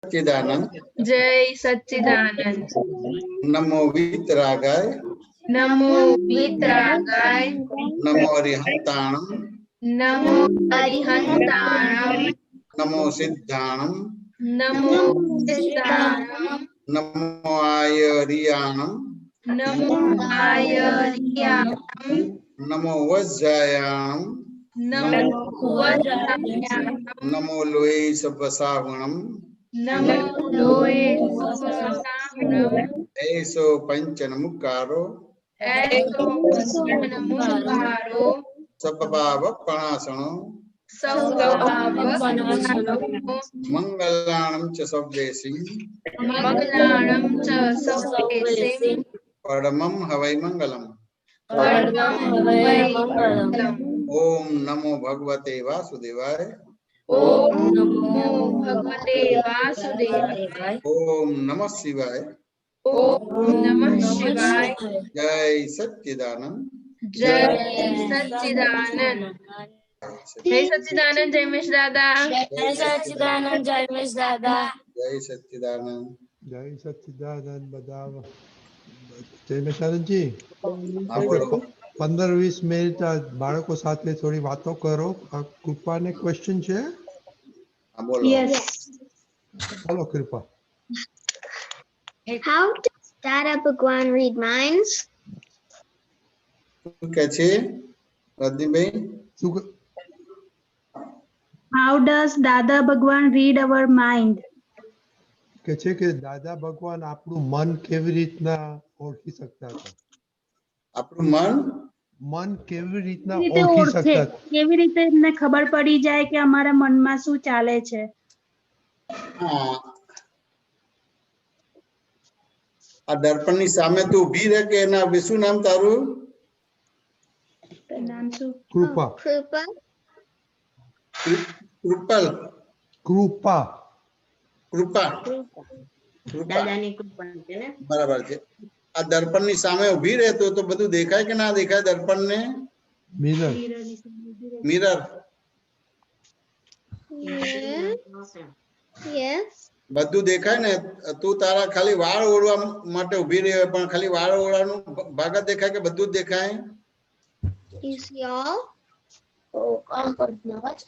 सच्चिदानंद जय सच्चिदानंद। नमो वीतरागाय नमो वीतरागाय नमो अरिहंताणं नमो अरिहंताणं नमो सिद्धाणं नमो सिद्धाणं नमो आयरियाणं नमो आयर्याणं नमो वज्रायाणं नमो वज्रायाणं नमो लोये सपसावणं नमो लोये सुवसाहणं ऐसो पंचनमुकारो ऐसो पंचनमुखारो सपभाव पणासनो सौभावपणासनो मंगलाणं च सव्येसिं मंगलाणं च सौवेसिं परमं हवै मंगलम्। परमं वै मंगलम्। ओम नमो भगवते वासुदेवाय ओम नमो भगवते वासुदेवाय। ओम नमः शिवाय। ओम नमः शिवाय। जय सच्चिदानंद जय सच्चिदानंद। जय सच्चिदानंद जयमेश दादा। जय सच्चिदानंद जयमेश दादा। जय सच्चिदानंद जय सच्चिदानंद बदाव जयमेशानंद जी हाँ बोलो। 15-20 મિનિટ આ બાળકો સાથે થોડી વાતો કરો. આ કૃપાને ક્વેશ્ચન છે. हाँ बोलो। બોલો કૃપા. How does Dada Bhagwan read minds? क्या छे प्रदीप भाई? શું ક- How does Dada Bhagwan read our mind? કે છે કે દાદા ભગવાન આપણું મન કેવી રીતના ઓળખી શકતા હતા? આપણું મન મન કેવી રીતના કેવી રીતે ઓળખી ઓળખે? શકતા? કેવી રીતે એમને ખબર પડી જાય કે અમારા મનમાં શું ચાલે છે? हाँ आ दर्पण ની સામે તું ઊભી રહે કે એના વિશુ નામ તારું? નામ શું? કૃપા. Krupa. કૃપલ કૃપા. કૃપા કૃપા દાદાની કૃપા છે ને. બરાબર છે. આ દર્પણ ની સામે ઊભી રહે તો બધું દેખાય કે ના દેખાય દર્પણ ને? મિરર. Mirror Yes. Yes. બધું દેખાય ને? તું તારા ખાલી વાળ ઓળવા માટે ઊભી રહી હોય પણ ખાલી વાળ ઓળવાનું ભાગ જ દેખાય કે બધું જ દેખાય? You see all? Oh, કામ કરતું અવાજ.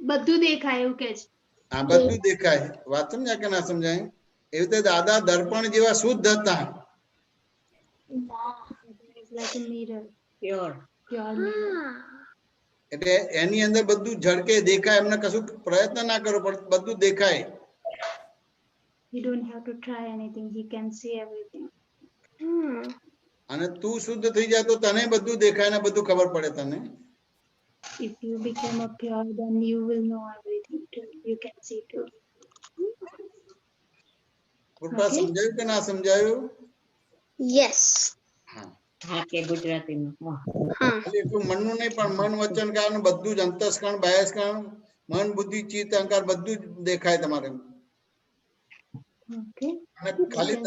બધું દેખાય એવું કે છે. આ બધું દેખાય. વાત સમજ્યા કે ના સમજાય? એવી રીતે દાદા દર્પણ જેવા શુદ્ધ હતા. It's like a mirror. Pure. Pure mirror. એટલે એની અંદર બધું ઝળકે દેખાય. એમને કશું પ્રયત્ન ના કરવો પડે, બધું દેખાય. You don't have to try anything. He can see everything. અને તું શુદ્ધ થઈ જાય તો તને બધું દેખાય ને બધું ખબર પડે તને. If you become a pure, then you will know everything too. You can see too. Krupa Okay. સમજાયું કે ના સમજાયું? Yes. હા. હા કે ગુજરાતીમાં. ખાલી એટલું મનનું નહીં પણ મન વચન કારણ બધું જ અંતસ્કરણ બાહ્યસ્કરણ મન બુદ્ધિ ચિત્ત અહંકાર બધું જ દેખાય તમારે. Okay. અને ખાલી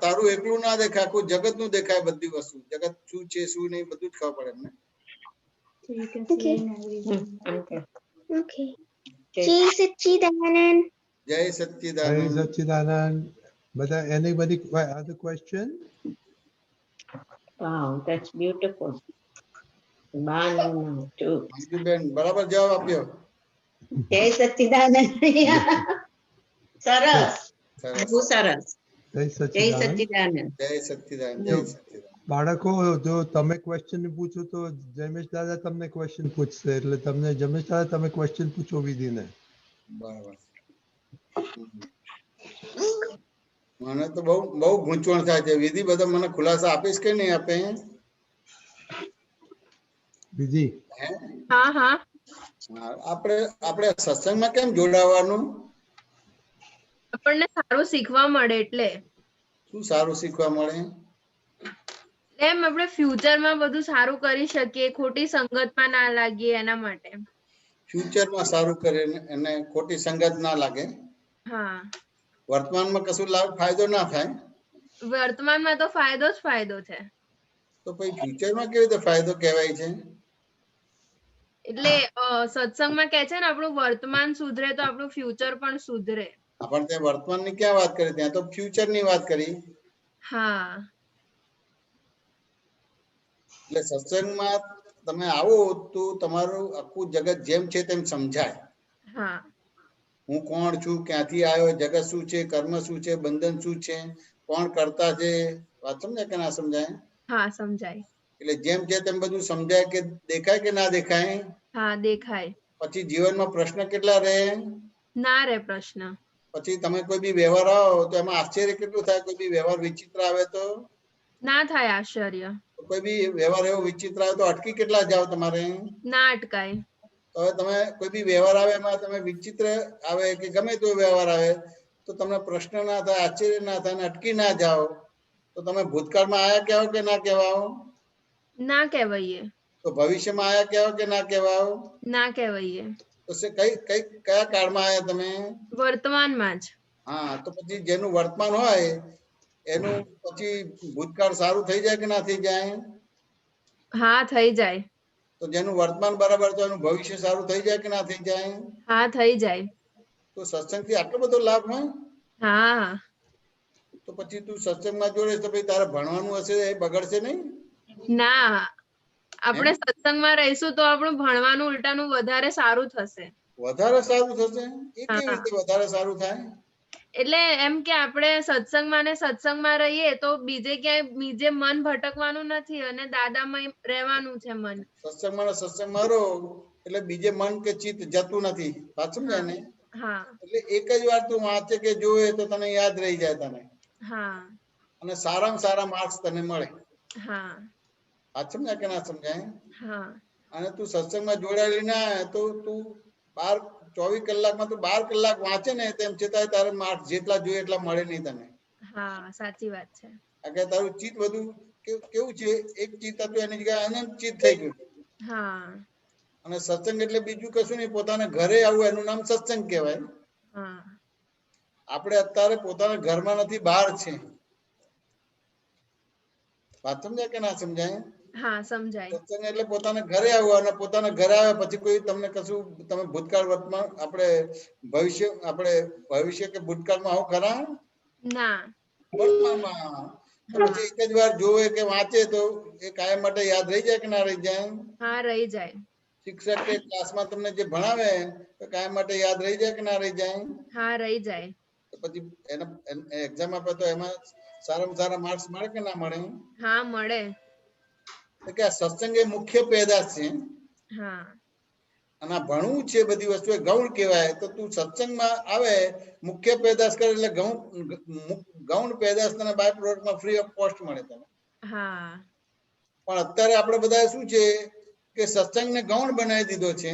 તારું એકલું ના દેખાય, આખું જગત નું દેખાય. બધી વસ્તુ જગત શું છે શું નહીં બધું જ ખબર પડે એમને. So you can see in everything. Okay. Jai Sachchidanand. જય જય સચ્ચિદાનંદ. સચ્ચિદાનંદ. બધા anybody other question? Wow, that's beautiful. Banu too. બેન બરાબર જવાબ આપ્યો. જય સચ્ચિદાનંદ. સરસ. સરસ. બહુ સરસ. જય જય સચ્ચિદાનંદ. સચ્ચિદાનંદ. જય સચ્ચિદાનંદ. જય સચ્ચિદાનંદ. બાળકો જો તમે ક્વેશ્ચન પૂછો તો જયમેશ દાદા તમને ક્વેશ્ચન પૂછશે એટલે તમને જયમેશ દાદા તમે ક્વેશ્ચન પૂછો વિધિને. બરાબર. મને તો બહુ બહુ ગૂંચવણ થાય છે. વિધિ બધા મને ખુલાસા આપીશ કે નહીં આપે? વિધિ. હે? हाँ हाँ હા, આપણે આપણે સત્સંગમાં કેમ જોડાવાનું? આપણને સારું શીખવા મળે એટલે શું સારું શીખવા મળે? એમ આપણે ફ્યુચરમાં બધું સારું કરી શકીએ, ખોટી સંગતમાં ના લાગીએ એના માટે. ફ્યુચરમાં સારું કરે ને એને ખોટી સંગત ના લાગે. હા, વર્તમાનમાં કશું લાભ ફાયદો ના થાય વર્તમાનમાં તો ફાયદો જ ફાયદો છે. તો પછી ફ્યુચરમાં કેવી રીતે ફાયદો કહેવાય છે? એટલે સત્સંગમાં કહે છે ને આપણું વર્તમાન સુધરે તો આપણું ફ્યુચર પણ સુધરે. આપણે ત્યાં વર્તમાનની ક્યાં વાત કરી, ત્યાં તો ફ્યુચરની વાત કરી. હા એટલે સત્સંગમાં તમે આવો તો તમારું આખું જગત જેમ છે તેમ સમજાય. હા હું કોણ છું, ક્યાંથી આવ્યો, જગત શું છે, કર્મ શું છે, બંધન શું છે, કોણ કરતા છે, વાત સમજાય કે ના સમજાય? હા સમજાય. એટલે જેમ છે તેમ બધું સમજાય કે દેખાય કે ના દેખાય. હા દેખાય. પછી જીવનમાં પ્રશ્ન કેટલા રહે? ના રે પ્રશ્ન. પછી તમે કોઈ બી વ્યવહાર આવો તો એમાં આશ્ચર્ય કેટલું થાય, કોઈ બી વ્યવહાર વિચિત્ર આવે તો? ના થાય આશ્ચર્ય. કોઈ બી વ્યવહાર એવો વિચિત્ર આવે તો અટકી કેટલા જાવ તમારે? ના અટકાય. તો હવે તમે કોઈ બી વ્યવહાર આવે એમાં તમે વિચિત્ર આવે કે ગમે તો વ્યવહાર આવે તો તમને પ્રશ્ન ના થાય, આશ્ચર્ય ના થાય ને અટકી ના જાઓ તો તમે ભૂતકાળમાં આયા કહેવો કે ના કહેવાઓ? ના કહેવાય. તો ભવિષ્યમાં આયા કહેવો કે ના કહેવાઓ? ના કહેવાય. તો કયા કાળમાં આયા તમે? વર્તમાનમાં જ. હા, તો પછી જેનું વર્તમાન હોય એનું પછી ભૂતકાળ સારું થઈ જાય કે ના થઈ જાય? હા થઈ જાય. તો જેનું વર્તમાન બરાબર તો એનું ભવિષ્ય સારું થઈ જાય કે ના થઈ જાય? હા થઈ જાય. તો સત્સંગથી આટલો બધો લાભ હોય? હા તો પછી તું સત્સંગમાં જોડે તો પછી તારે ભણવાનું હશે એ બગડશે નહીં? ના, આપણે સત્સંગમાં રહીશું તો આપણું ભણવાનું ઉલટાનું વધારે સારું થશે. વધારે સારું થશે? એ કેવી હા. રીતે વધારે સારું થાય? એટલે એમ કે આપણે સત્સંગમાં ને સત્સંગમાં રહીએ તો બીજે ક્યાંય બીજે મન ભટકવાનું નથી અને દાદામાં રહેવાનું છે મન. સત્સંગમાં ને સત્સંગમાં રહો એટલે બીજે મન કે ચિત્ત જતું નથી. વાત સમજાય ને? હા એટલે એક જ વાર તું વાંચે કે જોવે તો તને યાદ રહી જાય તને. હા અને સારામાં સારા માર્ક્સ તને મળે. હા વાત સમજાય કે ના સમજાય? હા અને તું સત્સંગમાં જોડાયેલી ના હોય તો તું 24 કલાકમાં તું 12 કલાક વાંચે ને તેમ છતાંય તારે માર્ક્સ જેટલા જોઈએ એટલા મળે નહીં તને. હા સાચી વાત છે. કારણ કે તારું ચિત્ત બધું કેવું છે, એક ચિત્ત હતું એની જગ્યાએ અનંત ચિત્ત થઈ ગયું. હા અને સત્સંગ એટલે બીજું કશું નહીં, પોતાના ઘરે આવવું એનું નામ સત્સંગ કહેવાય. હા આપણે અત્યારે પોતાના ઘરમાં નથી, બહાર છે. વાત સમજાય કે ના સમજાય? હા સમજાય. સત્સંગ એટલે પોતાના ઘરે આવવું અને પોતાના ઘરે આવ્યા પછી કોઈ તમને કશું તમે ભૂતકાળ વર્તમાન આપણે ભવિષ્ય કે ભૂતકાળમાં આવો ખરા? ના. વર્તમાનમાં. તો હા પછી એક જ વાર જોવે કે વાંચે તો એ કાયમ માટે યાદ રહી જાય કે ના રહી જાય? હા રહી જાય. શિક્ષક કે ક્લાસમાં તમને જે ભણાવે તો કાયમ માટે યાદ રહી જાય કે ના રહી જાય? હા રહી જાય. તો પછી એક્ઝામ આપે તો એમાં સારામાં સારા માર્ક્સ મળે કે ના મળે? હા મળે. તો કે આ સત્સંગ એ મુખ્ય પેદાશ છે. હા અને આ ભણવું છે બધી વસ્તુ એ ગૌણ કહેવાય. તો તું સત્સંગમાં આવે મુખ્ય પેદાશ કરે એટલે ગૌણ પેદાશ તને બાય પ્રોડક્ટમાં ફ્રી ઓફ કોસ્ટ મળે તને. હા પણ અત્યારે આપણે બધા શું છે કે સત્સંગને ગૌણ બનાવી દીધો છે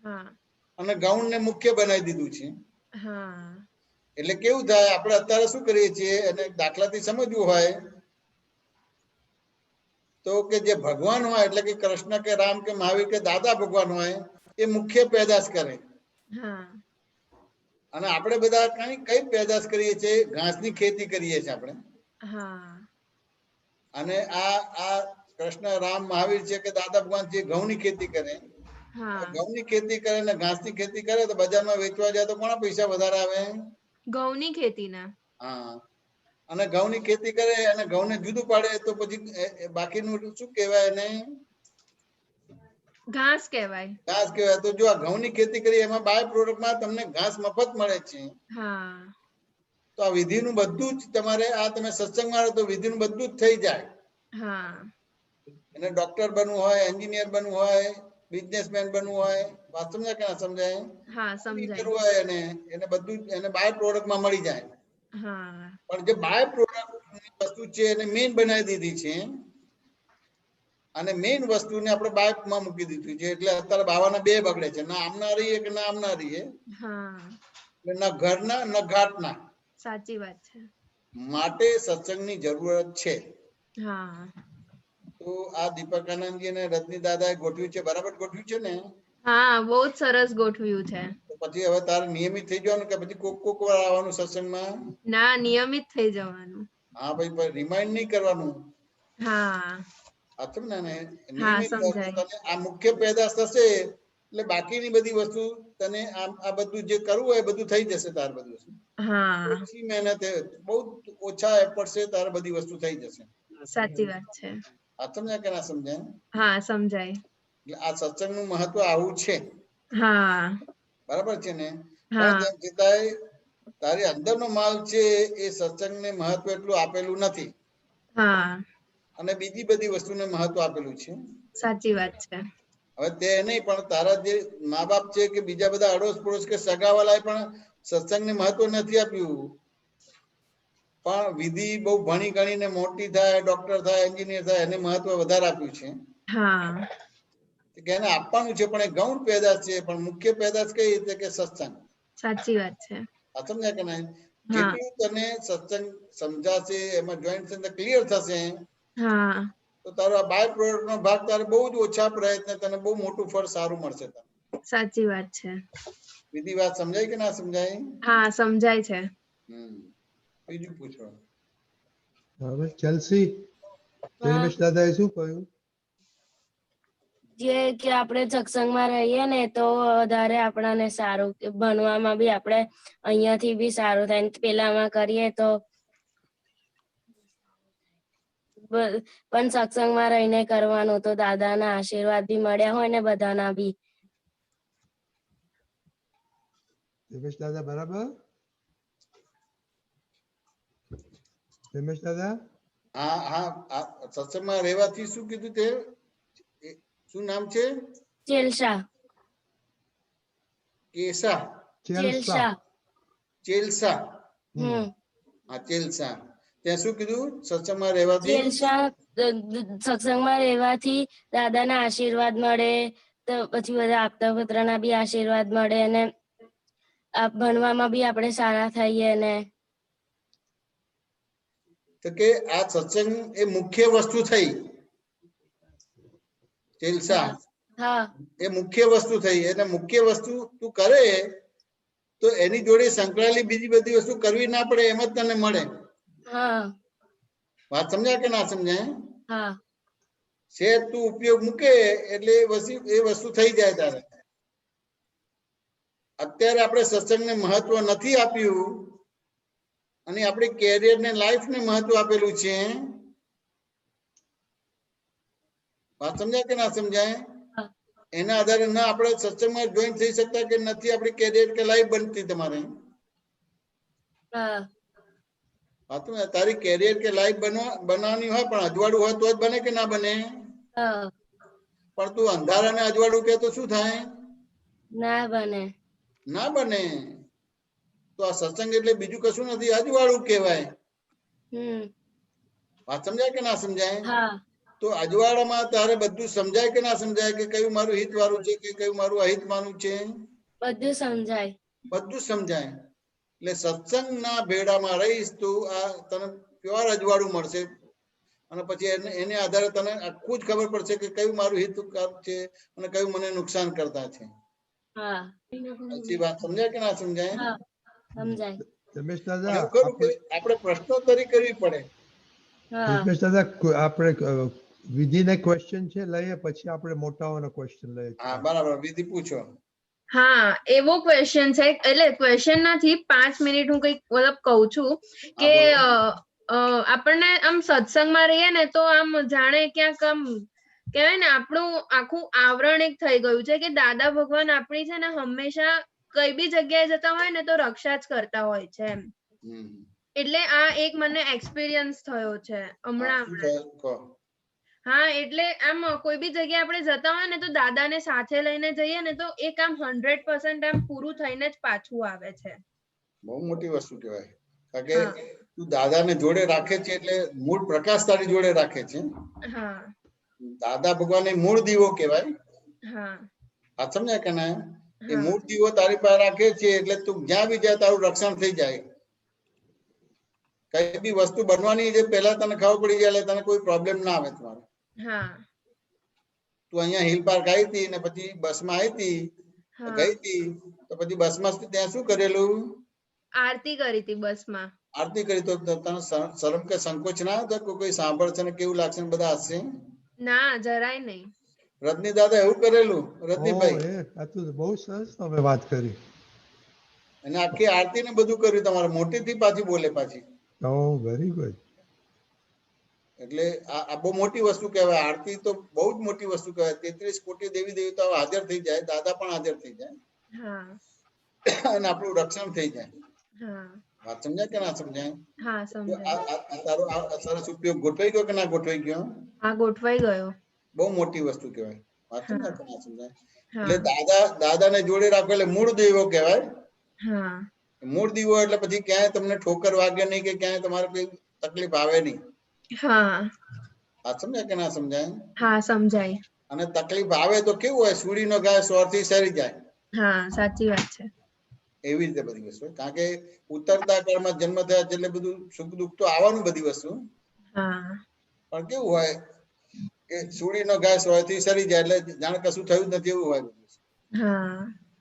હા અને ગૌણને મુખ્ય બનાવી દીધું છે. હા એટલે કેવું થાય, આપણે અત્યારે શું કરીએ છીએ અને દાખલાથી સમજવું હોય તો કે જે ભગવાન હોય એટલે કે કૃષ્ણ કે રામ કે મહાવીર કે દાદા ભગવાન હોય એ મુખ્ય પેદાશ કરે. હા અને આપણે બધા કઈ પેદાશ કરીએ છીએ? ઘાસની ખેતી કરીએ છીએ આપણે. હા અને આ કૃષ્ણ રામ મહાવીર છે કે દાદા ભગવાન છે ઘઉંની ખેતી કરે. હા ઘઉંની ખેતી કરે ને ઘાસની ખેતી કરે તો બજારમાં વેચવા જાય તો કોના પૈસા વધારે આવે? ઘઉંની ખેતી ના. હા. અને ઘઉંની ખેતી કરે અને ઘઉંને જુદું પાડે તો પછી બાકીનું શું કહેવાય એને? ઘાસ કહેવાય. ઘાસ કહેવાય. તો જો આ ઘઉંની ખેતી કરી એમાં બાય પ્રોડક્ટમાં તમને ઘાસ મફત મળે છે. હા તો આ વિધિનું બધું જ તમારે આ તમે સત્સંગમાં રહો તો વિધિનું બધું જ થઈ જાય. હા એને ડોક્ટર બનવું હોય, એન્જિનિયર બનવું હોય, બિઝનેસમેન બનવું હોય, વાત સમજાય કે ના સમજાય? હા સમજાય. કરવું હોય એને બધું એને બાય પ્રોડક્ટમાં મળી જાય. હા પણ જે બાય પ્રોડક્ટ વસ્તુ છે એને મેઇન બનાવી દીધી છે અને મેઇન વસ્તુને આપણે બાયમાં મૂકી દીધું છે. એટલે અત્યારે બાવાના બે બગડે છે, ના આમના રહીએ કે ના આમના રહીએ. હા ના ઘરના ન ઘાટના. સાચી વાત છે. માટે સત્સંગની જરૂરત છે. હા તો આ દીપકાનંદજી અને રજની દાદાએ ગોઠવ્યું છે, બરાબર ગોઠવ્યું છે ને? હા બહુ જ સરસ ગોઠવ્યું છે. તો પછી હવે તારે નિયમિત થઈ જવાનું કે પછી કોક વાર આવવાનું સત્સંગમાં? ના નિયમિત થઈ જવાનું. હા ભાઈ, રિમાઇન્ડ નહીં કરવાનું. હા હા નિયમિત સમજાય. તને આ મુખ્ય પેદાશ થશે એટલે બાકીની બધી વસ્તુ તને આ બધું જે કરવું હોય બધું થઈ જશે તાર બધું. હા ઓછી મહેનતે બહુ ઓછા એફર્ટ છે તારે બધી વસ્તુ થઈ જશે. સાચી વાત છે. આ સમજાય કે ના સમજાય? હા સમજાય. એટલે આ સત્સંગનું મહત્વ આવું છે, હા બરાબર છે ને? હા. પણ તેમ છતાંય તારી અંદરનો માલ છે એ સત્સંગને મહત્વ એટલું આપેલું નથી, હા અને બીજી બધી વસ્તુને મહત્વ આપેલું છે. સાચી વાત છે. હવે તે નહીં, પણ તારા જે મા બાપ છે કે બીજા બધા અડોશ પડોશ કે સગાવાલાએ પણ સત્સંગને મહત્વ નથી આપ્યું. પણ વિધિ બહુ ભણી ગણીને મોટી થાય, ડોક્ટર થાય, એન્જિનિયર થાય, એને મહત્વ વધારે આપ્યું છે. હા કે એને આપવાનું છે, પણ એ ગૌણ પેદાશ છે, પણ મુખ્ય પેદાશ કઈ રીતે કે સત્સંગ. સાચી વાત છે. આ સમજાય કે નહીં? હા જેટલું તને સત્સંગ સમજાશે, એમાં જોઈન્ટ છે ક્લિયર થશે, હા તો તારો આ બાય પ્રોડક્ટ નો ભાગ તારે બહુ જ ઓછા પ્રયત્ન તને બહુ મોટું ફળ સારું મળશે. સાચી વાત છે. બીજી વાત સમજાય કે ના સમજાય? હા સમજાય છે. બીજું પૂછો. હવે ચલસી જયમેશ દાદાએ શું કહ્યું? જે કે આપણે સત્સંગમાં રહીએ ને તો વધારે આપણાને સારું, કે ભણવામાં બી આપણે અહીંયાથી બી સારું થાય ને પેલામાં કરીએ તો પણ સત્સંગમાં રહીને કરવાનું તો દાદાના આશીર્વાદ બી મળ્યા હોય ને બધાના બી. જયમેશ દાદા બરાબર? જયમેશ દાદા? હા હા, સત્સંગમાં રહેવાથી શું કીધું તે? શું નામ છે? ચેલસા. કેસા? ચેલસા. ચેલસા. હા ચેલસા. ત્યાં શું કીધું? સત્સંગમાં રહેવાથી ચેલસા સત્સંગમાં રહેવાથી દાદાના આશીર્વાદ મળે, તો પછી બધા આપતા પુત્રના બી આશીર્વાદ મળે, અને ભણવામાં બી આપણે સારા થઈએ ને. તો કે આ સત્સંગ એ મુખ્ય વસ્તુ થઈ. ચેલસા હા એ મુખ્ય વસ્તુ થઈ, એટલે મુખ્ય વસ્તુ તું કરે તો એની જોડે સંકળાયેલી બીજી બધી વસ્તુ કરવી ના પડે, એમ જ તને મળે. હા વાત સમજાય કે ના સમજાય? હા શેર તું ઉપયોગ મૂકે એટલે એ વસ્તુ થઈ જાય તારે. અત્યારે આપણે સત્સંગને મહત્વ નથી આપ્યું અને આપણી કેરિયર ને લાઈફ ને મહત્વ આપેલું છે. વાત સમજાય કે ના સમજાય? એના આધારે ના આપણે સત્સંગમાં જોઈન થઈ શકતા કે નથી આપણી કેરિયર કે લાઈફ બનતી તમારે. તારી કેરિયર કે લાઈફ બનાવવાની હોય, પણ અજવાળું હોય તો જ બને કે ના બને? પણ તું અંધારાને અજવાળું કે તો શું થાય? ના બને. ના બને. તો આ સત્સંગ એટલે બીજું કશું નથી, અજવાળું કહેવાય. વાત સમજાય કે ના સમજાય? તો અજવાળામાં તારે બધું સમજાય કે ના સમજાય, કે કયું મારું હિત વાળું છે કે કયું મારું અહિત માનું છે? બધું સમજાય. બધું સમજાય. એટલે સત્સંગના ભેડામાં રહીશ તું, આ તને પ્યોર અજવાળું મળશે, અને પછી એને આધારે તને આખું જ ખબર પડશે કે કયું મારું હિત છે અને કયું મને નુકસાન કરતા છે. સાચી વાત સમજાય કે ના સમજાય? સમજાય. જયમેશ પણ દાદા એવું ખરું કે આપણે પ્રશ્નોત્તરી કરવી પડે. જયમેશ દાદા આપણે વિધિને ક્વેશ્ચન છે લઈએ, પછી આપણે મોટાઓનો ક્વેશ્ચન લઈએ. હા બરાબર, વિધિ પૂછો. હા એવો ક્વેશ્ચન છે, એટલે ક્વેશ્ચન નથી, 5 મિનિટ હું કઈક મતલબ કહું છું કે આપણને આમ સત્સંગમાં રહીએ ને તો આમ જાણે ક્યાંક આમ કહેવાય ને આપણું આખું આવરણ એક થઈ ગયું છે, કે દાદા ભગવાન આપણી છે ને હંમેશા કઈ બી જગ્યાએ જતા હોય ને તો રક્ષા જ કરતા હોય છે એમ. એટલે આ એક મને એક્સપિરિયન્સ થયો છે હમણાં. હા એટલે આમ કોઈ બી જગ્યાએ આપણે જતા હોય ને તો દાદાને સાથે લઈને જઈએ ને તો એક આમ 100% આમ પૂરું થઈને જ પાછું આવે છે. બહુ મોટી વસ્તુ કહેવાય, કારણ કે તું દાદાને જોડે રાખે છે એટલે મૂળ પ્રકાશ તારી જોડે રાખે છે. દાદા ભગવાન એ મૂળ દીવો કહેવાય. વાત સમજાય કે ના? એ મૂળ દીવો તારી પાસે રાખે છે એટલે તું જ્યાં બી જાય તારું રક્ષણ થઈ જાય. કઈ બી વસ્તુ બનવાની જે પહેલા તને ખબર પડી જાય એટલે તને કોઈ પ્રોબ્લેમ ના આવે તમારે. તું અહીંયા હિલ પાર્ક આવી હતી ને પછી બસમાં આવી હતી, ગઈ હતી, તો પછી બસમાં ત્યાં શું કરેલું? આરતી કરી હતી બસમાં. આરતી કરી, તો તને શરમ કે સંકોચ ના હતો કે કોઈ સાંભળશે ને કેવું લાગશે ને બધા હસશે? ના જરાય નહીં. રજની દાદા એવું કરેલું? રજનીભાઈ આ તો બહુ સરસ તમે વાત કરી. અને આખી આરતી ને બધું કર્યું તમારે, મોટેથી પાછી બોલે પાછી. Oh, very good. એટલે આ બહુ મોટી વસ્તુ કહેવાય. આરતી તો બહુ જ મોટી વસ્તુ કહેવાય. 33 કોટી દેવી દેવતાઓ હાજર થઈ જાય, દાદા પણ હાજર થઈ જાય, અને આપણું રક્ષણ થઈ જાય. વાત સમજાય કે ના સમજાય? તારો આ સરસ ઉપયોગ ગોઠવાઈ ગયો કે ના ગોઠવાઈ ગયો? હા, ગોઠવાઈ ગયો. બહુ મોટી વસ્તુ કહેવાય. વાત સમજાય કે ના સમજાય? એટલે દાદાને જોડે રાખો એટલે મૂળ દેવો કહેવાય. મૂળ દીવો એટલે પછી ક્યાંય તમને ઠોકર વાગે નહીં કે ક્યાંય તમારે કોઈ તકલીફ આવે નહીં. વાત સમજાય કે ના સમજાય? હા, સમજાય. અને તકલીફ આવે તો કેવું હોય, સુડીનો ગાય સોરથી સરી જાય. હા, સાચી વાત છે. એવી રીતે બધી વસ્તુ, કારણ કે ઉતરતા કાળમાં જન્મ થયા એટલે બધું સુખ દુઃખ તો આવવાનું બધી વસ્તુ. પણ કેવું હોય કે સુડીનો ગાય સોરથી સરી જાય એટલે જાણે કશું થયું જ નથી એવું હોય.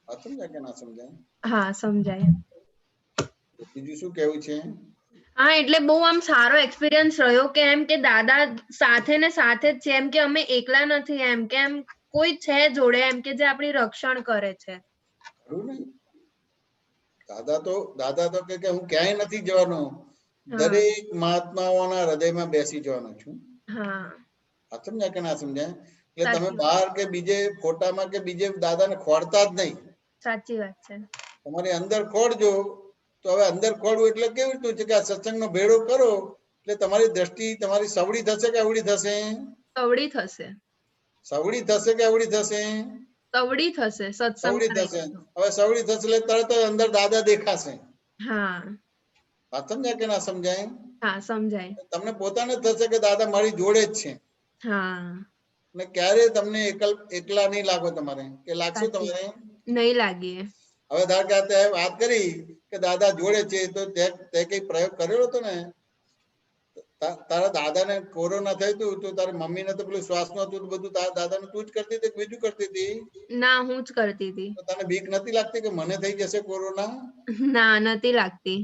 વાત સમજાય કે ના સમજાય? હા, સમજાય. બીજું શું કેવું છે? હા, એટલે બહુ આમ સારો એક્સપિરિયન્સ રહ્યો કે એમ કે દાદા સાથે ને સાથે જ છે, એમ કે અમે એકલા નથી, એમ કે એમ કોઈ છે જોડે, એમ કે જે આપણી રક્ષણ કરે છે. દાદા તો કે હું ક્યાંય નથી જવાનો, દરેક મહાત્માઓના હૃદયમાં બેસી જવાનો છું. સમજાય કે ના સમજાય? એટલે તમે બહાર કે બીજે ફોટામાં કે બીજે દાદાને ખોડતા જ નહીં. સાચી વાત છે. તમારી અંદર ખોડજો. તો હવે અંદર ખોડવું એટલે કેવી રીતનું છે કે આ સત્સંગનો ભેડો કરો એટલે તમારી દ્રષ્ટિ તમારી સવડી થશે કે અવળી થશે? સવડી થશે. સવડી થશે કે અવળી થશે? સવડી થશે. સવડી થશે. હવે સવડી થશે એટલે તરત જ અંદર દાદા દેખાશે. વાત સમજાય કે ના સમજાય? હા, સમજાય. તમને પોતાને થશે કે દાદા મારી જોડે જ છે. ને ક્યારે તમને એકલા નહીં લાગો તમારે, કે લાગશે તમારે? નહીં લાગીએ. હવે ધાર કે તે વાત કરી કે દાદા જોડે છે, તો તે કઈ પ્રયોગ કરેલો હતો ને? તારા દાદાને કોરોના થયું હતું તો તારી મમ્મીને તો પેલું શ્વાસનું હતું બધું તારા દાદાને તું જ કરતી હતી કે બીજું કરતી હતી? ના, હું જ કરતી હતી. તો તને બીક નથી લાગતી કે મને થઈ જશે કોરોના? ના, નથી લાગતી.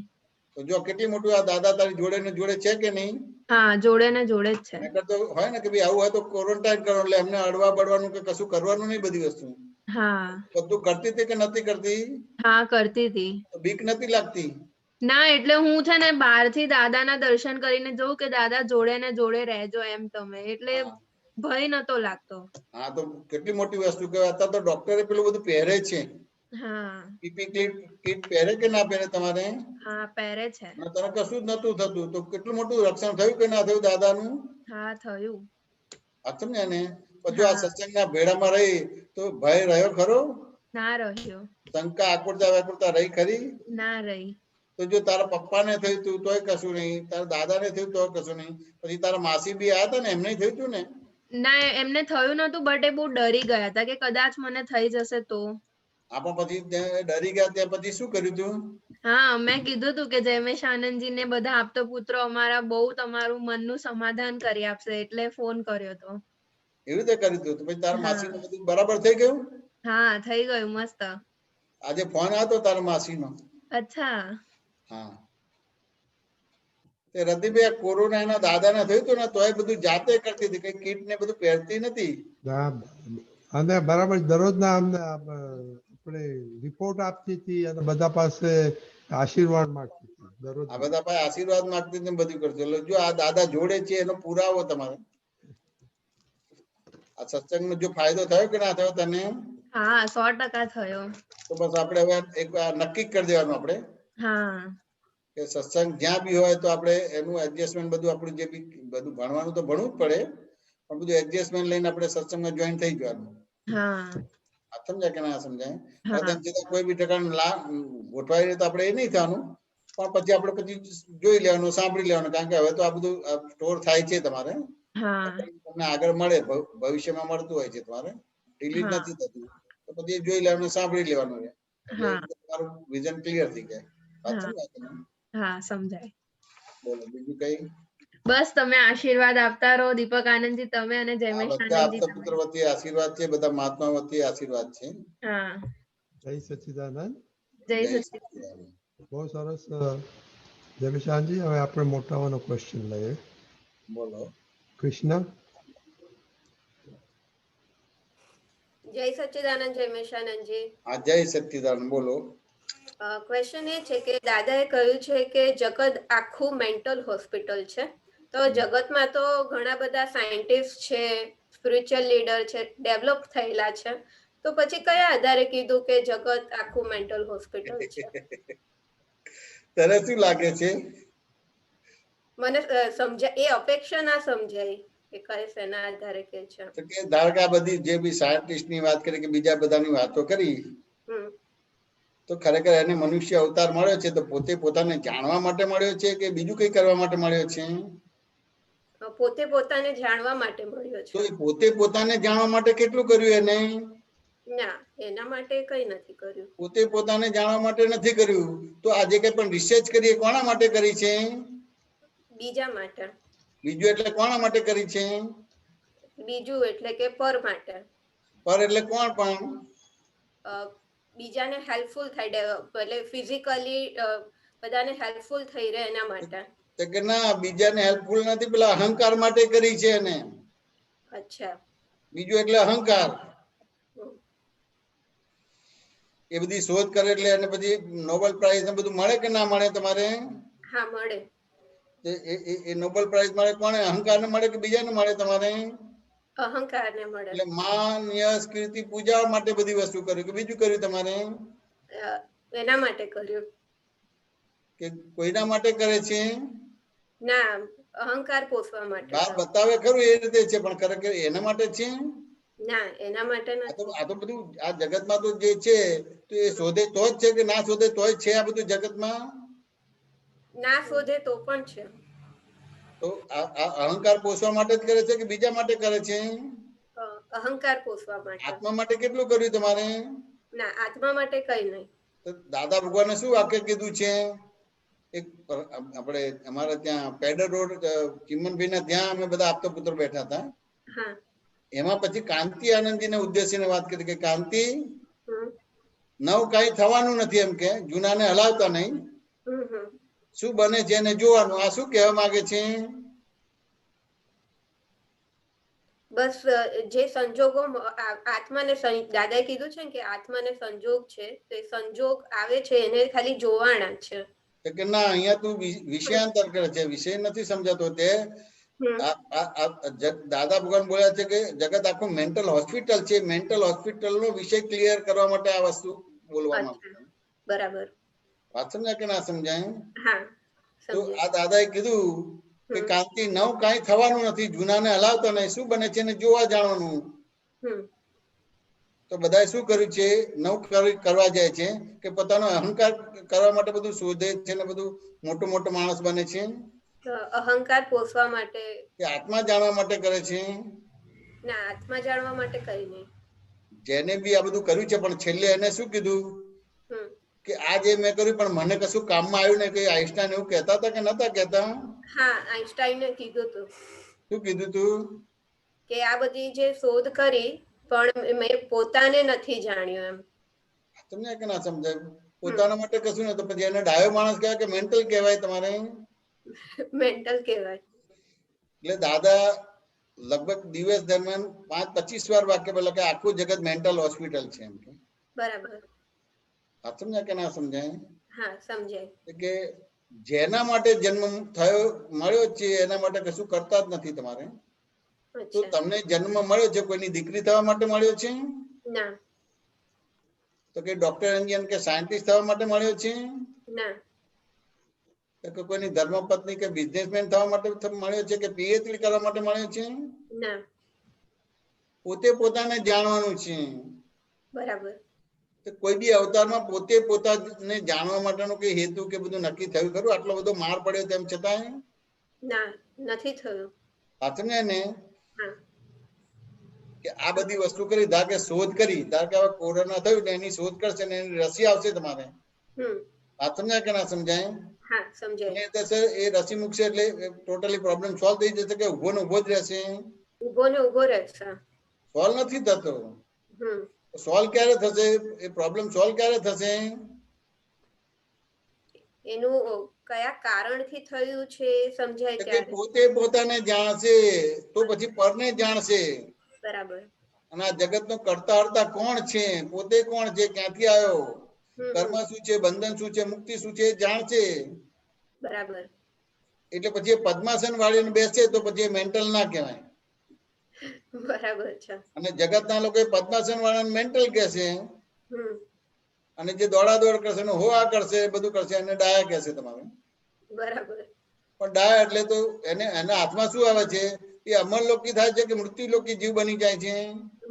તો જો કેટલી મોટું આ દાદા તારી જોડે ને જોડે છે કે નહીં? હા, જોડે ને જોડે જ છે. તો હોય ને કે ભાઈ આવું હોય તો ક્વોરન્ટાઇન કરવાનું, એટલે એમને અડવા બડવાનું કે કશું કરવાનું નહીં. બધી વસ્તુ બધું કરતી હતી કે નથી કરતી? હા, કરતી હતી. બીક નથી લાગતી? ના, એટલે હું છે ને બહારથી દાદાના દર્શન કરીને જોઉં કે દાદા જોડે ને જોડે રહેજો એમ તમે, એટલે ભય નતો લાગતો. હા, તો કેટલી મોટી વસ્તુ કહેવાય. અત્યારે તો ડોક્ટરે પેલું બધું પહેરે છે. પીપી કીટ પહેરે કે ના પહેરે તમારે? હા, પહેરે છે. તને કશું જ નતું થતું, તો કેટલું મોટું રક્ષણ થયું કે ના થયું દાદાનું? હા, થયું. સમજ્યા ને? પછી આ સત્સંગના ભેડામાં રહી તો ભય રહ્યો ખરો? ના રહ્યો. શંકા આકુરતા વ્યાકુરતા રહી ખરી? ના રહી. તો જો તારા પપ્પાને થયું તું તોય કશું નહીં, તારા દાદાને થયું તોય કશું નહીં, પછી તારા માસી બી આયા હતા ને, એમને થયું તું ને? ના, એમને થયું નતું, બટ એ બહુ ડરી ગયા હતા કે કદાચ મને થઈ જશે તો. આપણ પછી ડરી ગયા ત્યાં પછી શું કર્યું તું? હા, મેં કીધું તું કે જયમેશ આનંદજી ને બધા આપતા પુત્રો અમારા બહુ તમારું મનનું સમાધાન કરી આપશે, એટલે ફોન કર્યો તો. એવી રીતે કર્યું તું? તો પછી તારા માસીનું બધું બરાબર થઈ ગયું? હા, થઈ ગયું મસ્ત. આજે ફોન આવ્યો તારા માસીનો. અચ્છા. હા, તે રતિભાઈ કોરોના એના દાદાને થયું હતું ને તોય બધું જાતે કરતી હતી, કઈ કીટ ને બધું પહેરતી નથી. અને બરાબર દરરોજના અમને આપણે રિપોર્ટ આપતી હતી અને બધા પાસે આશીર્વાદ માંગતી હતી. દરરોજ આ બધા પાસે આશીર્વાદ માંગતી હતી, બધું કરતી. જો આ દાદા જોડે છે એનો પુરાવો તમારે. આ સત્સંગનો જો ફાયદો થયો કે ના થયો તને? હા, 100% થયો. તો બસ આપણે હવે એક નક્કી કરી દેવાનું આપણે કે સત્સંગ જ્યાં બી હોય તો આપણે એનું એડજસ્ટમેન્ટ બધું આપણું જે બી બધું ભણવાનું તો ભણવું જ પડે, પણ બધું એડજસ્ટમેન્ટ લઈને આપણે સત્સંગમાં જોઈન થઈ જવાનું. સમજાય કે ના સમજાય? કોઈ બી ઠેકાણ ગોઠવાય તો આપણે એ નહીં થવાનું, પણ પછી આપણે પછી જોઈ લેવાનું, સાંભળી લેવાનું, કારણ કે હવે તો આ બધું સ્ટોર થાય છે તમારે, તમને આગળ મળે, ભવિષ્યમાં મળતું હોય છે તમારે, ડિલીટ નથી થતું. તો પછી જોઈ લેવાનું, સાંભળી લેવાનું, તમારું વિઝન ક્લિયર થઈ જાય. હા, સમજાય. બોલો બીજું કઈ? બસ તમે આશીર્વાદ આપતા રહો દીપક આનંદજી, તમે અને જયમેશ આનંદજી. આપતા પુત્ર વતી આશીર્વાદ છે, બધા મહાત્મા વતી આશીર્વાદ છે. જય સચ્ચિદાનંદ. જય સચ્ચિદાનંદ. બહુ સરસ જયમેશ આનંદજી. હવે આપણે મોટાવાનો ક્વેશ્ચન લઈએ. બોલો. કૃષ્ણ. જય સચ્ચિદાનંદ જયમેશ આનંદજી. હા, જય સચ્ચિદાનંદ. બોલો. ક્વેશ્ચન એ છે કે દાદાએ કહ્યું છે કે જગત આખું મેન્ટલ હોસ્પિટલ છે, તો જગતમાં તો ઘણા બધા સાયન્ટિસ્ટ છે, સ્પિરિચ્યુઅલ લીડર છે, ડેવલપ થયેલા છે, તો પછી કયા આધારે કીધું કે જગત આખું મેન્ટલ હોસ્પિટલ છે? તને શું લાગે છે? મને સમજાય એ અપેક્ષા ના સમજાય કે કઈ શેના આધારે કે છે. તો કે ધારો કે આ બધી જે બી સાયન્ટિસ્ટ ની વાત કરી કે બીજા બધાની વાતો કરી, તો ખરેખર એને મનુષ્ય અવતાર મળ્યો છે તો પોતે પોતાને જાણવા માટે મળ્યો છે કે બીજું કઈ કરવા માટે મળ્યો છે? પોતે પોતાને જાણવા માટે મળ્યો છે. તો એ પોતે પોતાને જાણવા માટે કેટલું કર્યું એને? ના, એના માટે કઈ નથી કર્યું. પોતે પોતાને જાણવા માટે નથી કર્યું, તો આજે કઈ પણ રિસર્ચ કરી કોના માટે કરી છે? બીજા માટે. બીજું એટલે કોના માટે કરી છે? બીજું એટલે કે પર માટે. પર એટલે કોણ? પણ બીજાને હેલ્પફુલ થાય, એટલે ફિઝિકલી બધાને હેલ્પફુલ થઈ રહે એના માટે. તો કે ના, બીજાને હેલ્પફુલ નથી, પેલા અહંકાર માટે કરી છે એને. અચ્છા. બીજું એટલે અહંકાર. એ બધી શોધ કરે એટલે એને પછી નોબેલ પ્રાઇઝ ને બધું મળે કે ના મળે તમારે? હા, મળે. એ નોબેલ પ્રાઇઝ મળે કોને? અહંકાર ને મળે કે બીજાને મળે તમારે? અહંકાર ને મળે. એટલે માન, યશ, કીર્તિ, પૂજા માટે બધી વસ્તુ કર્યું કે બીજું કર્યું તમારે? એના માટે કર્યું. કે કોઈના માટે કરે છે? ના, અહંકાર પોષવા માટે. બાર બતાવે ખરું એ રીતે છે, પણ ખરેખર એના માટે છે? ના, એના માટે નથી. આ તો બધું આ જગતમાં તો જે છે તો એ શોધે તો જ છે કે ના શોધે તોય છે આ બધું જગતમાં? ના શોધે તો પણ છે. તો આ અહંકાર પોષવા માટે જ કરે છે કે બીજા માટે કરે છે? અહંકાર પોષવા માટે. આત્મા માટે કેટલું કર્યું તમારે? ના, આત્મા માટે કઈ નહીં. તો દાદા ભગવાને શું વાક્ય કીધું છે? એક આપણે અમારે ત્યાં પેડર રોડ ચિમનભાઈ ના ત્યાં અમે બધા આપતા પુત્ર બેઠા હતા. એમાં પછી કાંતિ આનંદજીને ઉદ્દેશીને વાત કરી કે કાંતિ, નવ કઈ થવાનું નથી એમ કે, જૂનાને હલાવતા નહીં, શું બને છે એને જોવાનું. આ શું કહેવા માંગે છે? બસ જે સંજોગો આત્માને, દાદાએ કીધું છે કે આત્માને સંજોગ છે, તો એ સંજોગ આવે છે એને ખાલી જોવાના છે. કે ના, અહીંયા તું વિષયાંતર કરે છે, વિષય નથી સમજાતો. તે દાદા ભગવાન બોલ્યા છે કે જગત આખું મેન્ટલ હોસ્પિટલ છે, મેન્ટલ હોસ્પિટલ નો વિષય ક્લિયર કરવા માટે આ વસ્તુ બોલવામાં. બરાબર. વાત સમજાય કે ના સમજાય? હા. તો આ દાદાએ કીધું કે કાંતિ, નવ કઈ થવાનું નથી, જૂનાને હલાવતો નહીં, શું બને છે એને જોવા જાણવાનું. તો બધાએ શું કર્યું છે? નવ કરવા જાય છે કે પોતાનો અહંકાર કરવા માટે બધું શોધે છે ને બધું મોટો મોટો માણસ બને છે. અહંકાર પોષવા માટે કે આત્મા જાણવા માટે કરે છે? ના, આત્મા જાણવા માટે કઈ નહીં. જેને બી આ બધું કર્યું છે પણ છેલ્લે એને શું કીધું કે આ જે મેં કર્યું પણ મને કશું કામમાં આવ્યું ને? કે આઈન્સ્ટાઈન એવું કહેતા હતા કે નતા કહેતા? હા, આઈન્સ્ટાઈને કીધું હતું. શું કીધું તું? કે આ બધી જે શોધ કરી પણ મેં પોતાને નથી જાણ્યું એમ. સમજાય કે ના સમજાય? પોતાના માટે કશું નતું, પછી એને ડાયો માણસ કહેવાય કે મેન્ટલ કહેવાય તમારે? મેન્ટલ કહેવાય. એટલે દાદા લગભગ દિવસ દરમિયાન 5-25 વાર વાક્ય બોલે કે આખું જગત મેન્ટલ હોસ્પિટલ છે એમ કે. બરાબર. આ સમજાય કે ના સમજાય? હા, સમજાય. કે જેના માટે જન્મ થયો મળ્યો છે એના માટે કશું કરતા જ નથી તમારે. તો તમને જન્મ મળ્યો છે કોઈની દીકરી થવા માટે મળ્યો છે? ના. તો કે ડોક્ટર, એન્જિનિયર કે સાયન્ટિસ્ટ થવા માટે મળ્યો છે? ના. તો કોઈની ધર્મપત્ની કે બિઝનેસમેન થવા માટે મળ્યો છે કે પીએચડી કરવા માટે મળ્યો છે? ના. પોતે પોતાને જાણવાનું છે. બરાબર. કોઈ બી અવતારમાં પોતે પોતાને જાણવા માટેનો કઈ હેતુ કે બધું નક્કી થયું ખરું? આટલો બધો માર પડ્યો તેમ છતાં? ના, નથી થયું. સાચું ને? કે આ બધી વસ્તુ કરી, ધાર કે શોધ કરી, ધાર કે હવે કોરોના થયું એની શોધ કરશે ને એની રસી આવશે તમારે. વાત સમજાય કે ના સમજાય? હા, સમજાય. એ રસી મૂકશે એટલે ટોટલી પ્રોબ્લેમ સોલ્વ થઈ જશે કે ઉભો ને ઉભો જ રહેશે? ઉભો ને ઉભો રહેશે. સોલ્વ નથી થતો. સોલ્વ ક્યારે થશે? એ પ્રોબ્લેમ સોલ્વ ક્યારે થશે? એનું કયા કારણથી થયું છે સમજાય ત્યારે. પોતે પોતાને જાણશે તો પછી પરને જાણશે. બરાબર. અને આ જગત નો કરતા હરતા કોણ છે? પોતે કોણ છે? ક્યાંથી આવ્યો? કર્મ શું છે, બંધન શું છે, મુક્તિ શું છે જાણશે. બરાબર. એટલે પછી પદ્માસન વાળીને બેસે તો પછી મેન્ટલ ના કહેવાય. બરાબર છે. અને જગતના લોકો પદ્માસન વાળાને મેન્ટલ કહે છે, અને જે દોડાદોડ કરશે હો આ કરશે બધું કરશે એને ડાયા કહેશે તમારે. બરાબર. પણ ડાયા એટલે તો એને એના હાથમાં શું આવે છે, એ અમર લોકી થાય છે કે મૃત્યુ લોકી જીવ બની જાય છે?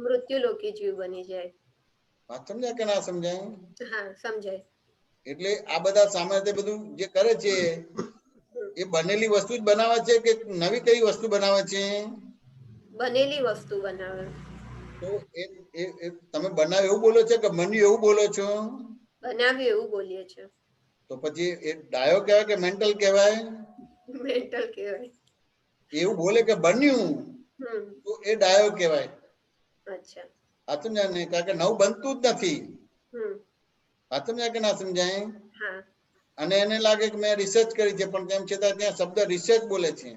મૃત્યુ લોકી જીવ બની જાય. વાત સમજાય કે ના સમજાય? હા, સમજાય. એટલે આ બધા સામાન્ય બધું જે કરે છે એ બનેલી વસ્તુ જ બનાવે છે કે નવી કઈ વસ્તુ બનાવે છે? બનેલી વસ્તુ બનાવે. તો એ તમે બનાવ એવું બોલો છો કે બન્યું એવું બોલો છો? બનાવ્યું એવું બોલીએ છે. તો પછી એ ડાયો કહેવાય કે મેન્ટલ કહેવાય? મેન્ટલ કહેવાય. એવું બોલે કે બન્યું તો એ ડાયો કહેવાય. અચ્છા. આ સમજાય ને? કારણ કે નવું બનતું જ નથી. આ સમજાય કે ના સમજાય? હા. અને એને લાગે કે મેં રિસર્ચ કરી છે, પણ તેમ છતાં ત્યાં શબ્દ રિસર્ચ બોલે છે.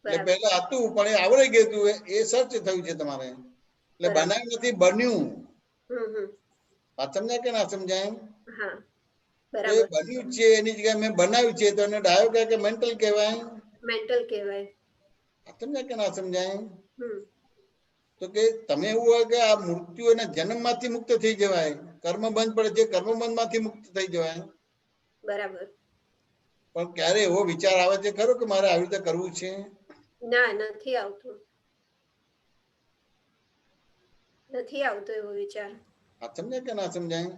એટલે પહેલા હતું પણ એ આવડી ગયું હતું, એ સર્ચ થયું છે તમારે. એટલે બનાવ્યું નથી, બન્યું. વાત સમજાય કે ના સમજાય? હા. તો એ બન્યું છે એની જગ્યાએ મેં બનાવ્યું છે તો એને ડાયો કહેવાય કે મેન્ટલ કહેવાય? મેન્ટલ કહેવાય. વાત સમજાય કે ના સમજાય? તો કે તમે એવું હોય કે આ મૃત્યુ અને જન્મ માંથી મુક્ત થઈ જવાય, કર્મ બંધ પડે છે, કર્મબંધ માંથી મુક્ત થઈ જવાય. બરાબર. પણ ક્યારે એવો વિચાર આવે છે ખરો કે મારે આવી રીતે કરવું છે? ના, નથી આવતું. નથી આવતો એવો વિચાર. આ સમજાય કે ના સમજાય?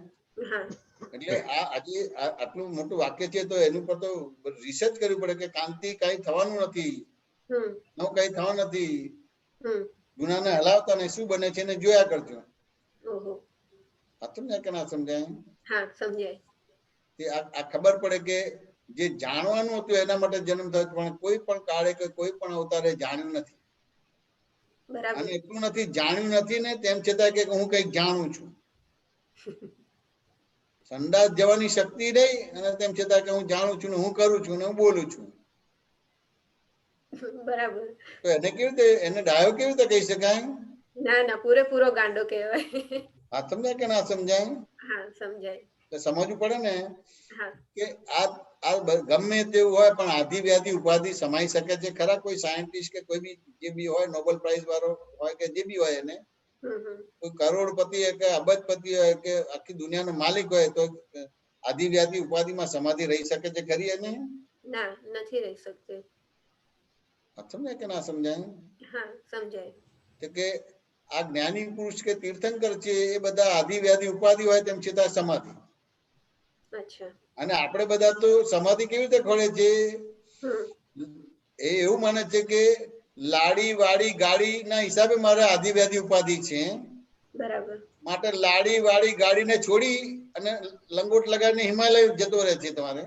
હા. એટલે આ આજે આટલું મોટું વાક્ય છે તો એનું પર તો રિસર્ચ કરવી પડે કે કાંતિ કઈ થવાનું નથી, નવું કઈ થવાનું નથી. ગુનાને હલાવતા ને શું બને છે એને જોયા કરજો. આ સમજાય કે ના સમજાય? હા, સમજાય. તે આ ખબર પડે કે જે જાણવાનું હતું એના માટે જન્મ થયો, પણ કોઈ પણ કાળે કે કોઈ પણ અવતારે જાણ્યું નથી. અને એટલું નથી જાણ્યું નથી ને તેમ છતાં કે હું કઈક જાણું છું. સંદાસ જવાની શક્તિ રહી અને તેમ છતાં કે હું જાણું છું ને હું કરું છું ને હું બોલું છું. બરાબર. તો એને કેવી રીતે, એને ડાયો કેવી રીતે કહી શકાય? ના ના, પૂરેપૂરો ગાંડો કહેવાય. આ સમજાય કે ના સમજાય? હા, સમજાય. તો સમજવું પડે ને કે આ ગમે તેવું હોય પણ આધિ વ્યાધિ ઉપાધિ સમાઈ શકે છે ખરા? કોઈ સાયન્ટિસ્ટ કે કોઈ બી જે બી હોય, નોબેલ પ્રાઇઝ વાળો હોય કે જે બી હોય, એને કોઈ કરોડપતિ હોય કે અબજપતિ હોય કે આખી દુનિયાનો માલિક હોય તો આધિ વ્યાધિ ઉપાધિમાં સમાધિ રહી શકે છે ખરી? એને ના, નથી રહી શકતી. સમજાય કે ના સમજાય? હા, સમજાય. તો કે આ જ્ઞાની પુરુષ કે તીર્થંકર છે એ બધા આધિ વ્યાધિ ઉપાધિ હોય તેમ છતાં સમાધિ. અચ્છા. અને આપણે બધા તો સમાધિ કેવી રીતે ખોળે છે? એ એવું માને છે કે લાડી વાડી ગાડી ના હિસાબે મારે આધિ વ્યાધિ ઉપાધિ છે. બરાબર. માટે લાડી વાડી ગાડીને છોડી અને લંગોટ લગાવીને હિમાલય જતો રહે છે તમારે,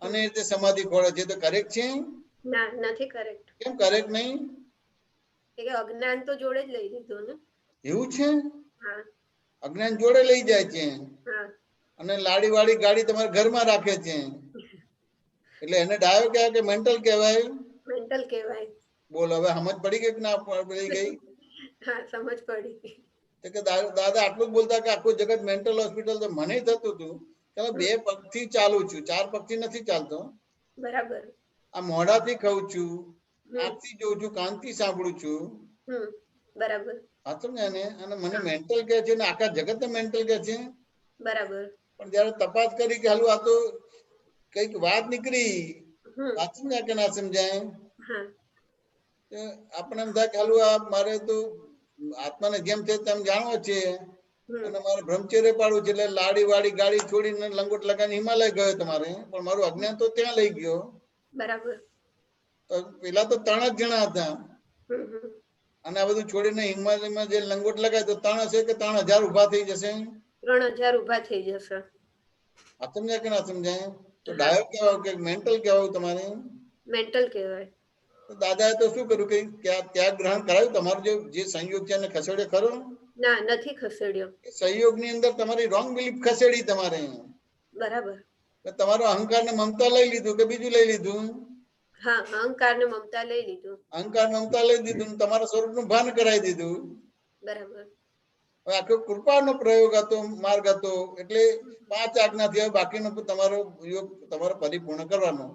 અને એ રીતે સમાધિ ખોળે છે. તો કરેક્ટ છે? ના, નથી કરેક્ટ. કેમ કરેક્ટ નહીં? કે અજ્ઞાન તો જોડે જ લઈ લીધું ને. એવું છે? હા. અજ્ઞાન જોડે લઈ જાય છે. હા. અને લાડી વાડી ગાડી તમારા ઘરમાં રાખે છે. એટલે એને ડાયો કહેવાય કે મેન્ટલ કહેવાય? મેન્ટલ કહેવાય. બોલ, હવે સમજ પડી ગઈ કે ના પડી ગઈ? હા, સમજ પડી. કે દાદા આટલું જ બોલતા કે આખું જગત મેન્ટલ હોસ્પિટલ, તો મને થતું હતું કે 2 પગથી ચાલું છું, 4 પગથી નથી ચાલતો. બરાબર. આ મોઢાથી ખાઉં છું, આંખથી જોઉં છું, કાનથી સાંભળું છું. બરાબર. આ સમજાય ને? અને મને મેન્ટલ કહે છે ને આખા જગતને મેન્ટલ કહે છે. બરાબર. પણ જયારે તપાસ કરી કે હાલું આ તો કઈક વાત નીકળી, વાત સમજાય કે ના સમજાય? આપણે એમ થાય કે હાલું આ મારે તો આત્માને જેમ છે તેમ જાણવો છે અને મારે બ્રહ્મચર્ય પાડવું છે, એટલે લાડી વાડી ગાડી છોડીને લંગોટ લગાવીને હિમાલય ગયો તમારે, પણ મારું અજ્ઞાન તો ત્યાં લઈ ગયો. બરાબર. તો પેલા તો 3 જ જણા હતા, અને આ બધું છોડીને હિમાલયમાં જે લંગોટ લગાય તો 3 હશે કે 3000 ઉભા થઈ જશે? 3000 ઉભા થઈ જશે. આ સમજાય કે ના સમજાય? તો ડાયો કહેવાય કે મેન્ટલ કહેવાય તમારે? મેન્ટલ કહેવાય. દાદાએ તો શું કર્યું કે ત્યાગ ગ્રહણ કરાવ્યું? તમારો જે સંયોગ છે એને ખસેડ્યો ખરો? ના, નથી ખસેડ્યો. સંયોગ ની અંદર તમારી રોંગ બિલીફ ખસેડી તમારે. બરાબર. તમારો અહંકાર ને મમતા લઈ લીધું કે બીજું લઈ લીધું? હા, અહંકાર ને મમતા લઈ લીધું. અહંકાર મમતા લઈ દીધું, તમારા સ્વરૂપ નું ભાન કરાવી દીધું. બરાબર. આખો કૃપાનો પ્રયોગ હતો, માર્ગ હતો. એટલે 5 આજ્ઞાથી હવે બાકીનો તમારો યોગ તમારે પરિપૂર્ણ કરવાનો.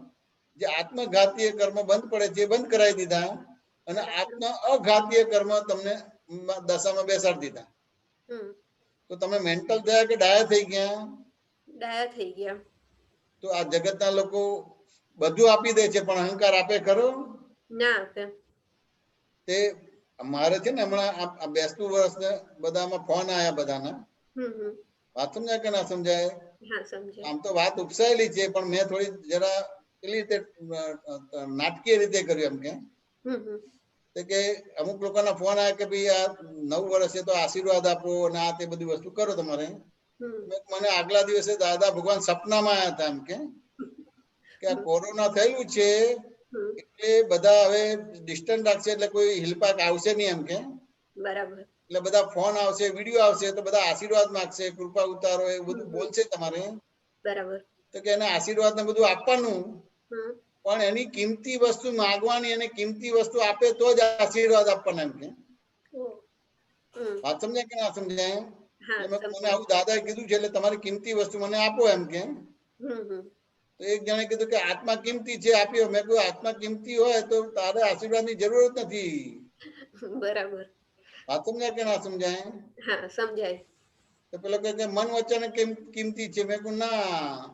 જે આત્મઘાતીય કર્મ બંધ પડે છે એ બંધ કરાવી દીધા અને આત્મ અઘાતીય કર્મ તમને દશામાં બેસાડી દીધા. તો તમે મેન્ટલ થયા કે ડાયા થઈ ગયા? ડાયા થઈ ગયા. તો આ જગતના લોકો બધું આપી દે છે પણ અહંકાર આપે ખરો? ના આપે. તે મારે છે ને હમણાં આ 82 વર્ષ ને બધામાં ફોન આયા બધાના. વાત સમજાય કે ના સમજાય? આમ તો વાત ઉપસાયેલી છે પણ મેં થોડી જરા પેલી રીતે નાટકીય રીતે કર્યું એમ કે અમુક લોકોના ફોન આવ્યા કે ભાઈ આ 9 વર્ષે તો આશીર્વાદ આપો અને આ તે બધી વસ્તુ કરો તમારે. મને આગલા દિવસે દાદા ભગવાન સપનામાં આવ્યા હતા એમ કે આ કોરોના થયેલું છે એટલે બધા હવે ડિસ્ટન્સ રાખશે એટલે કોઈ હિલપાક આવશે નહીં એમ કે. બરાબર. એટલે બધા ફોન આવશે, વિડીયો આવશે તો બધા આશીર્વાદ માંગશે, કૃપા ઉતારો એ બધું બોલશે તમારે. બરાબર. તો કે એને આશીર્વાદ ને બધું આપવાનું પણ એની કિંમતી વસ્તુ માંગવાની અને કિંમતી વસ્તુ આપે તો જ આશીર્વાદ આપવાના એમ કે. વાત સમજાય કે ના સમજાય? મને આવું દાદાએ કીધું છે એટલે તમારી કિંમતી વસ્તુ મને આપો એમ કે. તો એક જણે કીધું કે આત્મા કિંમતી છે આપ્યો. મેં કહ્યું આત્મા કિંમતી હોય તો તારે આશીર્વાદ ની જરૂર જ નથી. બરાબર. વાત સમજાય કે ના સમજાય? હા સમજાય. તો પેલો કે મન વચન કિંમતી છે. મેં કહ્યું ના.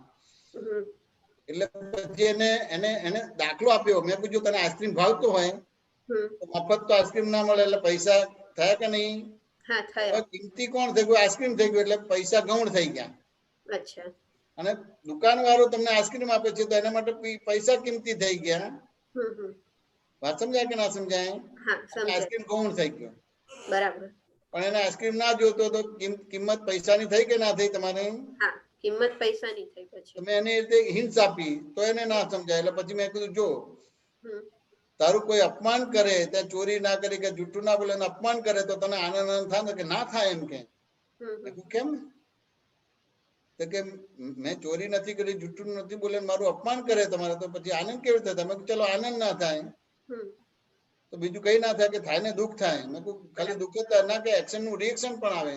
એટલે પછી એને દાખલો આપ્યો. મેં કહ્યું તને આઈસ્ક્રીમ ભાવતો હોય તો મફત તો આઈસ્ક્રીમ ના મળે એટલે પૈસા થયા કે નહીં? કિંમતી કોણ થઈ ગયું? આઈસ્ક્રીમ થઈ ગયું એટલે પૈસા ગૌણ થઈ ગયા. અચ્છા. અને દુકાન વાળો તમને આઈસ્ક્રીમ આપે છે તો એના માટે પૈસા કિંમતી થઈ ગયા. વાત સમજાય કે ના સમજાય? આઈસ્ક્રીમ ગૌણ થઈ ગયો. બરાબર. પણ એને આઈસ્ક્રીમ ના જોતો તો કિંમત પૈસાની થઈ કે ના થઈ તમારે? કિંમત પૈસાની થઈ. પછી તમે એની રીતે હિંસ આપી તો એને ના સમજાય. એટલે પછી મેં કીધું જો તારું કોઈ અપમાન કરે, ત્યાં ચોરી ના કરી કે જૂઠું ના બોલે અપમાન કરે તો તને આનંદ થાય કે ના થાય એમ કે. કેમ? તો કે મેં ચોરી નથી કરી, જૂઠું નથી બોલે, મારું અપમાન કરે તમારે તો પછી આનંદ કેવી રીતે થાય? ચલો આનંદ ના થાય તો બીજું કઈ ના થાય કે થાય ને દુઃખ થાય. મેં કહું ખાલી દુઃખ જ થાય ના કે એક્શન નું રિએક્શન પણ આવે.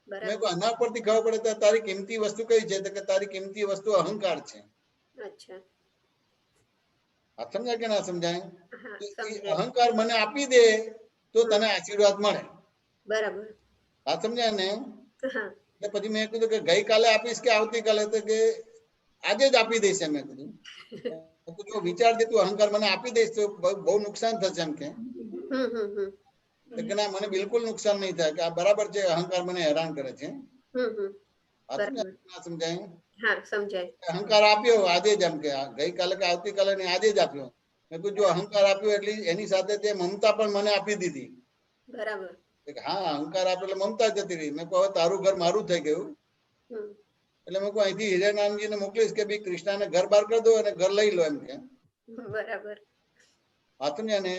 મેં કહું આના પરથી ખબર પડે તો તારી કિંમતી વસ્તુ કઈ છે? તો કે તારી કિંમતી વસ્તુ અહંકાર છે. અચ્છા. સમજાય કે ના સમજાય? અહંકાર મને આપી દે તો તને આશીર્વાદ મળે. બરાબર. વાત સમજાય ને? એટલે પછી મેં કીધું કે ગઈકાલે આપીશ કે આવતીકાલે? તો કે આજે જ આપી દઈશ. મેં કીધું જો વિચારજે તું અહંકાર મને આપી દઈશ તો બહુ નુકસાન થશે એમ કે. ના મને બિલકુલ નુકસાન નહીં થાય કે આ બરાબર છે. અહંકાર મને હેરાન કરે છે. સમજાય? અહંકાર આપ્યો આજે જ એમ કે ગઈકાલે કે આવતીકાલે ને આજે જ આપ્યો. મેં કીધું જો અહંકાર આપ્યો એટલે એની સાથે તે મમતા પણ મને આપી દીધી. બરાબર. હા અહંકાર આપ્યો એટલે મમતા જતી રહી. મેં કહું તારું ઘર મારું થઈ ગયું. એટલે મેં કહું અહીંથી હિરેનાનજી ને મોકલીશ કે ભાઈ કૃષ્ણાને ઘર બહાર કરી દો અને ઘર લઈ લો એમ કે. બરાબર. વાતું ને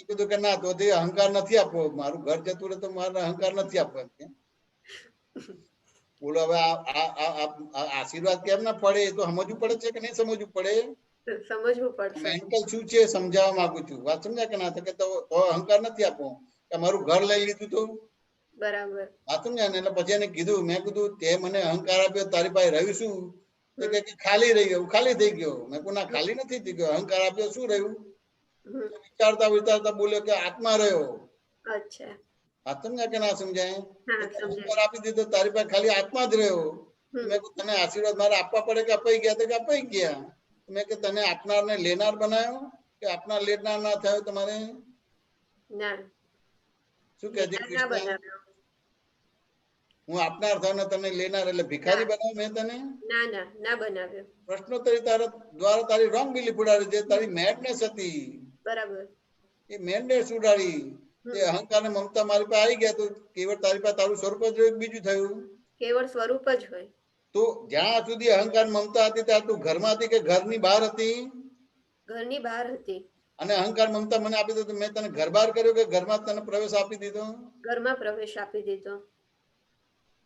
કીધું કે ના તો અહંકાર નથી આપવો. મારું ઘર જતું રહે તો મારે અહંકાર નથી આપવો એમ કે. બોલો હવે આશીર્વાદ કેમ ના પડે એ તો સમજવું પડે છે કે નહીં સમજવું પડે? સમજવું પડશે. મેન્ટલ શું છે સમજાવવા માંગુ છું. વાત સમજ્યા કે ના? કે તો અહંકાર નથી આપવો કે મારું ઘર લઈ લીધું તો. બરાબર. વાત સમજ્યા ને? એટલે પછી એને કીધું, મેં કીધું તે મને અહંકાર આપ્યો તારી પાસે રહ્યું શું? તો કે ખાલી રહી ગયું, ખાલી થઈ ગયો. મેં કહું ના ખાલી નથી થઈ ગયો. અહંકાર આપ્યો શું રહ્યું? વિચારતા વિચારતા બોલ્યો કે આત્મા રહ્યો. અચ્છા. વાત સમજાય કે ના સમજાય? અહંકાર આપી દીધો તારી પાસે ખાલી આત્મા જ રહ્યો. મેં કહું તને આશીર્વાદ મારે આપવા પડે કે અપાઈ ગયા? તો કે અપાઈ ગયા. મેં કે તને આપનાર ને લેનાર બનાવ્યો કે આપનાર લેનાર ના થયો તમારે? ના. શું કહે છે કૃષ્ણ? હું આપનાર થાવ ને તને લેનાર એટલે ભિખારી બનાવ્યો મેં તને? ના ના ના બનાવ્યો. પ્રશ્નોત્તરી તારા દ્વારા તારી રોંગ બિલીફ ઉડાડી છે. તારી મેડનેસ હતી. બરાબર. એ મેડનેસ ઉડાડી. તે અહંકાર ને મમતા મારી પાસે આવી ગયા તો કેવળ તારી પાસે તારું સ્વરૂપ જ બીજું થયું. કેવળ સ્વરૂપ જ હોય. તો જ્યાં સુધી અહંકાર મમતા હતી ત્યાં તું ઘરમાં હતી કે ઘરની બહાર હતી? ઘરની બહાર હતી. અને અહંકાર મમતા મને આપી દીધું મેં તને ઘર બહાર કર્યો કે ઘરમાં તને પ્રવેશ આપી દીધો? ઘરમાં પ્રવેશ આપી દીધો.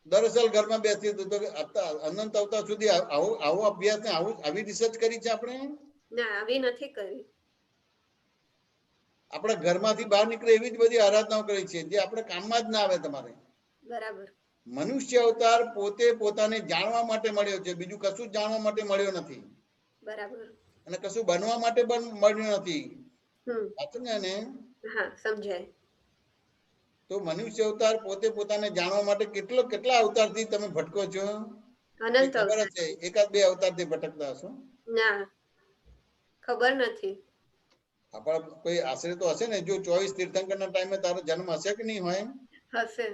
દરઅસલ ઘરમાં બેસી દીધો. અનંત અવતાર સુધી આવો અભ્યાસ ને આવી રિસર્ચ કરી છે આપણે? ના આવી નથી કરી. આપણે ઘરમાંથી બહાર નીકળે એવી જ બધી આરાધનાઓ કરી છે જે આપણે કામમાં જ ના આવે તમારે. બરાબર. મનુષ્ય અવતાર પોતે પોતાને જાણવા માટે મળ્યો છે, બીજું કશું જાણવા માટે મળ્યો નથી. બરાબર. અને કશું બનવા માટે પણ મળ્યું નથી. સાચું ને? હા, સમજાય. તો મનુષ્ય અવતાર પોતે પોતાને જાણવા માટે કેટલા અવતારથી તમે ભટકો છો? અનંત ખબર અવતાર. હશે, એકાદ બે અવતારથી ભટકતા હશો. ના, ખબર નથી. આપણા કોઈ આશરે તો હશે ને, જો 24 તીર્થંકરના ટાઈમે તારો જન્મ હશે કે નહીં હોય? હશે.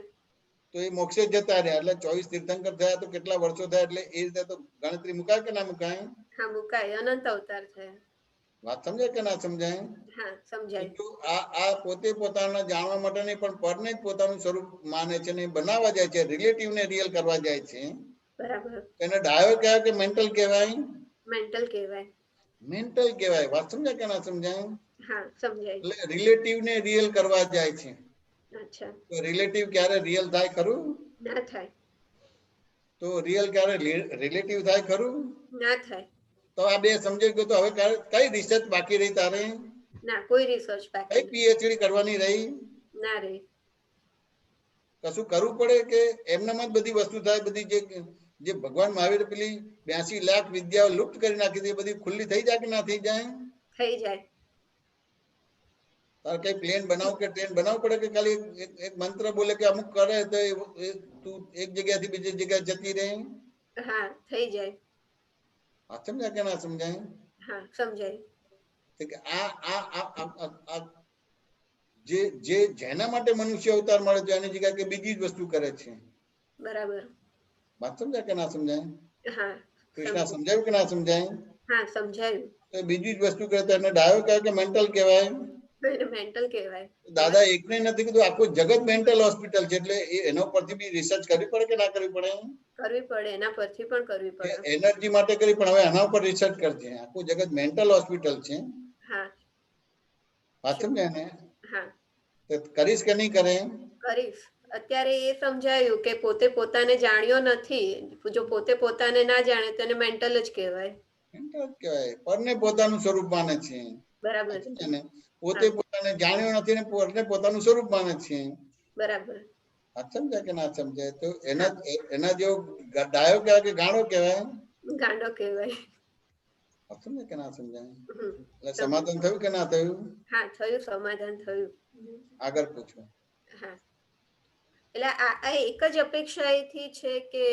તો એ મોક્ષે જતા રહ્યા, એટલે 24 તીર્થંકર થયા તો કેટલા વર્ષો થયા, એટલે એ રીતે તો ગણતરી મુકાય કે ના મુકાય? હા, મુકાય. અનંત અવતાર છે. વાત સમજાય કે ના સમજાય? હા, સમજાય. તો આ પોતે પોતાના જાણવા માટે નહીં, પણ પરને જ પોતાનું સ્વરૂપ માને છે ને બનાવવા જાય છે, રિલેટિવ ને રિયલ કરવા જાય છે. બરાબર. એને ડાયો કહેવાય કે મેન્ટલ કહેવાય? મેન્ટલ કહેવાય. મેન્ટલ કહેવાય. વાત સમજાય કે ના સમજાય? હા, સમજાય. એટલે રિલેટિવ ને રિયલ કરવા જાય છે. અચ્છા. તો રિલેટિવ ક્યારે રિયલ થાય ખરું? ના થાય. તો રિયલ ક્યારે રિલેટિવ થાય ખરું? ના થાય. તો આ બે સમજાઈ ગયું. તો હવે કઈ રિસર્ચ બાકી રહી તારે? ના, કોઈ રિસર્ચ બાકી કઈ પીએચડી કરવાની રહી? ના રહી. કશું કરવું પડે કે એમનામાં જ બધી વસ્તુ થાય? બધી જે ભગવાન મહાવીર પેલી 82 લાખ વિદ્યાઓ લુપ્ત કરી નાખી હતી, બધી ખુલ્લી થઈ જાય કે ના થઈ જાય? થઈ જાય. તારે કઈ પ્લેન બનાવ કે ટ્રેન બનાવવું પડે કે ખાલી એક મંત્ર બોલે કે અમુક કરે તો તું એક જગ્યાથી બીજી જગ્યાએ જતી રહે? હા, થઈ જાય. આ સમજાય કે ના સમજાય? હા, સમજાય. કે આ જેના માટે મનુષ્ય અવતાર મળે છે એની જગ્યાએ કે બીજી જ વસ્તુ કરે છે. બરાબર. વાત સમજાય કે ના સમજાય? હા. કૃષ્ણ સમજાયું કે ના સમજાય? હા, સમજાયું. તો બીજી જ વસ્તુ કરે તો એને ડાયો કહેવાય કે મેન્ટલ કહેવાય? મેન્ટલ કહેવાય. દાદા એકને નથી કીધું, આખું જગત મેન્ટલ હોસ્પિટલ છે, એટલે એના પરથી બી રિસર્ચ કરવી પડે કે ના કરવી પડે? કરવી પડે. એના પરથી પણ કરવી પડે. એનર્જી માટે કરી, પણ હવે એના ઉપર રિસર્ચ કરજે. આખું જગત મેન્ટલ હોસ્પિટલ છે. હા. વાત સમજાય ને? હા. તો કરીશ કે નહીં કરે? કરીશ. અત્યારે એ સમજાયું કે પોતે પોતાને જાણ્યો નથી. જો પોતે પોતાને ના જાણે તો એને મેન્ટલ જ કહેવાય. મેન્ટલ કહેવાય. પરને પોતાનું સ્વરૂપ માને છે. બરાબર. ને પોતે પોતાને જાણ્યો નથી ને પરને પોતાનું સ્વરૂપ માને છે. બરાબર. સમજાય કે ના સમજાય? તો એના જેવો ડાયો કહેવાય કે ગાંડો કહેવાય? ગાંડો કહેવાય. સમજાય કે ના સમજાય? એટલે સમાધાન થયું કે ના થયું? હા, થયું. સમાધાન થયું. આગળ પૂછો. હા, એટલે આ એક જ અપેક્ષા એથી છે કે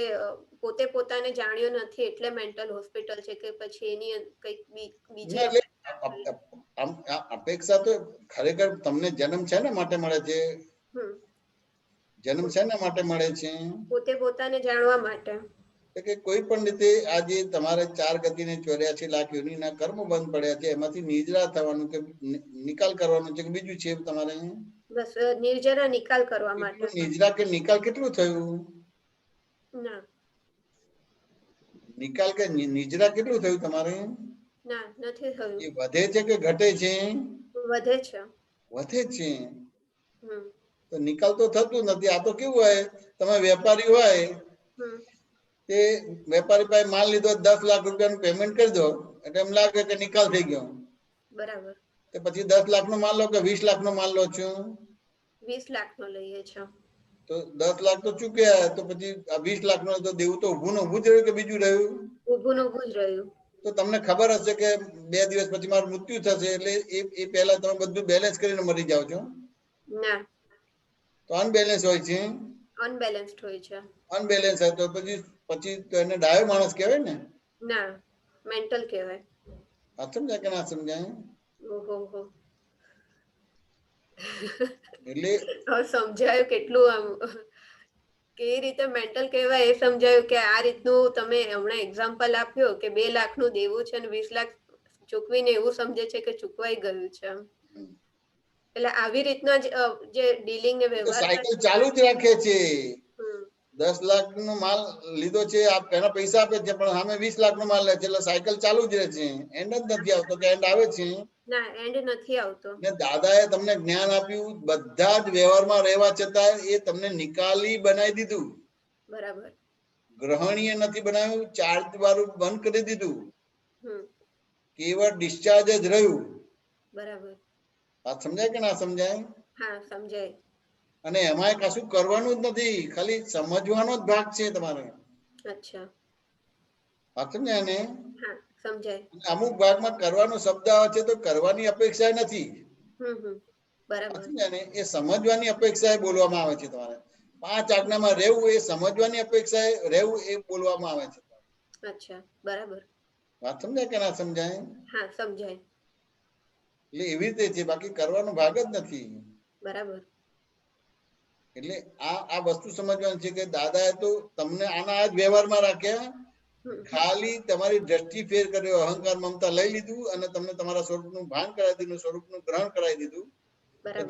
પોતે પોતાને જાણ્યો નથી એટલે મેન્ટલ હોસ્પિટલ છે, કે પછી એની કઈક બીજી અપેક્ષા તો ખરેખર તમને જન્મ છે ને માટે મળે છે. જન્મ છે ને માટે મળે છે? પોતે પોતાને જાણવા માટે. કે કોઈ પણ રીતે આજે તમારે 4 ગતિને 84 લાખ યોનિના કર્મ બંધ પડ્યા છે, એમાંથી નિજરા થવાનું કે નિકાલ કરવાનું છે કે બીજું છે તમારે? બસ નિર્જરા નિકાલ કરવા માટે. નિજરા કે નિકાલ કેટલું થયું? ના. નિકાલ કે નિજરા કેટલું થયું તમારે? ના, નથી થયું. એ વધે છે કે ઘટે છે? વધે છે. વધે છે. તો નિકાલ તો થતું નથી. આ તો કેવું હોય, તમે વેપારી હોય તે વેપારી પાસે માલ લીધો, 10 લાખ રૂપિયાનું પેમેન્ટ કરી દો એટલે એમ લાગે કે નિકાલ થઈ ગયો. બરાબર. તો પછી 10 લાખ નો માલ લો કે 20 લાખ નો માલ લો છો? 20 લાખ નો લઈએ છો. તો 10 લાખ તો ચૂક્યા, તો પછી આ 20 લાખ નો તો દેવું તો ઊભું ને ઊભું જ રહ્યું કે બીજું રહ્યું? ઊભું ને ઊભું જ રહ્યું. તો તમને ખબર હશે કે 2 દિવસ પછી મારું મૃત્યુ થશે, એટલે એ પહેલા તમે બધું બેલેન્સ કરીને મરી જાવ છો? ના. તો અનબેલેન્સ હોય છે. અનબેલેન્સ્ડ હોય છે. અનબેલેન્સ હોય તો પછી તો એને ડાયો માણસ કહેવાય ને? ના, મેન્ટલ કહેવાય. આ સમજાય કે ના સમજાય? ઓહો. એટલે સમજાયું કેટલું આમ કેવી રીતે મેન્ટલ કહેવાય એ સમજાયું કે આ રીતનું તમે હમણાં એક્ઝામ્પલ આપ્યો કે 2 લાખ નું દેવું છે અને 20 લાખ ચૂકવીને એવું સમજે છે કે ચૂકવાઈ ગયું છે. એટલે આવી રીતના જે ડીલિંગ ને વ્યવહાર સાયકલ ચાલુ જ રાખે છે. 10 લાખ નો માલ લીધો છે, એના પૈસા આપે છે, પણ સામે 20 લાખ નો માલ લે છે, એટલે સાયકલ ચાલુ જ રહે છે. એન્ડ જ નથી આવતો કે એન્ડ આવે છે? ના, એન્ડ નથી આવતો. ને દાદાએ તમને જ્ઞાન આપ્યું, બધા જ વ્યવહારમાં રહેવા છતાં એ તમને નિકાલી બનાવી દીધું. બરાબર. ગ્રહણીય નથી બનાવ્યું, ચાર્જ વાળું બંધ કરી દીધું. કેવળ ડિસ્ચાર્જ જ રહ્યું. બરાબર. વાત સમજાય કે ના સમજાય? હા, સમજાય. અને એમાં કશું કરવાનું જ નથી, ખાલી સમજવાનો જ ભાગ છે તમારે. અચ્છા, વાત સમજાય ને? હા સમજાય. અમુક ભાગમાં કરવાનો શબ્દ આવે છે તો કરવાની અપેક્ષા નથી. બરાબર. એ સમજવાની અપેક્ષાએ બોલવામાં આવે છે તમારે. 5 આજ્ઞામાં રહેવું એ સમજવાની અપેક્ષાએ રહેવું એ બોલવામાં આવે છે. અચ્છા, બરાબર. વાત સમજાય કે ના સમજાય? હા સમજાય. એટલે એવી રીતે છે, બાકી કરવાનો ભાગ જ નથી. બરાબર. એટલે આ વસ્તુ સમજવાની છે કે દાદાએ તો તમને આના જ વ્યવહારમાં રાખ્યા, ખાલી તમારી દ્રષ્ટિ ફેર કર્યો, અહંકાર મમતા લઈ લીધું અને તમને તમારા સ્વરૂપનું ભાન કરાવી દીધું, સ્વરૂપનું ગ્રહણ કરાવી દીધું.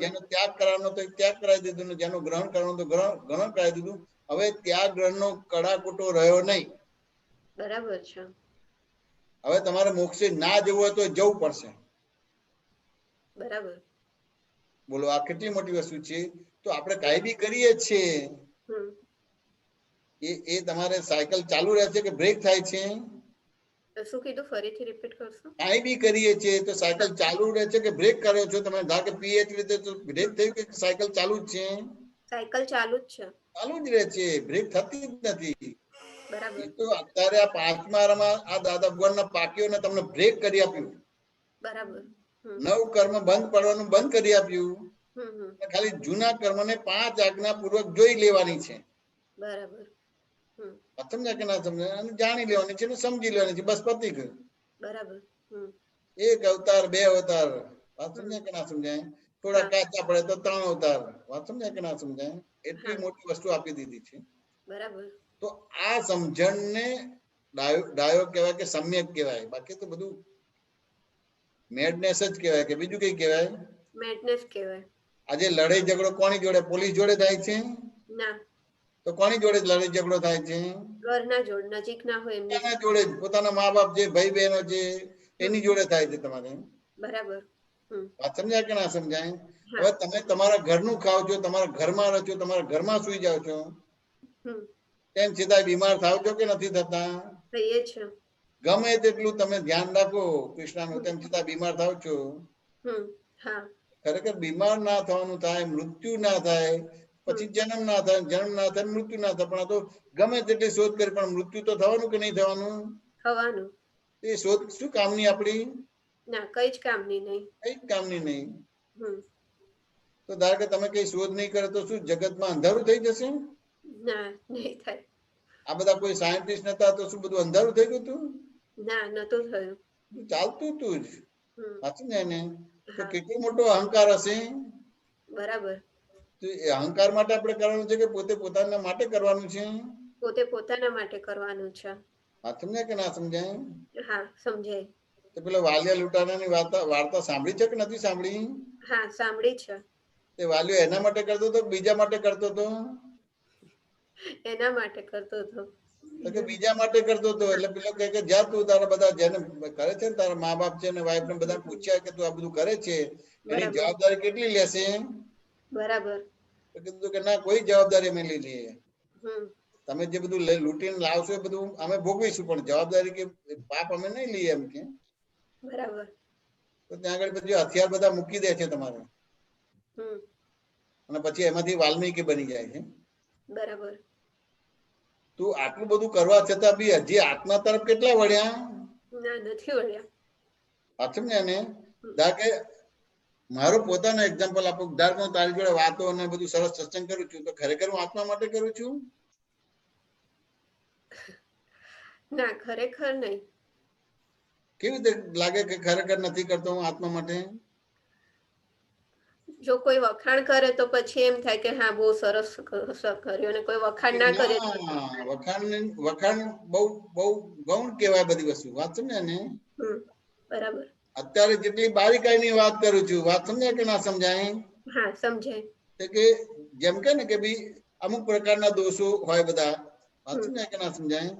જેનો ત્યાગ કરવાનો તો ત્યાગ કરાવી દીધું ને જેનો ગ્રહણ કરવાનો તો ગ્રહણ કરાવી દીધું. હવે ત્યાગ ગ્રહણનો કડાકૂટો રહ્યો નહીં. બરાબર છે. હવે તમારે મોક્ષે ના જવું હોય તો જવું પડશે. બરાબર. બોલો આ કેટલી મોટી વસ્તુ છે. તો આપણે કાંઈ બી કરીએ છીએ એ તમારે સાયકલ ચાલુ રહે છે કે બ્રેક થાય છે? શું કીધું, ફરીથી રિપીટ કરશો? કાંઈ બી કરીએ છીએ તો સાયકલ ચાલુ રહે છે કે બ્રેક કર્યો છો તમે? ધારો કે પીએચ રીતે તો બ્રેક થયું કે સાયકલ ચાલુ જ છે? સાયકલ ચાલુ જ છે. ચાલુ જ રહે છે, બ્રેક થતી જ નથી. બરાબર. તો અત્યારે આ 5મા આ દાદા ભગવાનના પાકીઓને તમને બ્રેક કરી આપ્યું. બરાબર. નવ કર્મ બંધ પડવાનું બંધ કરી આપ્યું. ખાલી જૂના કર્મને 5 આજ્ઞા પૂર્વક જોઈ લેવાની છે. બરાબર. સમજાય કે ના સમજાય? અને જાણી લેવાની છે ને સમજી લેવાની છે, બસ પતી ગયું. બરાબર. 1 અવતાર 2 અવતાર, વાત સમજાય કે ના સમજાય? થોડા કાચા પડે તો 3 અવતાર, વાત સમજાય કે ના સમજાય? એટલી મોટી વસ્તુ આપી દીધી છે. બરાબર. તો આ સમજણને ડાયો કહેવાય કે સમ્યક કહેવાય. બાકી તો બધું મેડનેસ જ કહેવાય કે બીજું કઈ કહેવાય? મેડનેસ કહેવાય. આજે લડાઈ ઝઘડો કોની જોડે? પોલીસ જોડે થાય છે? ના. તો કોની જોડે લડાઈ ઝઘડો થાય છે? ઘરના જોડે, નજીક ના હોય એમની જોડે. પોતાના મા બાપ છે, ભાઈ બહેનો છે, એની જોડે થાય છે તમારે. બરાબર. વાત સમજાય કે ના સમજાય? હવે તમે તમારા ઘરનું ખાવ છો, તમારા ઘરમાં રહો છો, તમારા ઘરમાં સુઈ જાવ છો, તેમ છતાં બીમાર થાવ છો કે નથી થતા? થઈએ છે. ગમે તેટલું તમે ધ્યાન રાખો કૃષ્ણનું, તેમ છતાં બીમાર થાવ છો. ખરેખર બીમાર ના થવાનું થાય, મૃત્યુ ના થાય, પછી જન્મ ના થાય, જન્મ ના થાય, મૃત્યુ ના થાય. પણ આ તો ગમે તેટલી શોધ કરી પણ મૃત્યુ તો થવાનું કે નહીં થવાનું? થવાનું. એ શોધ શું કામની આપણી? ના, કઈ જ કામની નહીં. કઈ જ કામની નહીં. તો ધારો કે તમે કઈ શોધ નહીં કરે તો શું જગતમાં અંધારું થઈ જશે? ના, નહીં થાય. આ બધા કોઈ સાયન્ટિસ્ટ નતા તો શું બધું અંધારું થઈ ગયું હતું? ના, નતું થયું. ચાલતું તું જ. સાચું ને? તો કેટલો મોટો અહંકાર હશે? બરાબર. તો એ અહંકાર માટે આપણે કરવાનું છે કે પોતે પોતાના માટે કરવાનું છે? પોતે પોતાના માટે કરવાનું છે. હા, સમજાય કે ના સમજાય? હા, સમજાય. તો પેલા વાલિયા લૂંટાણાની વાર્તા સાંભળી છે કે નથી સાંભળી? હા, સાંભળી છે. તે વાલિયો એના માટે કરતો હતો બીજા માટે કરતો હતો? એના માટે કરતો હતો. તો કે બીજા માટે કરતો હતો. એટલે પેલો કહે કે જા તું તારા બધા જેને કરે છે ને તારા મા બાપ છે ને વાઈફ ને બધા પૂછ્યા કે તું આ બધું કરે છે એની જવાબદારી કેટલી લેશે? બરાબર. તો કીધું કે ના, કોઈ જવાબદારી અમે લઈ લઈએ. તમે જે બધું લૂંટીને લાવશો એ બધું અમે ભોગવીશું, પણ જવાબદારી કે પાપ અમે નહીં લઈએ એમ કે. બરાબર. તો ત્યાં આગળ પછી હથિયાર બધા મૂકી દે છે તમારે, અને પછી એમાંથી વાલ્મીકી બની જાય છે. બરાબર. તું આટલું બધું કરવા છતાં બી હજી આત્મા તરફ કેટલા વળ્યા? ના, નથી વળ્યા. સાચું ને? કે મારું પોતાનું એક્ઝામ્પલ આપું. ધારો હું તારી જોડે વાતો અને બધું સરસ સત્સંગ કરું છું, તો ખરેખર હું આત્મા માટે કરું છું? ના, ખરેખર નહીં. કેવી રીતે લાગે કે ખરેખર નથી કરતો હું આત્મા માટે? જો કોઈ વખાણ કરે તો પછી એમ થાય કે હા, બહુ સરસ કર્યું, અને કોઈ વખાણ ના કરે તો વખાણ બહુ બહુ ગૌણ કહેવાય બધી વસ્તુ. વાત સમજે ને? બરાબર. અત્યારે જેટલી બારીકાઈની વાત કરું છું, વાત સમજાય કે ના સમજાય? હા, સમજાય. કે જેમ કે ને કે ભાઈ અમુક પ્રકારના દોષો હોય બધા, વાત સમજાય કે ના સમજાય?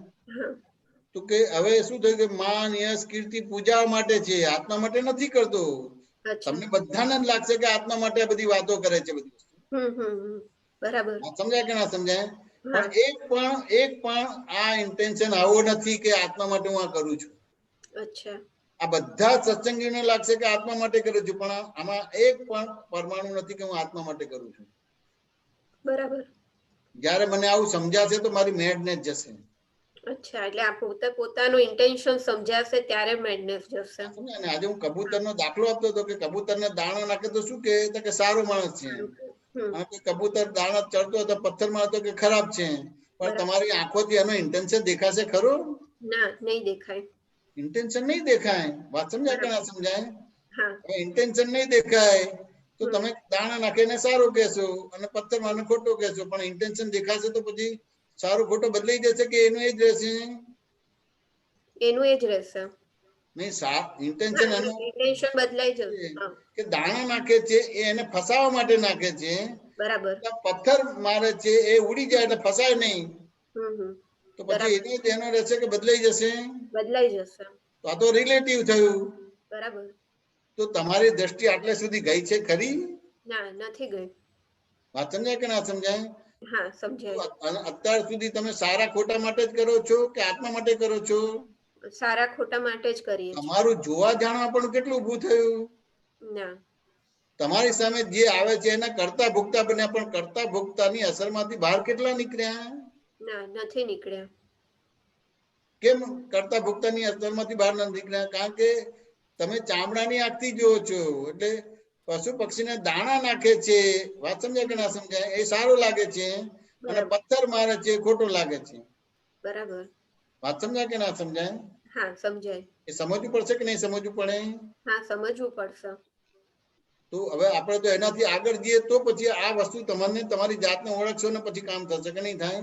તો કે હવે શું થયું કે માન યશ કીર્તિ પૂજા માટે છે, આત્મા માટે નથી કરતો. તમને બધાને જ લાગશે કે આત્મા માટે બધી વાતો કરે છે બધી વસ્તુ. બરાબર. સમજાય કે ના સમજાય? પણ એક પણ આ ઇન્ટેન્શન આવો નથી કે આત્મા માટે હું આ કરું છું. અચ્છા. આ બધા સત્સંગીઓને લાગશે કે આત્મા માટે કરું છું, પણ આમાં એક પણ પરમાણુ નથી કે હું આત્મા માટે કરું છું. બરાબર. જ્યારે મને આવું સમજાશે તો મારી મેડનેસ જશે. અચ્છા, એટલે આ પોતાનું ઇન્ટેન્શન સમજાશે ત્યારે મેડનેસ જશે. ને આજે હું કબૂતરનો દાખલો આપતો હતો કે કબૂતરને દાણા નાખે તો શું કહે તો કે સારો માણસ છે, અને કબૂતર દાણા ચડતો હતો પથ્થર મારતો કે ખરાબ છે. પણ તમારી આંખોથી એનો ઇન્ટેન્શન દેખાશે ખરો? ના, નહીં દેખાય. ઇન્ટેન્શન નહીં દેખાય. વાત સમજાય કે ના સમજાય? હા. ઇન્ટેન્શન નહીં દેખાય તો તમે દાણા નાખીને સારું કહેશો અને પથ્થર મારને ખોટું કહેશો, પણ ઇન્ટેન્શન દેખાશે તો પછી સારું ખોટો બદલાઈ જશે કે એનું એ જ રહેશે? એનું એ જ રહેશે. નહીં, ઇન્ટેન્શન એનું ઇન્ટેન્શન બદલાઈ જશે કે દાણા નાખે છે એ એને ફસાવા માટે નાખે છે. બરાબર. પથ્થર મારે છે એ ઉડી જાય એટલે ફસાય નહીં, તો પછી એને જ એનો રહેશે કે બદલાઈ જશે? બદલાઈ જશે. તો આ તો રિલેટિવ થયું. બરાબર. તો તમારી દ્રષ્ટિ આટલે સુધી ગઈ છે ખરી? ના, નથી ગઈ. વાત સમજાય કે ના સમજાય? હા, સમજાય. અત્યાર સુધી તમે સારા ખોટા માટે જ કરો છો કે આત્મા માટે કરો છો? સારા ખોટા માટે જ કરીએ. તમારું જોવા જાણવા પણ કેટલું ઊભું થયું? ના. તમારી સામે જે આવે છે એના કરતા ભોગતા બન્યા, પણ કરતા ભોગતાની અસરમાંથી બહાર કેટલા નીકળ્યા? ના, નથી નીકળ્યા. કેમ કરતા ભોગતાની અસરમાંથી બહાર નથી નીકળ્યા? કારણ કે તમે ચામડાની આંખથી જુઓ છો, એટલે પશુ પક્ષીને દાણા નાખે છે, વાત સમજાય કે ના સમજાય, એ સારું લાગે છે, અને પથ્થર મારે છે ખોટું લાગે છે. બરાબર. વાત સમજાય કે ના સમજાય? હા, સમજાય. એ સમજવું પડશે કે નહીં સમજવું પડે? હા, સમજવું પડશે. તો હવે આપણે તો એનાથી આગળ જઈએ તો પછી આ વસ્તુ તમને તમારી જાતને ઓળખશો ને પછી કામ થશે કે નહીં થાય?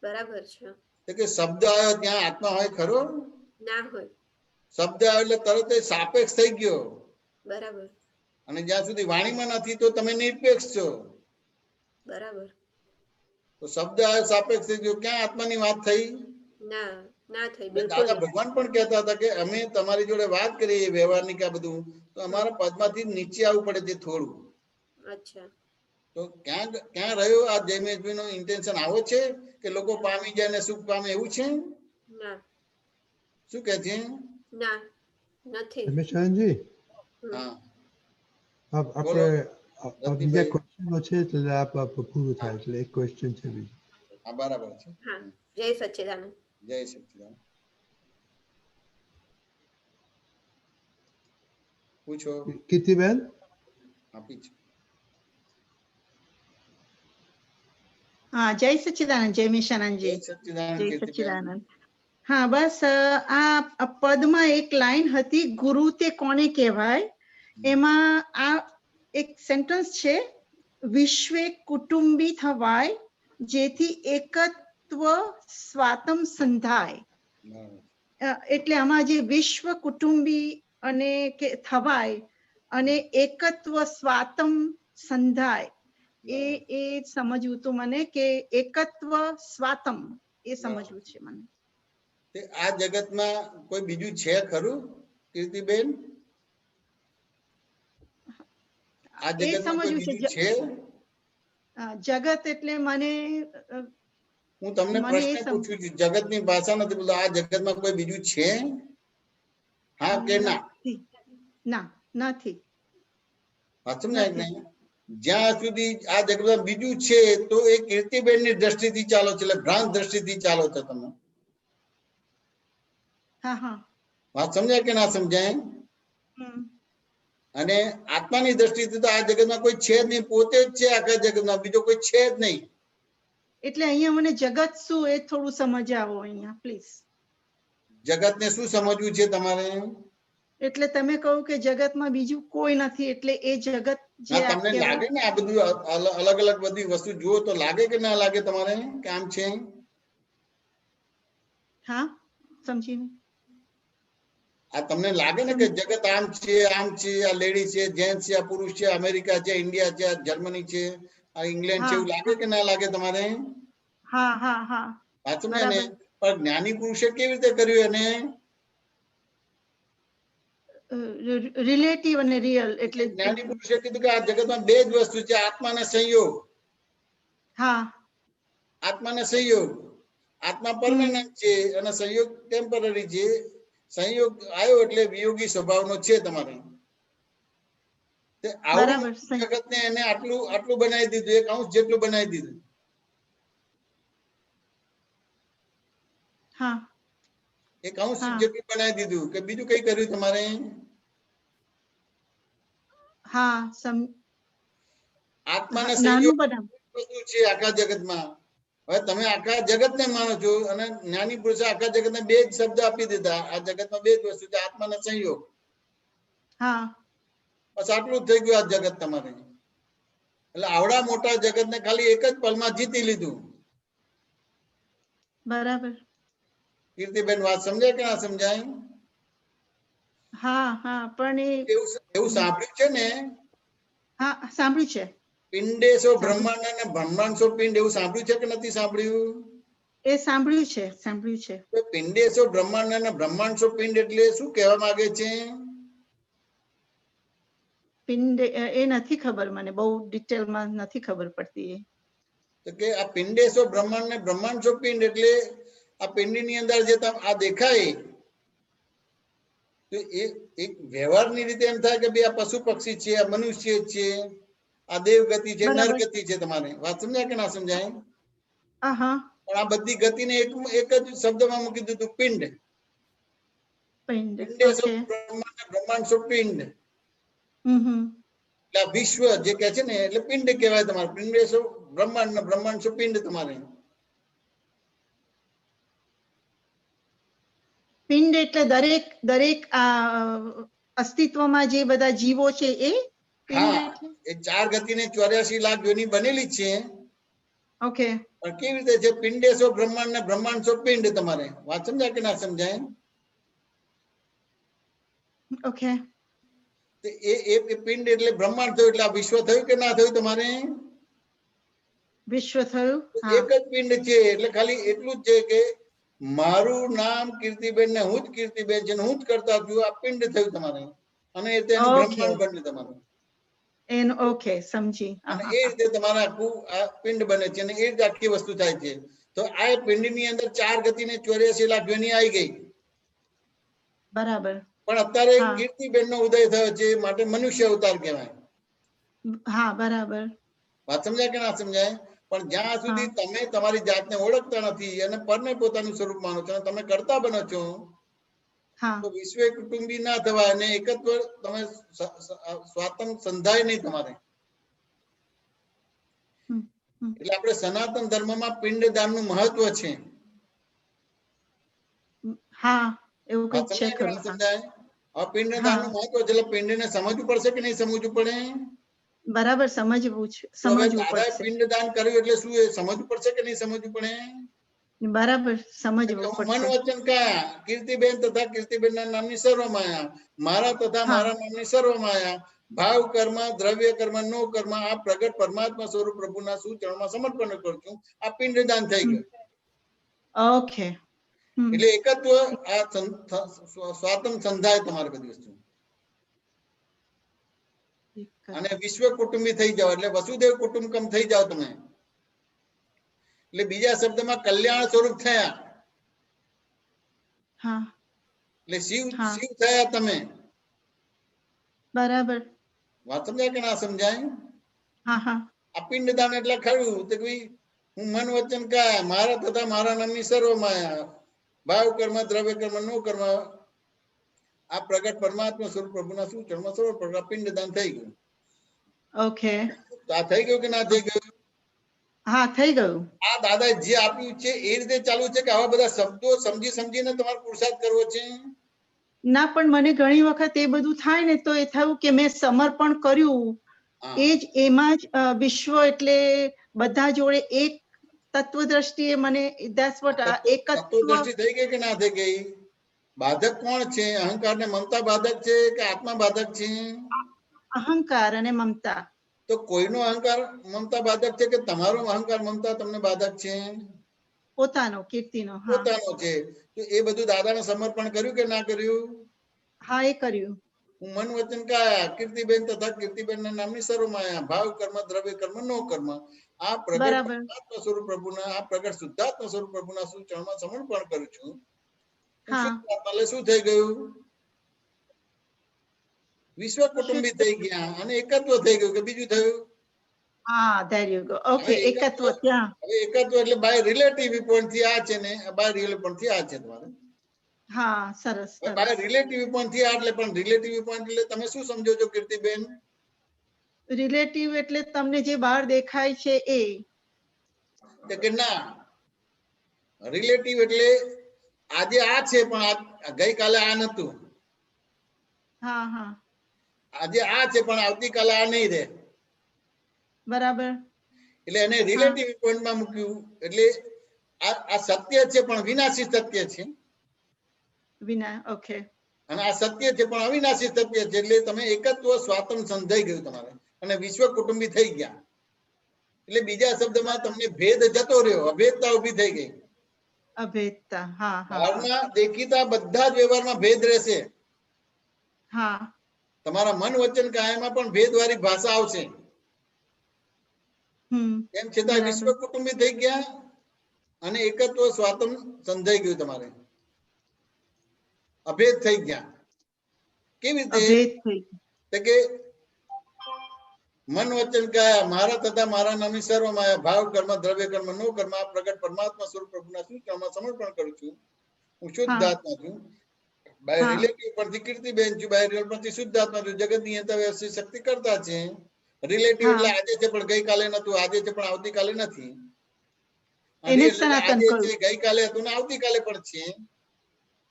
બરાબર છે. તો કે શબ્દ આવ્યો ત્યાં આત્મા હોય ખરો? ના હોય. શબ્દ આવ્યો એટલે તરત જ સાપેક્ષ થઈ ગયો. બરાબર. અને જ્યાં સુધી વાણીમાં નથી તો તમે નિરપેક્ષ છો. બરાબર. તો શબ્દ આવ્યો સાપેક્ષ થઈ ગયો, ક્યાં આત્માની વાત થઈ? ના, ના થઈ. દાદા ભગવાન પણ કહેતા હતા કે અમે તમારી જોડે વાત કરીએ વ્યવહારની કે બધું, તો અમારા પદમાંથી નીચે આવવું પડે છે થોડું. અચ્છા. તો ક્યાં રહ્યો આ જયમેશભાઈ નો ઇન્ટેન્શન આવો છે કે લોકો પામી જાય ને સુખ પામે એવું છે? ના. શું કે છે? ના, નથી. રમેશજી, હા, આપણે બીજા ક્વેશ્ચનો છે એટલે આપ પૂરું થાય એટલે એક ક્વેશ્ચન છે બીજું. હા, બરાબર છે. હા, જય સચ્ચિદાનંદ. જય સચ્ચિદાનંદ. પૂછો કીર્તિબેન. આપી છે. હા, જય સચ્ચિદાનંદ. જય મિશાનંદજી. જય સચ્ચિદાનંદ. હા, બસ આ પદમાં એક લાઈન હતી, ગુરુ તે કોને કહેવાય, એમાં આ એક સેન્ટેન્સ છે, વિશ્વે કુટુંબી થવાય જેથી એકત્વ સ્વાતમ સંધાય. એટલે આમાં જે વિશ્વ કુટુંબી અને કે થવાય અને એકત્વ સ્વાતમ સંધાય, એ સમજવું હતું મને કે એકત્વ સ્વાતમ એ સમજવું છે મને. આ જગતમાં કોઈ બીજું છે ખરું કીર્તિબેન? આ જગતમાં કોઈ બીજું છે? જગત એટલે મને, હું તમને પ્રશ્ન પૂછું છું, જગતની ભાષા નથી બોલતો, આ જગતમાં કોઈ બીજું છે? હા કે ના? ના, નથી. વાત સમજાય કે નહીં? જ્યાં સુધી આ જગતમાં બીજું છે તો એ કીર્તિબેન ની દ્રષ્ટિથી ચાલો છે, એટલે ભ્રાંત દ્રષ્ટિથી ચાલો છો તમે. વાત સમજાય કે ના સમજાય? અને આત્માની દ્રષ્ટિથી તો આ જગતમાં કોઈ છે જ નહીં, પોતે જ છે આખા જગતમાં, બીજો કોઈ છે જ નહીં. એટલે અહીંયા મને જગત શું એ થોડું સમજાવો અહીંયા પ્લીઝ. જગતને શું સમજવું છે તમારે? એટલે તમે કહો કે જગતમાં બીજું કોઈ નથી, એટલે એ જગત જે તમને લાગે ને આ બધું અલગ અલગ બધી વસ્તુ જુઓ તો લાગે કે ના લાગે તમારે કે આમ છે? હા, સમજીને. આ તમને લાગે ને કે જગત આમ છે, આ લેડી છે, જેન્ટ્સ છે, આ પુરુષ છે, અમેરિકા છે, ઇન્ડિયા છે, જર્મની છે, આ ઇંગ્લેન્ડ છે, એવું લાગે કે ના લાગે તમારે? હા, હા, હા. સાચું ને? પણ જ્ઞાની પુરુષે કેવી રીતે કર્યું એને? રિલેટિવ અને રિયલ. એટલે જ્ઞાની પુરુષે કીધું કે આ જગતમાં બે જ વસ્તુ છે, આત્મા અને સંયોગ. હા, આત્મા અને સંયોગ. આત્મા પરમેનન્ટ છે અને સંયોગ ટેમ્પરરી છે. સંયોગ આવ્યો એટલે વિયોગી સ્વભાવનો છે તમારે. તે આવડું બરાબર જગતને એને આટલું બનાવી દીધું, એક અંશ જેટલું બનાવી દીધું. હા એક અંશ જેટલું બનાવી દીધું કે બીજું કઈ કર્યું તમારે? હા આત્માના નાનું સંયોગ વસ્તુ છે આખા જગતમાં. હવે તમે આખા જગતને માનો છો અને જ્ઞાની પુરુષે આખા જગતને બે જ શબ્દ આપી દીધા. આ જગતમાં બે જ વસ્તુ છે, આત્માના સંયોગ. હા બસ આટલું જ થઈ ગયું આ જગત તમારે. એટલે આવડા મોટા જગતને ખાલી એક જ પલમાં જીતી લીધું. બરાબર. કીર્તિબેન વાત સમજાય કે ના સમજાય? હા હા પણ એવું સાંભળ્યું છે ને? હા સાંભળ્યું છે. પિંડેશો બ્રહ્માંડ અને બ્રહ્માંડશો પિંડ, એવું સાંભળ્યું છે કે નથી સાંભળ્યું? એ સાંભળ્યું છે. તો પિંડેશો બ્રહ્માંડ અને બ્રહ્માંડશો પિંડ એટલે શું કહેવા માંગે છે? પિંડ એ નથી ખબર મને, બહુ ડિટેલમાં નથી ખબર પડતી. તો કે આ પિંડેશો બ્રહ્માંડ ને બ્રહ્માંડશો પિંડ એટલે આ પિંડની અંદર જે આ દેખાય તો એ એક વ્યવહારની રીતે એમ થાય કે ભાઈ આ પશુ પક્ષી છે, આ મનુષ્ય છે, આ દેવ ગતિ છે, નર ગતિ છે. તમારે વાત સમજાય કે ના સમજાય? પણ આ બધી ગતિને એક જ શબ્દમાં મૂકી દીધું, પિંડ. પિંડેશો બ્રહ્માંડ ને બ્રહ્માંડશો પિંડ. એટલે વિશ્વ જે કે છે ને એટલે પિંડ કહેવાય તમારે. પિંડેશો બ્રહ્માંડ ને બ્રહ્માંડશો પિંડ તમારે. પિંડ એટલે દરેક અસ્તિત્વમાં જે બધા જીવો છે એ પિંડ. એ 4 ગતિને 84 લાખ યોની બનેલી છે. ઓકે. પણ કેવી રીતે છે? પિંડેશો બ્રહ્માંડ ને બ્રહ્માંડશો પિંડ તમારે. વાત સમજાય કે ના સમજાય? ઓકે. એ પિંડ એટલે બ્રહ્માંડ થયું, એટલે આ વિશ્વ થયું કે ના થયું તમારે? વિશ્વ થયું. એક જ પિંડ છે. એટલે ખાલી એટલું જ છે કે મારું નામ કીર્તિબેન ને હું જ કીર્તિબેન છે, હું જ કરતા છું. આ પિંડ થયું તમારે. અને તેનું બ્રહ્માંડ બન્યું તમારું. ઓકે, સમજી. અને એ રીતે તમારા આખું આ પિંડ બને છે અને એ રીતે આખી વસ્તુ થાય છે. તો આ પિંડની અંદર 4 ગતિને 84 લાખ યોની આવી ગઈ. બરાબર. પણ અત્યારે કીર્તિબેન નો ઉદય થયો છે, માટે મનુષ્ય અવતાર કહેવાય. હા બરાબર. વાત સમજાય કે ના સમજાય? પણ જ્યાં સુધી તમે તમારી જાતને ઓળખતા નથી અને પરને પોતાનું સ્વરૂપ માનો છો અને તમે કરતા બનો છો, તો વિશ્વ કુટુંબી ના થવાય અને એકત્વ તમે સ્વાતંત્ર સંધાય નહીં તમારે. એટલે આપણે સનાતન ધર્મમાં પિંડદાન નું મહત્વ છે. હા એવું કઈ છે. પિંડદાન નું મહત્વ છે એટલે પિંડને સમજવું પડશે કે નહીં સમજવું પડે? બરાબર, સમજવું પડશે. પિંડદાન કર્યું એટલે શું એ સમજવું પડશે કે નહીં સમજવું પડે? બરાબર, સમજવું પડશે. મન વચન કયા? કીર્તિબેન તથા કીર્તિબેન ના નામની સર્વ માયા, મારા તથા મારા નામની સર્વ માયા, ભાવ કર્મ, દ્રવ્ય કર્મ, નો કર્મ, આ પ્રગટ પરમાત્મા સ્વરૂપ પ્રભુના સૂચનમાં સમર્પણ કરું છું. આ પિંડદાન થઈ ગયું. ઓકે. એટલે એકત્વ આ સ્વાતંત્ર સંધાય તમારે બધી વસ્તુ. અને વિશ્વ કુટુંબી થઈ જાવ એટલે વસુદેવ કુટુંબકમ થઈ જાવ તમે. એટલે બીજા શબ્દમાં કલ્યાણ સ્વરૂપ થયા. એટલે શિવ થયા તમે. બરાબર. વાત સમજાય કે ના સમજાય? આ પિંડદાન એટલે ખરું તો હું મન વચન કાયા, મારા તથા મારા નામની સર્વ માયા, ભાવ કર્મ, દ્રવ્ય કર્મ, નો કર્મ, આ પ્રગટ પરમાત્મા સ્વરૂપ પ્રભુના સૂચનમાં સર્વ પ્રકાર પિંડદાન થઈ ગયું. ઓકે. તો આ થઈ ગયું કે ના થઈ ગયું? હા થઈ ગયું. આ દાદા જે આપ્યું છે એ રીતે ચાલુ છે કે આવા બધા શબ્દો સમજીને તમારે પુરુષાર્થ કરવો છે? ના, પણ મને ઘણી વખત એ બધું થાય ને તો એ થયું કે મેં સમર્પણ કર્યું, એમાં જ વિશ્વ એટલે બધા જોડે એક તત્વ દ્રષ્ટિએ મને તત્વ દ્રષ્ટિ થઈ ગઈ કે ના થઈ ગઈ? બાધક કોણ છે? અહંકાર ને મમતા બાધક છે કે આત્મા બાધક છે? અહંકાર અને મમતા. તો કોઈનો અહંકાર મમતા બાધક છે કે તમારો અહંકાર મમતા તમને બાધક છે? પોતાનો, કીર્તિનો. પોતાનો છે. તો એ બધું દાદાને સમર્પણ કર્યું કે ના કર્યું? હા, એ કર્યું. હું મન વચન કાયા, કીર્તિબેન તથા કીર્તિબેન ના નામની સર્વ માયા, ભાવ કર્મ, દ્રવ્ય કર્મ, નો કર્મ, આ પ્રગટ સ્વરૂપ પ્રભુના, આ પ્રગટ શુદ્ધાત્મા સ્વરૂપ પ્રભુના સૂચનમાં સમર્પણ કરું છું. શું થઈ ગયું? વિશ્વ કુટુંબી થઈ ગયા અને એકત્વ થઈ ગયું કે બીજું થયું? હા, there you go. Okay, એકત્વ ત્યાં. હવે એકત્વ એટલે બાય રિલેટિવ પોઈન્ટ થી આ છે ને બાય રિયલ પોઈન્ટ થી આ છે તમારે. હા, સરસ. બાય રિલેટિવ પોઈન્ટ થી આ એટલે પણ રિલેટિવ પોઈન્ટ એટલે તમે શું સમજો છો કીર્તિબેન? રિલેટિવ એટલે તમને જે બહાર દેખાય છે એ. કે ના, રિલેટિવ એટલે આજે આ છે પણ ગઈકાલે આ નતું. હા હા. આજે આ છે પણ આવતીકાલે આ નહીં રહે. બરાબર. એટલે એને રિલેટિવ પોઈન્ટમાં મૂક્યું એટલે આ સત્ય છે પણ વિનાશી સત્ય છે. ઓકે. અને આ સત્ય છે પણ અવિનાશી સત્ય છે એટલે તમે એકત્વ સ્વાતંત્ર્ય સમજાઈ ગયું તમારે અને વિશ્વ કુટુંબી થઈ ગયા. એટલે બીજા શબ્દમાં તમને ભેદ જતો રહ્યો, અભેદતા ઉભી થઈ ગઈ. અભેદતા, હા હા. બહારના દેખીતા બધા જ વ્યવહારમાં ભેદ રહેશે. હા. તમારા મન વચન કાયામાં પણ ભેદવાળી ભાષા આવશે. એમ છતાં વિશ્વ કુટુંબી થઈ ગયા અને એકત્વ સ્વાતંત્ર્ય સમજાઈ ગયું તમારે. અભેદ થઈ ગયા. કેવી રીતે? કે મન વચન કાયા મારા તથા મારા નામની સર્વ માયા ભાવ કર્મ દ્રવ્ય કર્મ નો કર્મ આ પ્રગટ પરમાત્મા સ્વરૂપ પ્રભુના સૂત્રમાં સમર્પણ કરું છું. હું શુદ્ધ આત્મા છું. બાય રિલેટિવ પરથી કીર્તિબેન છું, બાય રિયલ પરથી શુદ્ધ આત્મા છું. જગત નિયંતા વ્યવસ્થિત શક્તિ કરતા છે. રિલેટિવ એટલે આજે છે પણ ગઈકાલે નતું, આજે છે પણ આવતીકાલે નથી. આજે છે ગઈકાલે હતું ને આવતીકાલે પણ છે.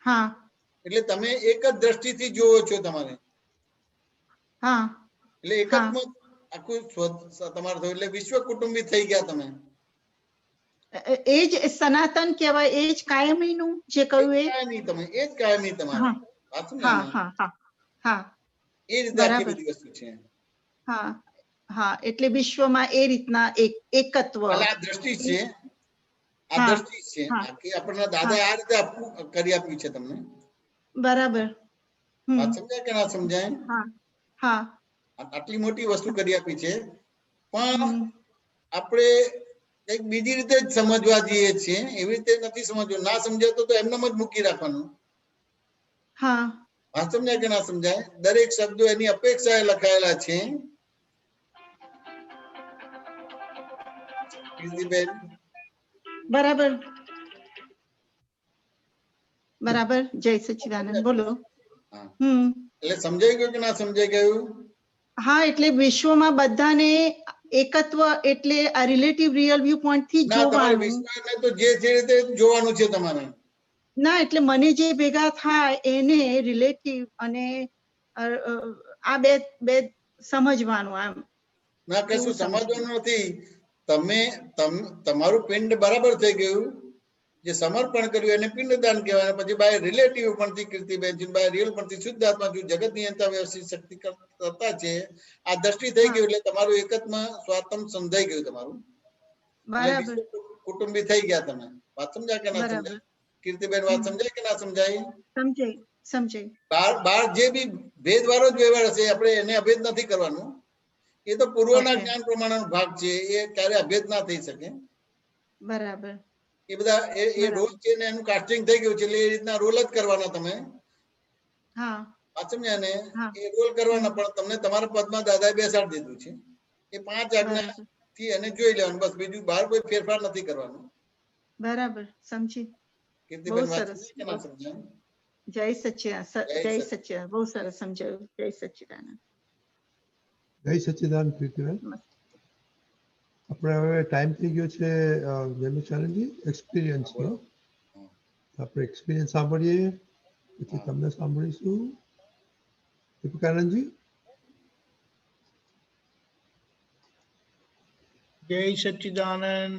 હા. એટલે તમે એક જ દ્રષ્ટિથી જોવો છો તમારે. હા. એટલે એકત્વ આખું તમારે થયું એટલે વિશ્વ કુટુંબી થઈ ગયા તમે. એ જ સનાતન કહેવાય, એ જ કાયમીનું જે કહ્યું એ કાયમી તમે, એ જ કાયમી તમારે. હા હા હા હા. એ રીતે આખી બધી વસ્તુ છે. હા હા. એટલે વિશ્વમાં એ રીતના એકત્વ. આ દ્રષ્ટિ છે, આ દ્રષ્ટિ છે આખી આપણને દાદા આ રીતે કરી આપ્યું છે તમને. બરાબર. વાત સમજાય કે ના સમજાય? હા હા. આટલી મોટી વસ્તુ કરી આપી છે પણ આપણે કઈક બીજી રીતે જ સમજવા જઈએ છીએ. એવી રીતે નથી સમજવું. ના સમજાય તો એમનેમ જ મૂકી રાખવાનું. હા. વાત સમજાય કે ના સમજાય? દરેક શબ્દો એની અપેક્ષાએ લખાયેલા છે. બરાબર બરાબર. જય સચ્ચિદાનંદ. બોલો. એટલે સમજાઈ ગયું કે ના સમજાઈ ગયું? હા, એટલે વિશ્વમાં બધાને એકત્વ એટલે આ રિલેટિવ રિયલ વ્યૂ પોઈન્ટ થી જોવાનું. વિશ્વને તો જે રીતે જોવાનું છે તમારે. ના, એટલે મને જે ભેગા થાય એને રિલેટિવ અને આ બે સમજવાનું આમ. ના, કશું સમજવાનું નથી. તમે તમારું પિંડ બરાબર થઈ ગયું. જે સમર્પણ કર્યું એને પિંડદાન કહેવાય. પછી બાય રિલેટિવ પરથી કીર્તિબેન છે, બાય રિયલ પરથી શુદ્ધ આત્મા છું, જગત નિયંતા વ્યવસ્થિત શક્તિ કરતા છે. આ દ્રષ્ટિ થઈ ગયું એટલે તમારું એકત્વમાં સ્વાતંત્ર્ય સમજાઈ ગયું તમારું. બરાબર. કુટુંબી થઈ ગયા તમે. વાત સમજાય કે ના સમજાય? કીર્તિબેન વાત સમજાય કે ના સમજાય? સમજાય. બાર જે બી ભેદવાળો જ વ્યવહાર હશે આપણે એને અભેદ નથી કરવાનું. એ તો પૂર્વના જ્ઞાન પ્રમાણનો ભાગ છે. એ ક્યારે અભેદ ના થઈ શકે. બરાબર. એ બધા એ રોલ છે ને એનું કાસ્ટિંગ થઈ ગયું છે એટલે એ રીતના રોલ જ કરવાના તમે. હા. વાત સમજ્યા ને? એ રોલ કરવાના પણ તમને તમારા પદમાં દાદાએ બેસાડી દીધું છે. એ 5 આજ્ઞા થી એને જોઈ લેવાનું. બસ બીજું બહાર કોઈ ફેરફાર નથી કરવાનો. બરાબર. સમજી. બહુ સરસ. જય સચ્ચિદાનંદ. બહુ સરસ સમજાયું. જય સચ્ચિદાનંદ. જય સચ્ચિદાનંદ કીર્તિબેન. આપણે હવે ટાઈમ થઈ ગયો છે જયમિશાનંદજી એક્સપિરિયન્સનો. આપણે એક્સપિરિયન્સ સાંભળીએ પછી તમને સાંભળીશું. દીપિકાનંદજી. જય સચ્ચિદાનંદ.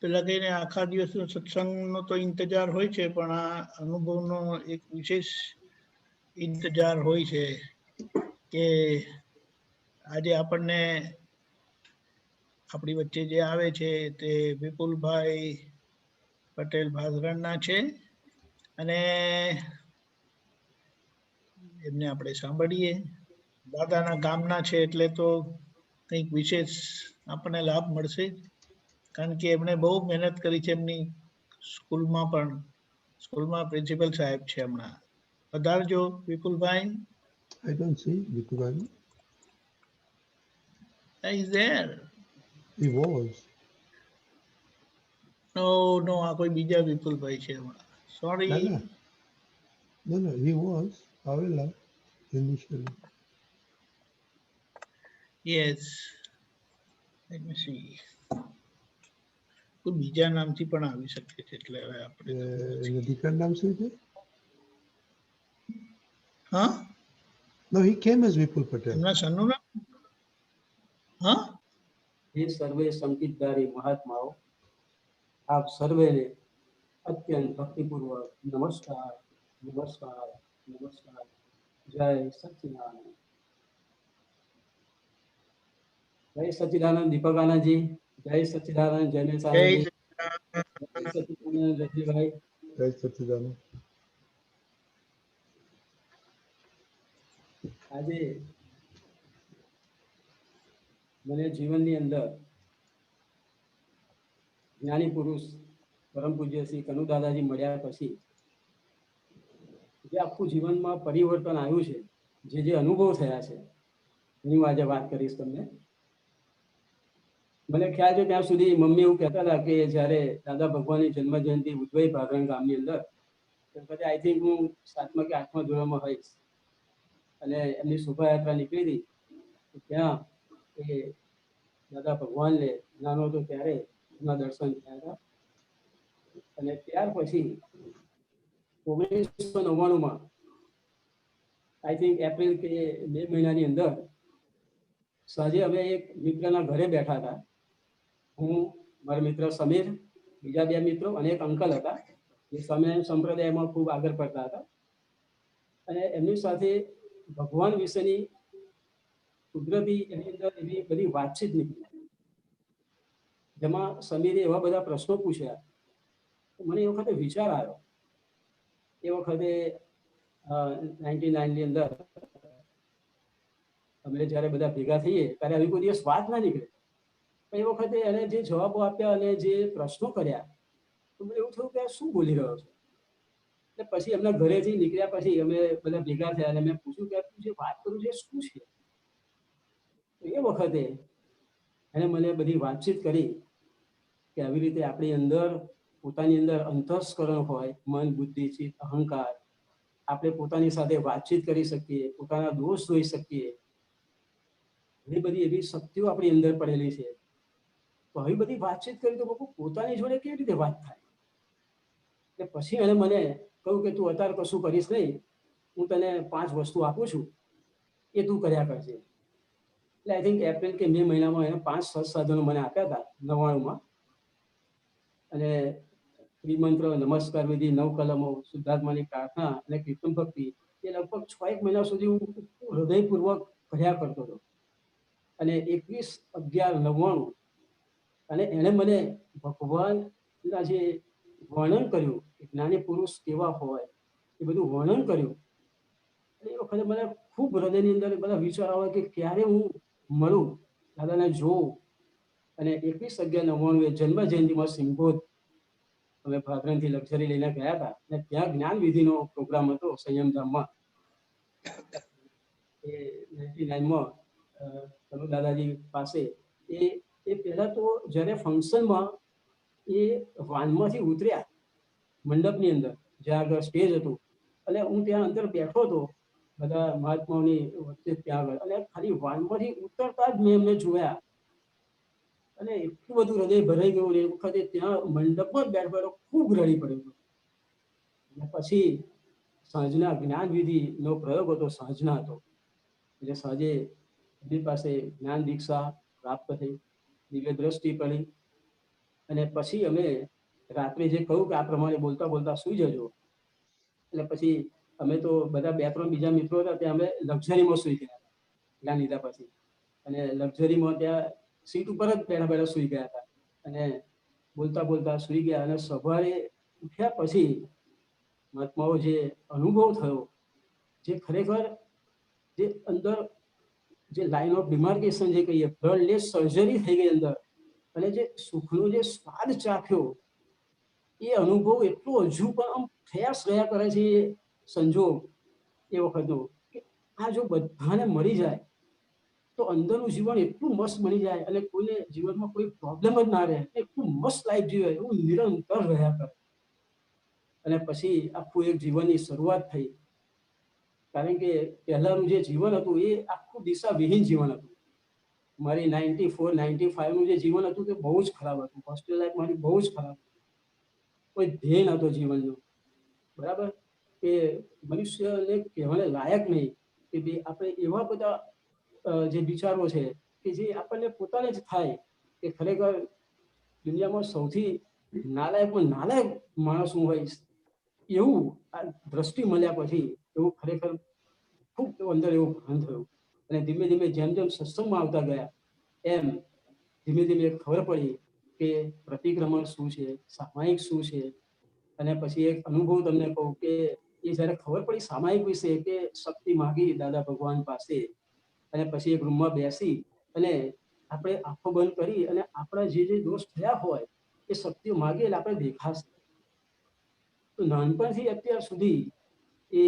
પેલા કહીને આખા દિવસનો સત્સંગનો તો ઇંતજાર હોય છે પણ આ અનુભવનો એક વિશેષ ઇંતજાર હોય છે કે આજે આપણને આપણી વચ્ચે જે આવે છે તે વિપુલભાઈ પટેલ ભાદરણના છે અને એમને આપણે સાંભળીએ. દાદાના ગામના છે એટલે તો કંઈક વિશેષ આપણને લાભ મળશે. કારણ કે એમણે બહુ મહેનત કરી છે. એમની સ્કૂલમાં પ્રિન્સિપલ સાહેબ છે હમણાં પધારજો વિપુલભાઈ. I don't see Vipulbhai. Is there? He was. No, no, આ કોઈ બીજા વિપુલભાઈ છે. Sorry. No, he was. Avila initially. Yes. Let me see. કોઈ બીજા નામથી પણ આવી શકે છે એટલે હવે આપણે દીકરા નામ શું છે? હા? No, he came as Vipul Patel. એમના સનનું નામ? હા? हे सर्वे संगीतधारी महात्माओं, आप सर्वे ने अत्यंत भक्तिपूर्वक नमस्कार नमस्कार नमस्कार। जय सच्चिदानंद। जय सच्चिदानंद दीपक आनंद जी। जय सच्चिदानंद जयनेश आनंद जी। जय सच्चिदानंद रजनी भाई। जय सच्चिदानंद। આજે મને જીવનની અંદર જ્ઞાની પુરુષ પરમ પૂજ્ય શ્રી કનુ દાદાજી મળ્યા પછી જે આખું જીવનમાં પરિવર્તન આવ્યું છે, જે અનુભવ થયા છે એની હું આજે વાત કરીશ તમને। મને ખ્યાલ છે ત્યાં સુધી મમ્મી એવું કહેતા હતા કે જ્યારે દાદા ભગવાનની જન્મ જયંતિ ઉજવાઈ ભાગરણ ગામની અંદર, ત્યારે આઈ થિંક હું 7મા કે 8મા ધોરણમાં હોઈશ અને એમની શોભાયાત્રા નીકળી હતી। ત્યાં એ દાદા ભગવાનને નાનો હતો ત્યારે એમના દર્શન થયા હતા અને ત્યાર પછી 1999માં આઈ થિંક એપ્રિલ કે મે મહિનાની અંદર સાંજે અમે એક મિત્રના ઘરે બેઠા હતા। હું, મારા મિત્ર સમીર, બીજા 2 મિત્રો અને એક અંકલ હતા જે સંપ્રદાયમાં ખૂબ આગળ પડતા હતા અને એમની સાથે ભગવાન વિશેની કુદરતી એની અંદર એવી બધી વાતચીત નીકળી, જેમાં સમીરે એવા બધા પ્રશ્નો પૂછ્યા। મને એ વખતે વિચાર આવ્યો, એ વખતે 99ની અંદર અમે જ્યારે બધા ભેગા થઈએ ત્યારે આવી કોઈ દિવસ વાત ના નીકળે, પણ એ વખતે એને જે જવાબો આપ્યા અને જે પ્રશ્નો કર્યા તો મને એવું થયું કે આ શું બોલી રહ્યો છે। એટલે પછી એમના ઘરેથી નીકળ્યા પછી અમે બધા ભેગા થયા અને મેં પૂછ્યું કે તું જે વાત કરું છે શું છે? એ વખતે એને મને બધી વાતચીત કરી કે આવી રીતે આપણી અંદર પોતાની અંદર અંતસ્કરણ હોય, મન, બુદ્ધિ, ચિત્ત, અહંકાર, આપણે પોતાની સાથે વાતચીત કરી શકીએ, પોતાના દોષ જોઈ શકીએ, ઘણી બધી એવી શક્તિઓ આપણી અંદર પડેલી છે। તો આવી બધી વાતચીત કરી તો પોતાની જોડે કેવી રીતે વાત થાય? એટલે પછી એને મને કહ્યું કે તું અત્યારે કશું કરીશ નહીં, હું તને 5 વસ્તુ આપું છું, એ તું કર્યા કરજે। એટલે આઈ થિંક એપ્રિલ કે મે મહિનામાં એને 5 સાધનો મને આપ્યા હતા 99માં અને ત્રિમંત્ર, નમસ્કાર વિધિ, 9 કલમો, શુદ્ધાત્માની પ્રાર્થના અને કીર્તન ભક્તિ એ લગભગ 6 મહિના સુધી હું હૃદયપૂર્વક કર્યા કરતો હતો અને 21/11/99 અને એને મને ભગવાનના જે વર્ણન કર્યું કે જ્ઞાની પુરુષ કેવા હોય એ બધું વર્ણન કર્યું। એ વખતે મને ખૂબ હૃદયની અંદર બધા વિચાર આવે કે ક્યારે હું મળું, દાદાને જોઉં। અને 21/11/99 જન્મ જયંતિમાં સિંગોદ અમે ભાદરણથી લક્ઝરી લઈને ગયા હતા અને ત્યાં જ્ઞાન વિધિનો પ્રોગ્રામ હતો સંયમધામમાં। એ 99માં કનુ દાદાજી પાસે એ પહેલા તો જ્યારે ફંક્શનમાં એ વાનમાંથી ઉતર્યા મંડપની અંદર, જ્યાં આગળ સ્ટેજ હતું, અને હું ત્યાં અંદર બેઠો હતો બધા મહાત્માઓની વચ્ચે ત્યાં આગળ, અને ખાલી વાનમાંથી ઉતરતા જ મેં એમને જોયા અને એટલું બધું હૃદય ભરાઈ ગયું એ વખતે ત્યાં મંડપમાં જ બેઠો ખૂબ રડી પડ્યો। અને પછી સાંજના જ્ઞાન વિધિનો પ્રયોગ હતો, સાંજના હતો એટલે સાંજે એમની પાસે જ્ઞાન દીક્ષા પ્રાપ્ત થઈ, દિવ્ય દ્રષ્ટિ પડી અને પછી અમે રાત્રે જે કહ્યું કે આ પ્રમાણે બોલતા બોલતા સૂઈ જજો, એટલે પછી અમે તો બધા 2-3 બીજા મિત્રો હતા ત્યાં અમે લક્ઝરીમાં સૂઈ ગયા જ્ઞાન લીધા પછી, અને લક્ઝરીમાં ત્યાં સીટ ઉપર જ બેઠા બેઠા સૂઈ ગયા હતા અને બોલતા બોલતા સૂઈ ગયા। અને સવારે ઉઠ્યા પછી મહાત્માઓ જે અનુભવ થયો, જે ખરેખર જે અંદર જે લાઇન ઓફ ડિમાર્કેશન જે કહીએ, બ્લડલેસ સર્જરી થઈ ગઈ અંદર, અને જે સુખનો જે સ્વાદ ચાખ્યો એ અનુભવ એટલો હજુ પણ આમ થયા જ રહ્યા કરે છે। એ સંજોગ એ વખતનું કે આ જો બધાને મળી જાય તો અંદરનું જીવન એટલું મસ્ત બની જાય અને કોઈને જીવનમાં કોઈ પ્રોબ્લેમ જ ના રહે, એટલું મસ્ત લાઈફ જીવે એવું નિરંતર રહ્યા કરે. અને પછી આખું એક જીવનની શરૂઆત થઈ. કારણ કે પહેલાનું જે જીવન હતું એ આખું દિશાવિહીન જીવન હતું. મારી 94, 95 નું જે જીવન હતું તે બહુ જ ખરાબ હતું. હોસ્ટેલ લાઈફ મારી બહુ જ ખરાબ. કોઈ ધ્યેય નહોતો જીવનનું. બરાબર, કે મનુષ્યને કહેવાને લાયક નહીં કે ભાઈ આપણે એવા બધા જે વિચારો છે કે જે આપણને પોતાને જ થાય કે ખરેખર દુનિયામાં સૌથી નાલાયકમાં નાલાયક માણસ હું હોઈશ, એવું આ દ્રષ્ટિ મળ્યા પછી એવું ખરેખર ખૂબ અંદર એવું ભાન થયું. અને ધીમે ધીમે જેમ જેમ સત્સંગમાં આવતા ગયા એમ ધીમે ધીમે ખબર પડી કે પ્રતિક્રમણ શું છે, સામાયિક શું છે. અને પછી એક અનુભવ તમને કહું કે એ જયારે ખબર પડી સામાયિક વિશે કે શક્તિ માગી દાદા ભગવાન પાસે, અને પછી એક રૂમમાં બેસી અને આપણે આંખો બંધ કરી અને આપણા જે જે દોષ થયા હોય એ શક્તિઓ માગી એટલે આપણે દેખાશે. તો નાનપણથી અત્યાર સુધી એ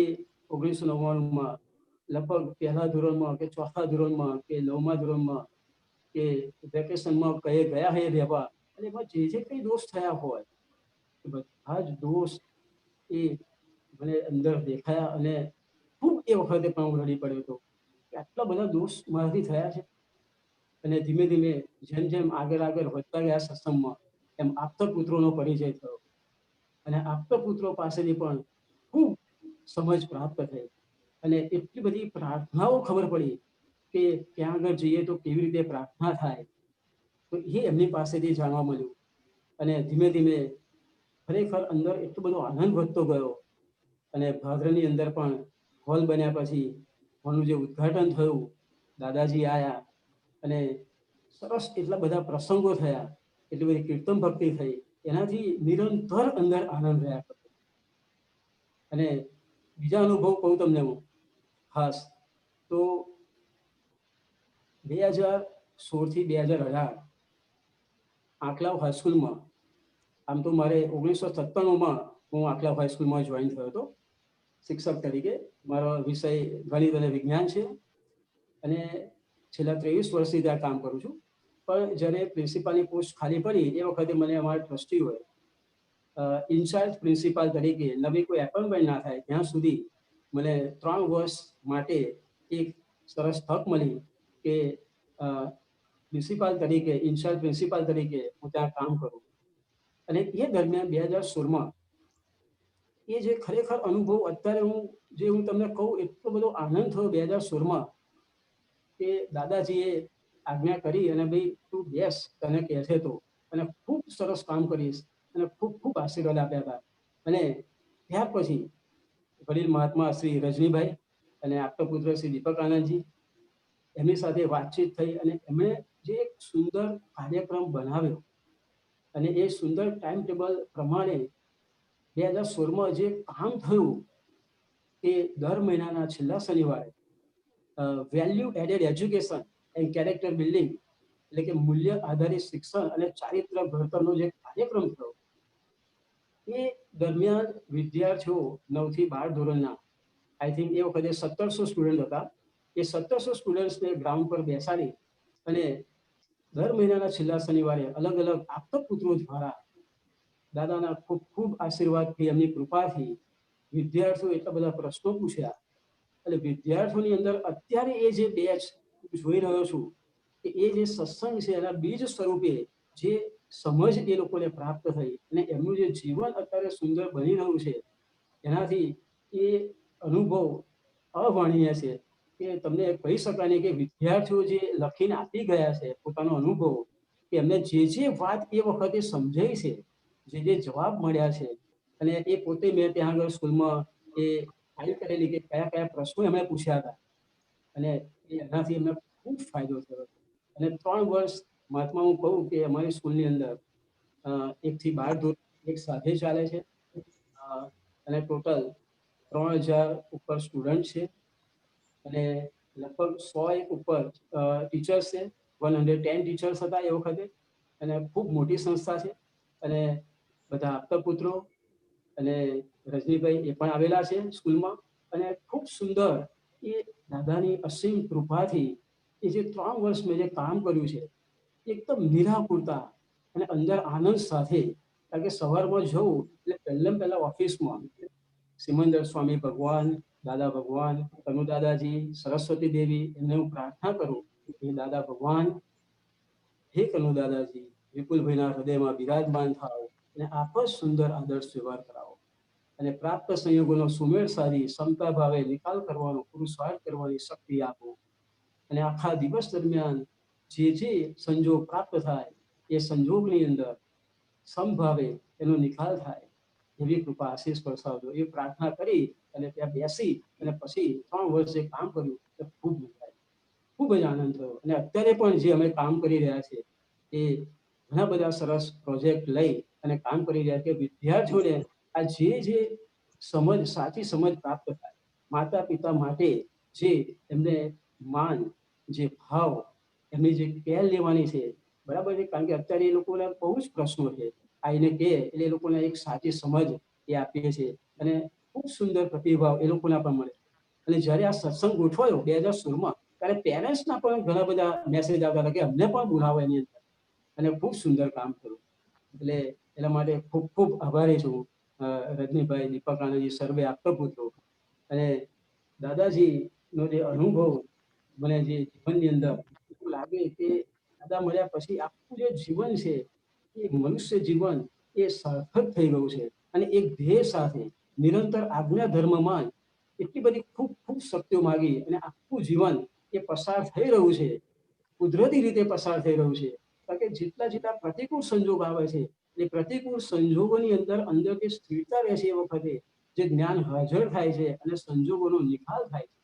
1999માં લગભગ પહેલા ધોરણમાં કે ચોથા ધોરણમાં કે 9મા ધોરણમાં કે વેકેશનમાં કયે ગયા હે રહેવા, અને એમાં જે જે કઈ દોષ થયા હોય એ બધા જ દોષ એ મને અંદર દેખાયા. અને ખૂબ એ વખતે પણ હું રડી પડ્યો હતો કે આટલા બધા દોષ મારાથી થયા છે. અને ધીમે ધીમે જેમ જેમ આગળ આગળ વધતા ગયા સત્સંગમાં એમ આપતા પુત્રોનો પરિચય થયો. અને આપતા પુત્રો પાસેથી પણ ખૂબ સમજ પ્રાપ્ત થઈ. અને એટલી બધી પ્રાર્થનાઓ ખબર પડી કે ત્યાં આગળ જઈએ તો કેવી રીતે પ્રાર્થના થાય, તો એ એમની પાસેથી જાણવા મળ્યું. અને ધીમે ધીમે ખરેખર અંદર એટલો બધો આનંદ વધતો ગયો. અને ભાદરની અંદર પણ હોલ બન્યા પછી હોલનું જે ઉદ્ઘાટન થયું, દાદાજી આયા અને સરસ એટલા બધા પ્રસંગો થયા, એટલી બધી કીર્તન ભક્તિ થઈ, એનાથી નિરંતર અંદર આનંદ રહ્યા કરતો. અને બીજા અનુભવ કહું તમને હું ખાસ તો 2016 થી 2018 આંકલાવ હાઈસ્કૂલમાં, આમ તો મારે 1997માં હું આંકલાવ હાઈસ્કૂલમાં જોઈન થયો હતો શિક્ષક તરીકે. મારો વિષય ગણિત અને વિજ્ઞાન છે અને છેલ્લા 23 વર્ષથી ત્યાં કામ કરું છું. પણ જ્યારે પ્રિન્સિપાલની પોસ્ટ ખાલી પડી એ વખતે મને અમારા ટ્રસ્ટીઓએ ઇન્ચાર્જ પ્રિન્સિપાલ તરીકે નવી કોઈ એપોઇન્ટમેન્ટ ના થાય ત્યાં સુધી મને 3 વર્ષ માટે એક સરસ તક મળી કે પ્રિન્સિપાલ તરીકે, ઇન્ચાર્જ પ્રિન્સિપાલ તરીકે હું ત્યાં કામ કરું. અને એ દરમિયાન 2016માં એ જે ખરેખર અનુભવ અત્યારે હું તમને કહું એટલો બધો આનંદ થયો 2016માં કે દાદાજીએ આજ્ઞા કરી અને ભાઈ તું બેસ, તને કહે છે તો, અને ખૂબ સરસ કામ કરીશ, અને ખૂબ ખૂબ આશીર્વાદ આપ્યા હતા. અને ત્યાર પછી વડીલ મહાત્મા શ્રી રજનીભાઈ અને આપતા પુત્ર શ્રી દીપક આનંદજી એમની સાથે વાતચીત થઈ અને એમણે જે એક સુંદર કાર્યક્રમ બનાવ્યો અને એ સુંદર ટાઈમ ટેબલ પ્રમાણે 2016માં જે કામ થયું કે દર મહિનાના છેલ્લા શનિવારે value added education and character building, એટલે કે મૂલ્ય આધારિત શિક્ષણ અને ચારિત્ર ઘડતરનો જે કાર્યક્રમ થયો એ દરમિયાન વિદ્યાર્થીઓ 9 થી 12 ધોરણના આઈ થિંક એ વખતે 1700 સ્ટુડન્ટ હતા. એ 1700 સ્ટુડન્ટ્સને ગ્રાઉન્ડ પર બેસાડી અને દર મહિનાના છેલ્લા શનિવારે અલગ અલગ આપતા પુત્રો દ્વારા દાદાના ખૂબ ખૂબ આશીર્વાદથી, એમની કૃપાથી વિદ્યાર્થીઓ એટલા બધા પ્રશ્નો પૂછ્યા. અને વિદ્યાર્થીઓની અંદર અત્યારે એ જે બેચ જોઈ રહ્યો છું કે એ જે સત્સંગ છે એના બીજ સ્વરૂપે જે સમજ એ લોકોને પ્રાપ્ત થઈ અને એમનું જે જીવન અત્યારે સુંદર બની રહ્યું છે, એનાથી એ અનુભવ અવર્ણનીય છે કે તમને કહી શકાય નહીં કે વિદ્યાર્થીઓ જે લખીને આપી ગયા છે પોતાનો અનુભવ, કે એમને જે વાત એ વખતે સમજાઈ છે, જે જવાબ મળ્યા છે, અને એ પોતે મેં ત્યાં આગળ સ્કૂલમાં એ ફાઇલ કરેલી કે કયા કયા પ્રશ્નો એમણે પૂછ્યા હતા અને એનાથી એમને ખૂબ ફાયદો થયો. અને 3 વર્ષ મહાત્મા હું કહું કે અમારી સ્કૂલની અંદર 1 થી 12 ધોરણ એક સાથે ચાલે છે અને ટોટલ 3000 ઉપર સ્ટુડન્ટ છે અને લગભગ 100 ઉપર ટીચર્સ છે. 110 ટીચર્સ હતા એ વખતે અને ખૂબ મોટી સંસ્થા છે. અને બધા આપતા પુત્રો અને રજનીભાઈ એ પણ આવેલા છે સ્કૂલમાં. અને ખૂબ સુંદર એ દાદાની અસીમ કૃપાથી એ જે 3 વર્ષ મેં જે કામ કર્યું છે એકદમ નિરાકુરતા અને અંદર આનંદ સાથે. કારણ કે સવારમાં જવું એટલે પહેલા ઓફિસમાં સિમંદર સ્વામી ભગવાન, દાદા ભગવાન, કનુ દાદાજી, સરસ્વતી દેવી એમને હું પ્રાર્થના કરું કે દાદા ભગવાન, હે કનુ દાદાજી, વિપુલભાઈના હૃદયમાં બિરાજમાન થાવ અને આપ જ સુંદર આદર્શ વ્યવહાર કરાવો અને પ્રાપ્ત સંયોગોનો સુમેળ સાધી સમતા ભાવે નિકાલ કરવાનો, પુરુષાર્થ કરવાની શક્તિ આપો અને આખા દિવસ દરમિયાન જે સંજોગ પ્રાપ્ત થાય એ સંજોગની અંદર સમભાવે એનો નિકાલ થાય એવી કૃપા આશીષ વરસાવજો. એ પ્રાર્થના કરી અને ત્યાં બેસી અને પછી 3 વર્ષ જે કામ કર્યું એ ખૂબ મજા આવી, ખૂબ જ આનંદ થયો. અને અત્યારે પણ જે અમે કામ કરી રહ્યા છીએ એ ઘણા બધા સરસ પ્રોજેક્ટ લઈ અને કામ કરી રહ્યા છે. વિદ્યાર્થીઓને આ જે સમજ, સાચી સમજ પ્રાપ્ત થાય, માતા પિતા માટે જે એમને માન, જે ભાવ, એમની જે કેર લેવાની છે, બરાબર છે. કારણ કે અત્યારે એ લોકોને બહુ જ પ્રશ્નો છે, આઈને કે એટલે એ લોકોને એક સાચી સમજ એ આપીએ છીએ અને ખૂબ સુંદર પ્રતિભાવ એ લોકોના પણ મળે. અને જ્યારે આ સત્સંગ ગોઠવાયો 2016માં ત્યારે પેરેન્ટ્સના પણ ઘણા બધા મેસેજ આવતા હતા કે અમને પણ બોલાવો એની અંદર, અને ખૂબ સુંદર કામ કર્યું. એટલે એના માટે ખૂબ ખૂબ આભારી છું રજનીભાઈ, દીપક આનંદજી, સર્વે આપતપુત્રો. અને દાદાજીનો જે અનુભવ મને જે જીવનની અંદર એવું લાગે કે દાદા મળ્યા પછી આખું જે જીવન છે એ મનુષ્ય જીવન એ સાર્થક થઈ ગયું છે. અને એક ધ્યેય સાથે નિરંતર આજ્ઞા ધર્મમાં એટલી બધી ખૂબ ખૂબ શક્તિઓ માગી અને આખું જીવન એ પસાર થઈ રહ્યું છે, કુદરતી રીતે પસાર થઈ રહ્યું છે. કારણ કે જેટલા પ્રતિકૂળ સંજોગ આવે છે એ પ્રતિકૂળ સંજોગોની અંદર જે સ્થિરતા રહે છે એ વખતે જે જ્ઞાન હાજર થાય છે અને સંજોગોનો નિકાલ થાય છે,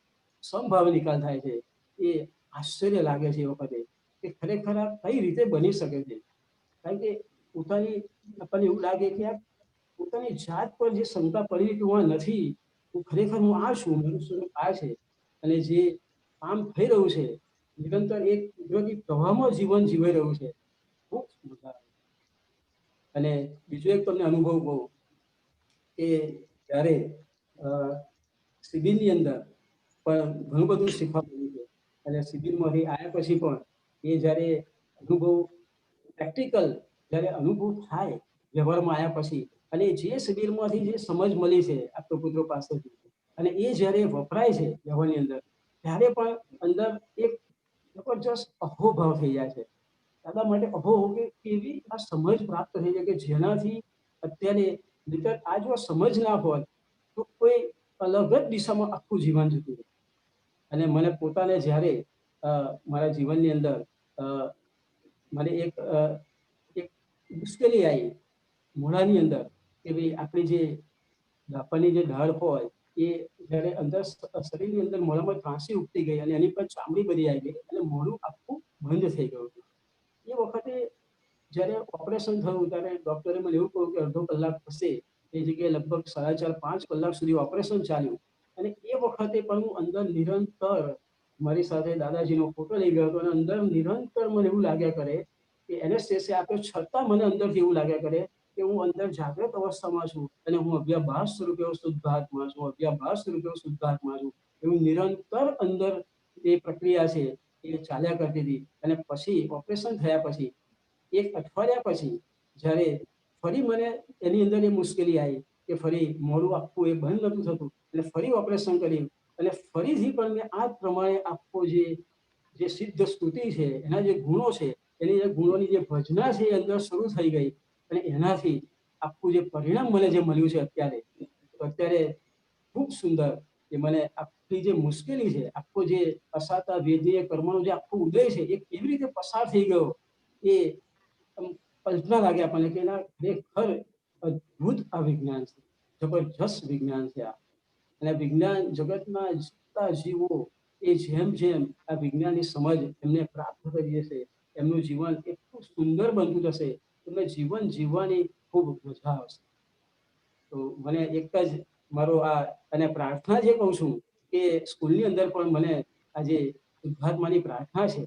સમભાવે નિકાલ થાય છે, એ આશ્ચર્ય લાગે છે એ વખતે કે ખરેખર આ કઈ રીતે બની શકે છે. કારણ કે પોતાની આપણને એવું લાગે કે આ પોતાની જાત પર જે શંકા પડી કે હું નથી, હું ખરેખર હું આ છું, મનુષ્યનું આ છે. અને જે કામ થઈ રહ્યું છે નિરંતર એક કુદરતી પ્રવાહમાં જીવન જીવાઈ રહ્યું છે, ખૂબ મજા આવે. અને બીજો એક તમને અનુભવ કહું કે જ્યારે શિબિરની અંદર પણ ઘણું બધું શીખવા મળ્યું છે. અને શિબિરમાંથી આવ્યા પછી પણ એ જ્યારે અનુભવ પ્રેક્ટિકલ જ્યારે અનુભવ થાય વ્યવહારમાં આવ્યા પછી, અને જે શિબિરમાંથી જે સમજ મળી છે આપતપુત્રો પાસેથી, અને એ જ્યારે વપરાય છે વ્યવહારની અંદર, ત્યારે પણ અંદર એક જબરજસ્ત અહોભાવ થઈ જાય છે. દાદા માટે અહોભાવ કે કેવી આ સમજ પ્રાપ્ત થઈ જાય કે જેનાથી અત્યારે નહીંતર આ જો સમજ ના હોય તો કોઈ અલગ જ દિશામાં આખું જીવન જતું રહે. અને મને પોતાને જ્યારે મારા જીવનની અંદર મને એક મુશ્કેલી આવી મોઢાની અંદર કે ભાઈ આપણી જે દાપાની જે ડાળ હોય એ જ્યારે અંદર શરીરની અંદર મોઢામાં ત્રાંસી ઉગતી ગઈ અને એની પર ચામડી બધી આવી ગઈ અને મોઢું આખું બંધ થઈ ગયું. એ વખતે જ્યારે ઓપરેશન થયું ત્યારે ડોક્ટરે મને એવું કહ્યું કે અડધો કલાક થશે, એ જગ્યાએ લગભગ 4.5-5 કલાક સુધી ઓપરેશન ચાલ્યું. અને એ વખતે પણ હું અંદર નિરંતર મારી સાથે દાદાજીનો ફોટો લઈ ગયો હતો અને અંદર નિરંતર મને એવું લાગ્યા કરે કે એનેસ્થેસિયા આપ્યો છતાં મને અંદરથી એવું લાગ્યા કરે કે હું અંદર જાગ્રત અવસ્થામાં છું અને હું અભ્યાભાસ સ્વરૂપે શુદ્ધાત્મા છું, અભ્યાભાસ સ્વરૂપે શુદ્ધાત્મા છું. એવું નિરંતર અંદર એ પ્રક્રિયા છે એ ચાલ્યા કરતી હતી. અને પછી ઓપરેશન થયા પછી 1 અઠવાડિયા પછી જ્યારે ફરી મને એની અંદર એ મુશ્કેલી આવી કે ફરી મોઢું આખું એ બંધ નતું થતું એટલે ફરી ઓપરેશન કર્યું અને ફરીથી પણ મેં આ પ્રમાણે આખો જે સિદ્ધ સ્તુતિ છે, એના જે ગુણો છે, એની જે ગુણોની જે ભજના છે એ અંદર શરૂ થઈ ગઈ. અને એનાથી આખું જે પરિણામ મને જે મળ્યું છે અત્યારે ખૂબ સુંદર કે મને આખી જે મુશ્કેલી છે, આખો જે અસાતા વેદીય કર્મનો જે આખો ઉદય છે એ કેવી રીતે પસાર થઈ ગયો એ કલ્પના લાગે આપણને કે એના ખરેખર અદ્ભુત આ વિજ્ઞાન છે, જબરજસ્ત વિજ્ઞાન છે આ. અને વિજ્ઞાન જગતના જીવતા જીવો એ જેમ જેમ આ વિજ્ઞાનની સમજ એમને પ્રાપ્ત કરી જશે એમનું જીવન એટલું સુંદર બનતું જશે, એમને જીવન જીવવાની ખૂબ મજા આવશે. તો મને એક જ મારો આ અને પ્રાર્થના જે કહું છું કે સ્કૂલની અંદર પણ મને આજે શુદ્ધાત્માની પ્રાર્થના છે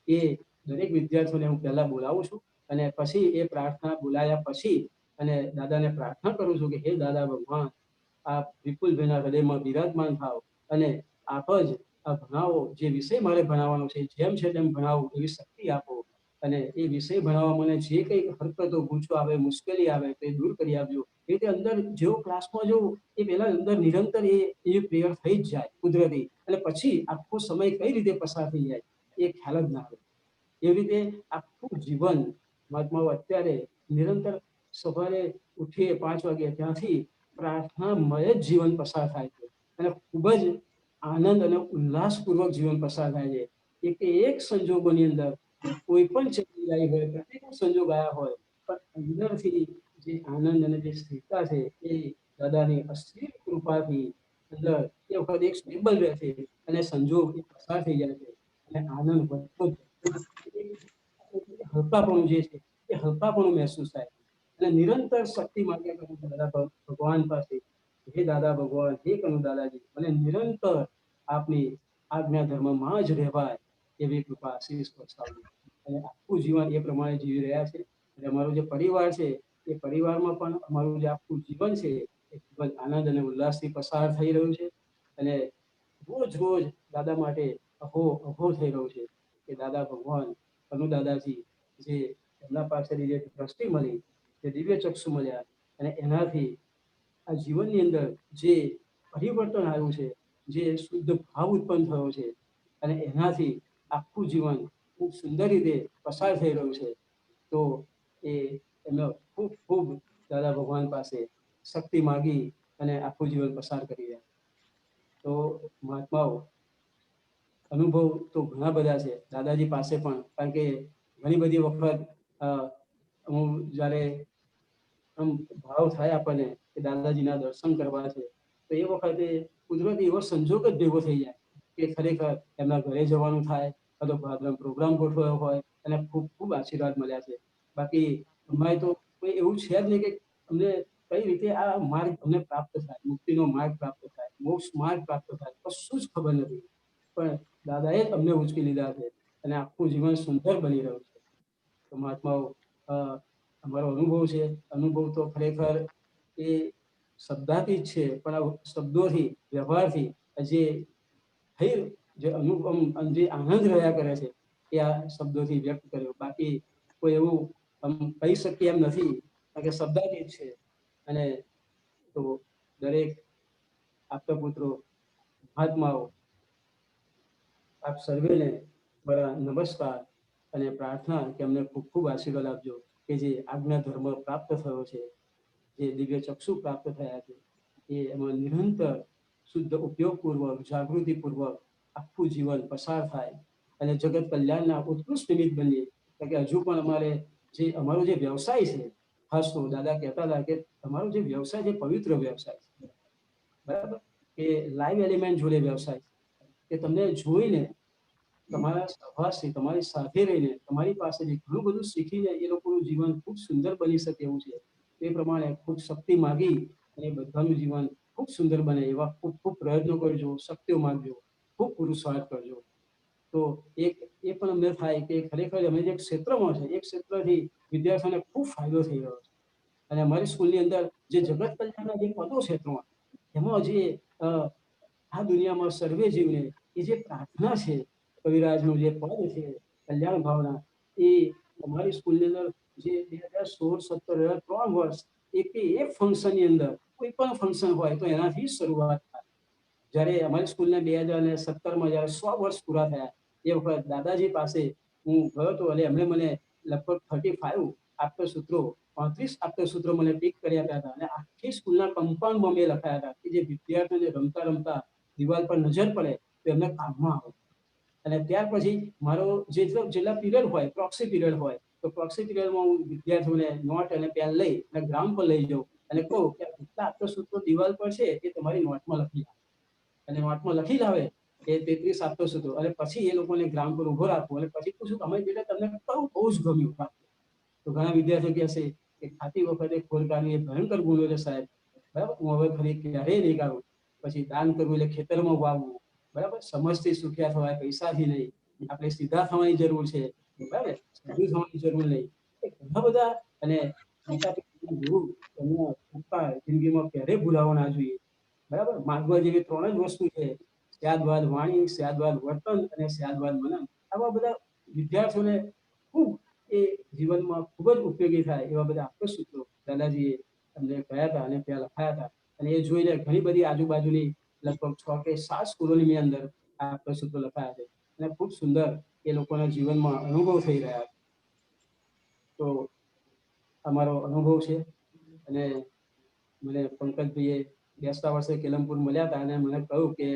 એ દરેક વિદ્યાર્થીઓને હું પહેલા બોલાવું છું અને પછી એ પ્રાર્થના બોલાયા પછી અને દાદાને પ્રાર્થના કરું છું કે હે દાદા ભગવાન, આ વિપુલભાઈના હૃદયમાં બિરાજમાન થાવ અને આપ જ આ ભણાવો, જે વિષય મારે ભણાવવાનો છે જેમ છે તેમ ભણાવો એવી શક્તિ આપો અને એ વિષય ભણાવવા મને જે કંઈ હરકતો ગૂંચો આવે, મુશ્કેલી આવે તે દૂર કરી આપજો. એ રીતે અંદર જેવો ક્લાસમાં જવું એ પહેલા અંદર નિરંતર એ પ્રેયર થઈ જ જાય કુદરતી, અને પછી આખો સમય કઈ રીતે પસાર થઈ જાય એ ખ્યાલ જ ના આવે. એવી રીતે આખું જીવન મહાત્માઓ અત્યારે નિરંતર સવારે ઉઠીએ 5 વાગે ત્યાંથી પ્રાર્થનામય જ જીવન પસાર થાય છે અને ખૂબ જ આનંદ અને ઉલ્લાસપૂર્વક જીવન પસાર થાય છે. એક સંજોગોની અંદર કોઈ પણ ચેતવી આવી હોય, પ્રત્યેક સંજોગ આવ્યા હોય, પણ અંદરથી જે આનંદ અને જે સ્થિરતા છે એ દાદાની અસીમ કૃપાથી અંદર એ વખત એક સ્ટેબલ રહે છે અને સંજોગ પસાર થઈ જાય છે અને આનંદ વધતો હલકાપણું જે છે એ હલકાપણું મહેસૂસ થાય અને નિરંતર શક્તિ માંગે દાદા ભગવાન પાસે, હે દાદા ભગવાન, હે કનુ દાદાજી, મને નિરંતર આપની આજ્ઞા ધર્મમાં જ રહેવાય એવી કૃપા આશીષ વરસાવજો. અને આખું જીવન એ પ્રમાણે જીવી રહ્યા છે. અને અમારો જે પરિવાર છે એ પરિવારમાં પણ અમારું જે આખું જીવન છે એ ખૂબ જ આનંદ અને ઉલ્લાસથી પસાર થઈ રહ્યું છે અને રોજ રોજ દાદા માટે અહો થઈ રહ્યું છે કે દાદા ભગવાન કનુ દાદાજી જે એમના પાસેથી જે દ્રષ્ટિ મળી, જે દિવ્ય ચક્ષુ મળ્યા અને એનાથી આ જીવનની અંદર જે પરિવર્તન આવ્યું છે, જે શુદ્ધ ભાવ ઉત્પન્ન થયો છે અને એનાથી આખું જીવન ખૂબ સુંદર રીતે પસાર થઈ રહ્યું છે. તો એ એમનો ખૂબ ખૂબ દાદા ભગવાન પાસે શક્તિ માગી અને આખું જીવન પસાર કરી રહ્યા. તો મહાત્માઓ અનુભવ તો ઘણા બધા છે દાદાજી પાસે પણ, કારણ કે ઘણી બધી વખત હું જ્યારે ભાવ થાય આપણને કે દાદાજીના દર્શન કરવા છે તો એ વખતે કુદરતી એવો સંજોગ જ ભેગો થઈ જાય કે ખરેખર એમના ઘરે જવાનું થાય, અથવા પ્રોગ્રામ ગોઠવાયો હોય અને ખૂબ ખૂબ આશીર્વાદ મળ્યા છે. બાકી અમારે તો કોઈ એવું છે જ નહીં કે અમને કઈ રીતે આ માર્ગ અમને પ્રાપ્ત થાય, મુક્તિનો માર્ગ પ્રાપ્ત થાય, મોક્ષ માર્ગ પ્રાપ્ત થાય, કશું જ ખબર નથી. પણ દાદાએ જ અમને ઉચકી લીધા છે અને આખું જીવન સુંદર બની રહ્યું છે. તો મહાત્માઓ અમારો અનુભવ છે, અનુભવ તો ખરેખર એ શબ્દાથી જ છે, પણ આ શબ્દોથી, વ્યવહારથી જે થઈ જે અનુપમ જે આનંદ રહ્યા કરે છે એ આ શબ્દોથી વ્યક્ત કર્યો. બાકી કોઈ એવું કહી શકીએ એમ નથી, કારણ કે શબ્દાથી જ છે. અને તો દરેક આપતા પુત્રો, મહાત્માઓ, આપ સર્વેને મારા નમસ્કાર અને પ્રાર્થના કે અમને ખૂબ ખૂબ આશીર્વાદ આપજો કે જે આજ્ઞા ધર્મ પ્રાપ્ત થયો છે, જે દિવ્ય ચક્ષુ પ્રાપ્ત થયા છે એ એમાં નિરંતર શુદ્ધ ઉપયોગપૂર્વક, જાગૃતિપૂર્વક આખું જીવન પસાર થાય અને જગત કલ્યાણના ઉત્કૃષ્ટ નિમિત્ત બનીએ. કારણ કે હજુ પણ અમારો જે વ્યવસાય છે, ખાસ તો દાદા કહેતા હતા કે તમારો જે વ્યવસાય છે પવિત્ર વ્યવસાય છે, બરાબર, કે લાઈવ એલિમેન્ટ જોડે વ્યવસાય કે તમને જોઈને તમારા સહવાસથી, તમારી સાથે રહીને, તમારી પાસેથી ઘણું બધું શીખીને એ લોકોનું જીવન ખૂબ સુંદર બની શકે એવું છે. એ પ્રમાણે ખૂબ શક્તિ માગી અને બધાનું જીવન ખૂબ સુંદર બને એવા ખૂબ ખૂબ પ્રયત્નો કરજો, શક્તિઓ માગજો, ખૂબ પુરુષાર્થ કરજો. તો એ પણ અમને થાય કે ખરેખર અમે જે ક્ષેત્રમાં છે એ ક્ષેત્રથી વિદ્યાર્થીઓને ખૂબ ફાયદો થઈ રહ્યો છે. અને અમારી સ્કૂલની અંદર જે જગત કલ્યાણના જે પદો છે એમાં જે આ દુનિયામાં સર્વે જીવને એ જે પ્રાર્થના છે, કવિરાજનું જે પદ છે કલ્યાણ ભાવના, એ અમારી સ્કૂલની અંદર જે 2016-17 3 વર્ષ એક ફંક્શનની અંદર કોઈ પણ ફંક્શન હોય તો એનાથી શરૂઆત થાય. જ્યારે અમારી સ્કૂલને 2017માં જ્યારે 100 વર્ષ પૂરા થયા એ વખત દાદાજી પાસે હું ગયો હતો અને એમણે મને લગભગ 35 આપતસૂત્રો, 35 આપતસૂત્રો મને ટીક કરી આપ્યા હતા અને આખી સ્કૂલના કમ્પાઉન્ડમાં મેં લખાયા હતા કે જે વિદ્યાર્થીઓને રમતા રમતા દિવાલ પર નજર પડે તો એમને કામમાં આવે. અને ત્યાર પછી મારો જેટલા પીરિયડ હોય, પ્રોક્સી પીરિયડ હોય, તો પ્રોક્સી પીરિયડમાં હું વિદ્યાર્થીઓને નોટ અને પેન લઈ અને ગ્રાઉન્ડ પર લઈ જાઉં અને કહું કે કેટલા આપતસૂત્રો દિવાલ પર છે એ તમારી નોટમાં લખી લાવે. અને નોટમાં લખી લાવે એ 33 આપતસૂત્રો, અને પછી એ લોકોને ગ્રાઉન્ડ પર ઉભો રાખવું અને પછી પૂછું અમારી બેટા તમને કયું બહુ જ ગમ્યું. તો ઘણા વિદ્યાર્થીઓ કહેશે કે ખાતી વખતે ખોલ કાઢવી એ ભયંકર ગુનો છે સાહેબ, બરાબર, હું હવે ફરી ક્યારેય નહીં કાઢું. પછી દાન કરવું એટલે ખેતરમાં વાવવું, બરાબર, સમજથી સુખ્યા થવાય, પૈસાથી નહીં, આપણે સીધા થવાની જરૂર છે, બરાબર, સીધું થવાની જરૂર નહીં. ઘણા બધા અને જિંદગીમાં ક્યારેય ભૂલાવો ના જોઈએ. બરાબર. માંગવા જેવી 3 જ વસ્તુ છે, સ્યાદવાદ વાણી, સ્યાદવાદ વર્તન અને સ્યાદવાદ મનન. આવા બધા વિદ્યાર્થીઓને ખૂબ એ જીવનમાં ખૂબ જ ઉપયોગી થાય એવા બધા આકર્ષક સૂત્રો દાદાજીએ અમને કહ્યા હતા અને ત્યાં લખાયા હતા. અને એ જોઈને ઘણી બધી આજુબાજુની લગભગ 6 કે 7 સ્કૂલોની અંદર આ આકર્ષક સૂત્રો લખાયા છે અને ખૂબ સુંદર એ લોકોના જીવનમાં અનુભવ થઈ રહ્યા છે. તો અમારો અનુભવ છે. અને મને પંકજભાઈએ બેસતા વર્ષે કેલમપુર મળ્યા હતા અને મને કહ્યું કે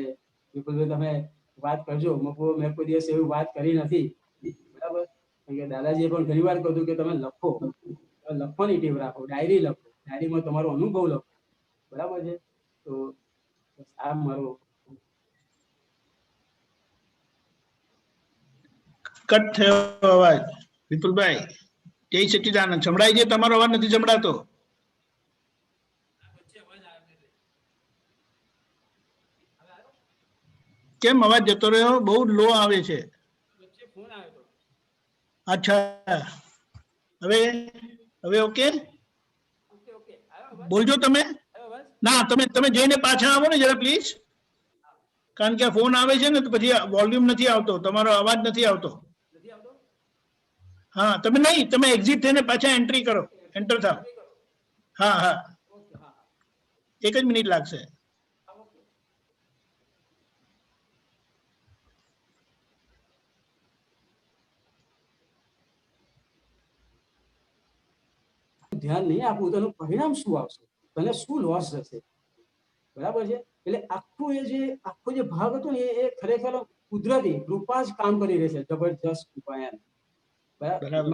વિપુલભાઈ તમે વાત કરજો. મેં કોઈ દિવસ એવી વાત કરી નથી, બરાબર. કારણ કે દાદાજીએ પણ ઘણી વાર કહ્યું કે તમે લખો, લખવાની ટેવ રાખો, ડાયરી લખો, ડાયરીમાં તમારો અનુભવ લખો, બરાબર છે. તો આ મારો કટ થયો અવાજ. વિપુલભાઈ, જય સચ્ચિદાનંદ. સંભળાય છે? તમારો અવાજ નથી સંભળાતો. કેમ અવાજ જતો રહ્યો? બહુ લો આવે છે. અચ્છા, હવે હવે ઓકે બોલજો તમે. ના, તમે જઈને પાછા આવો ને જરા પ્લીઝ, કારણ કે ફોન આવે છે ને તો પછી વોલ્યુમ નથી આવતો, તમારો અવાજ નથી આવતો. હા, તમે નહીં, તમે એક્ઝિટ થઈને પાછા એન્ટ્રી કરો, એન્ટર થાવ. હા હા, 1 જ મિનિટ લાગશે. ધ્યાન નહીં આપવું તો એનું પરિણામ શું આવશે, તને શું લોસ થશે, બરાબર છે. એટલે આખો જે ભાગ હતો ને એ ખરેખર કુદરતી કૃપા જ કામ કરી રહી છે, જબરજસ્ત કૃપા. એમ બરાબર